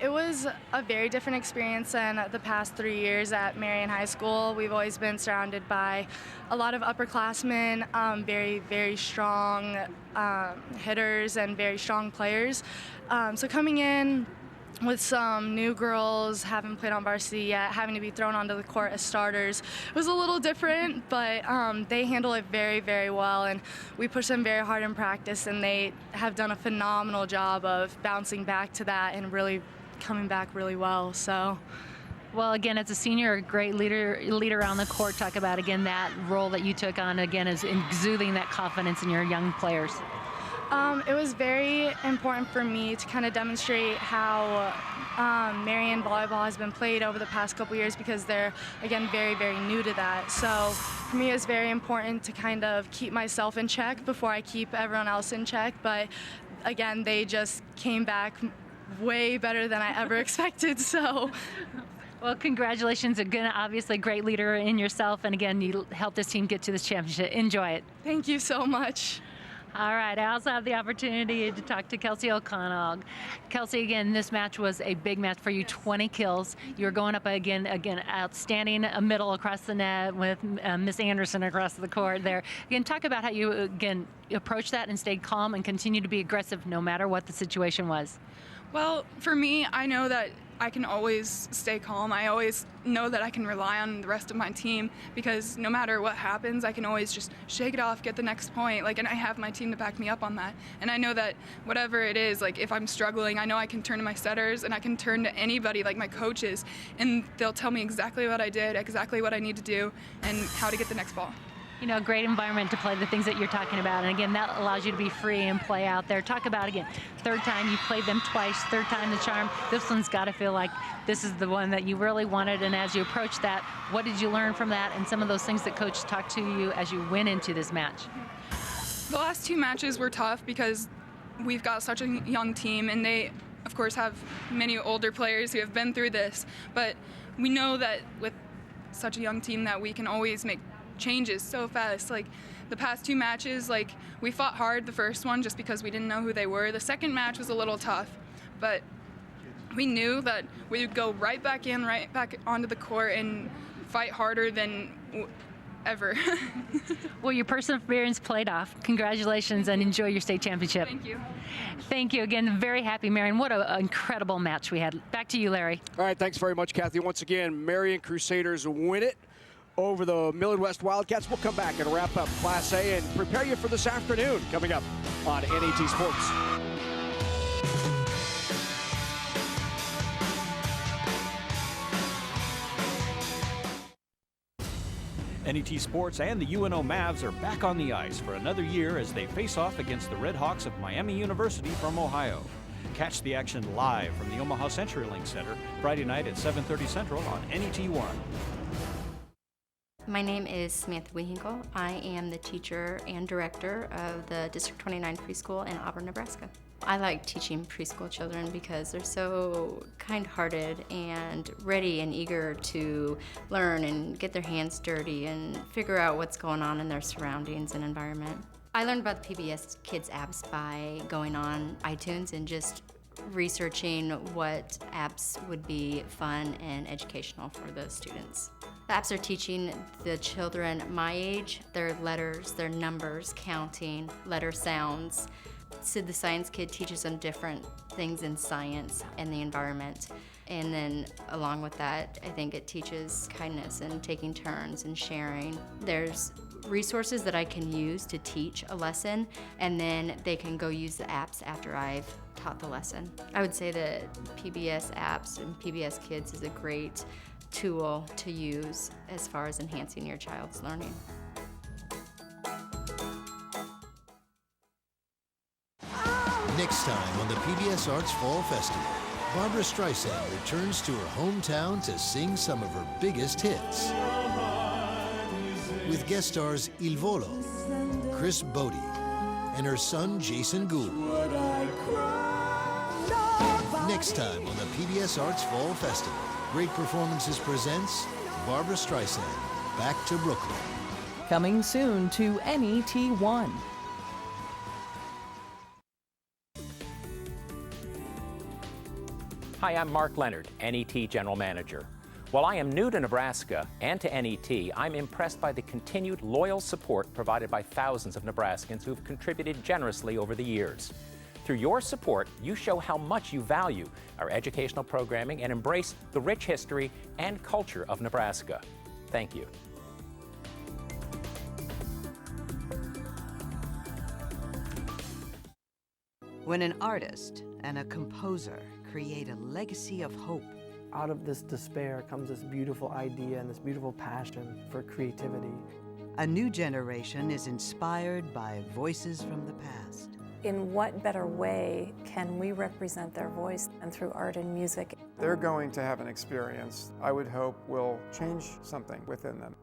It was a very different experience than the past 3 years at Marian High School. We've always been surrounded by a lot of upperclassmen, very, very strong hitters and very strong players. So coming in with some new girls, haven't played on varsity yet, having to be thrown onto the court as starters was a little different, but they handle it very, very well, and we push them very hard in practice, and they have done a phenomenal job of bouncing back to that and really coming back really well. So. Well, again, as a senior, a great leader on the court. Talk about, again, that role that you took on, again, is exuding that confidence in your young players. It was very important for me to kind of demonstrate how Marian volleyball has been played over the past couple years, because they're, again, very, very new to that. So for me, it's very important to kind of keep myself in check before I keep everyone else in check. But again, they just came back way better than I ever expected. So. Well, congratulations. Again, obviously a great leader in yourself. And again, you helped this team get to this championship. Enjoy it. Thank you so much. All right, I also have the opportunity to talk to Kelsey O'Connell. Kelsey, again, this match was a big match for you, 20 kills. You're going up again, outstanding middle across the net with Miss Anderson across the court there. Again, talk about how you, again, approached that and stayed calm and continued to be aggressive no matter what the situation was. Well, for me, I know that I can always stay calm. I always know that I can rely on the rest of my team, because no matter what happens, I can always just shake it off, get the next point. And I have my team to back me up on that. And I know that whatever it is, if I'm struggling, I know I can turn to my setters, and I can turn to anybody, like my coaches, and they'll tell me exactly what I did, exactly what I need to do, and how to get the next ball. You know, a great environment to play the things that you're talking about. And again, that allows you to be free and play out there. Talk about, again, third time, you played them twice, third time the charm. This one's got to feel like this is the one that you really wanted. And as you approach that, what did you learn from that and some of those things that Coach talked to you as you went into this match? The last two matches were tough because we've got such a young team, and they, of course, have many older players who have been through this. But we know that with such a young team that we can always make changes so fast. The past two matches, we fought hard the first one just because we didn't know who they were. The second match was a little tough, but we knew that we would go right back onto the court and fight harder than ever. Well, your perseverance played off. Congratulations, and enjoy your state championship. Thank you. Thank you again. Very happy, Marian. What an incredible match we had. Back to you, Larry. All right, thanks very much, Kathy. Once again, Marian Crusaders win it over the Millard West Wildcats. We'll come back and wrap up Class A and prepare you for this afternoon coming up on NET Sports. NET Sports and the UNO Mavs are back on the ice for another year as they face off against the Red Hawks of Miami University from Ohio. Catch the action live from the Omaha CenturyLink Center Friday night at 7:30 Central on NET1. My name is Samantha Wehinkle. I am the teacher and director of the District 29 preschool in Auburn, Nebraska. I like teaching preschool children because they're so kind-hearted and ready and eager to learn and get their hands dirty and figure out what's going on in their surroundings and environment. I learned about the PBS Kids apps by going on iTunes and just researching what apps would be fun and educational for the students. The apps are teaching the children my age, their letters, their numbers, counting, letter sounds. Sid the Science Kid teaches them different things in science and the environment. And then along with that, I think it teaches kindness and taking turns and sharing. There's resources that I can use to teach a lesson, and then they can go use the apps after I've taught the lesson. I would say that PBS apps and PBS Kids is a great tool to use as far as enhancing your child's learning. Next time on the PBS Arts Fall Festival, Barbra Streisand returns to her hometown to sing some of her biggest hits. With guest stars Il Volo, Chris Bodie, and her son Jason Gould. Next time on the PBS Arts Fall Festival, Great Performances presents Barbra Streisand, Back to Brooklyn. Coming soon to NET1. Hi, I'm Mark Leonard, NET General Manager. While I am new to Nebraska and to NET, I'm impressed by the continued loyal support provided by thousands of Nebraskans who've contributed generously over the years. Through your support, you show how much you value our educational programming and embrace the rich history and culture of Nebraska. Thank you. When an artist and a composer create a legacy of hope, out of this despair comes this beautiful idea and this beautiful passion for creativity. A new generation is inspired by voices from the past. In what better way can we represent their voice and through art and music? They're going to have an experience I would hope will change something within them.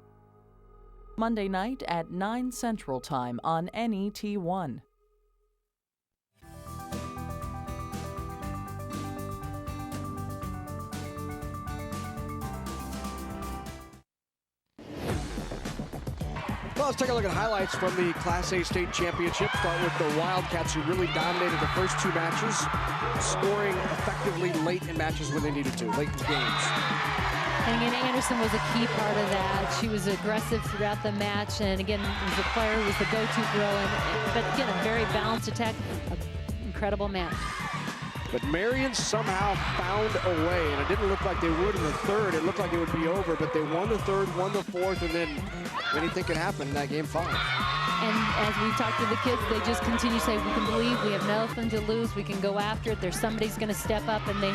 Monday night at 9 Central Time on NET1. Well, let's take a look at highlights from the Class A state championship. Start with the Wildcats, who really dominated the first two matches, scoring effectively late in matches when they needed to, late in games. And again, Anderson was a key part of that. She was aggressive throughout the match, and again, was a player who was the go-to throw. But again, a very balanced attack, an incredible match. But Marian somehow found a way, and it didn't look like they would in the third. It looked like it would be over, but they won the third, won the fourth, and then anything could happen in that game 5. And as we've talked to the kids, they just continue to say, we can believe, we have nothing to lose, we can go after it. There's somebody's going to step up, and they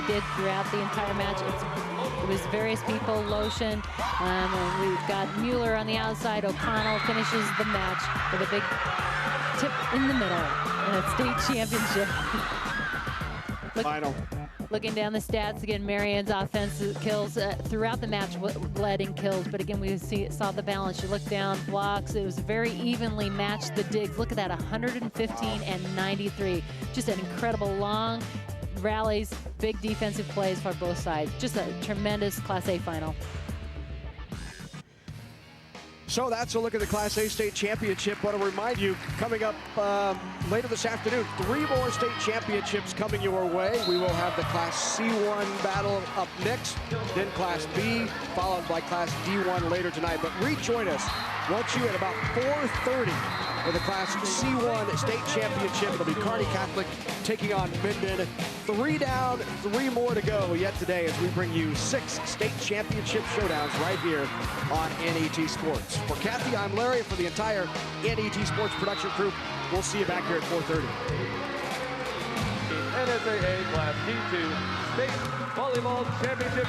did throughout the entire match. It was various people, Lotion, and we've got Mueller on the outside. O'Connell finishes the match with a big tip in the middle in a state championship. Final. Looking down the stats again, Marian's offensive kills throughout the match led in kills, but again we saw the balance. You look down, blocks, it was very evenly matched. The digs, look at that, 115 and 93. Just an incredible long rallies, big defensive plays for both sides. Just a tremendous Class A final. So that's a look at the Class A state championship. I want to remind you, coming up later this afternoon, 3 more state championships coming your way. We will have the Class C1 battle up next, then Class B, followed by Class D1 later tonight. But rejoin us once you at about 4:30 for the Class C1 state championship. It'll be Kearney Catholic taking on Minden. 3 down, 3 more to go yet today as we bring you 6 state championship showdowns right here on NET Sports. For Kathy, I'm Larry. For the entire NET Sports production crew, we'll see you back here at 4:30. NSAA Class D2 State Volleyball Championship.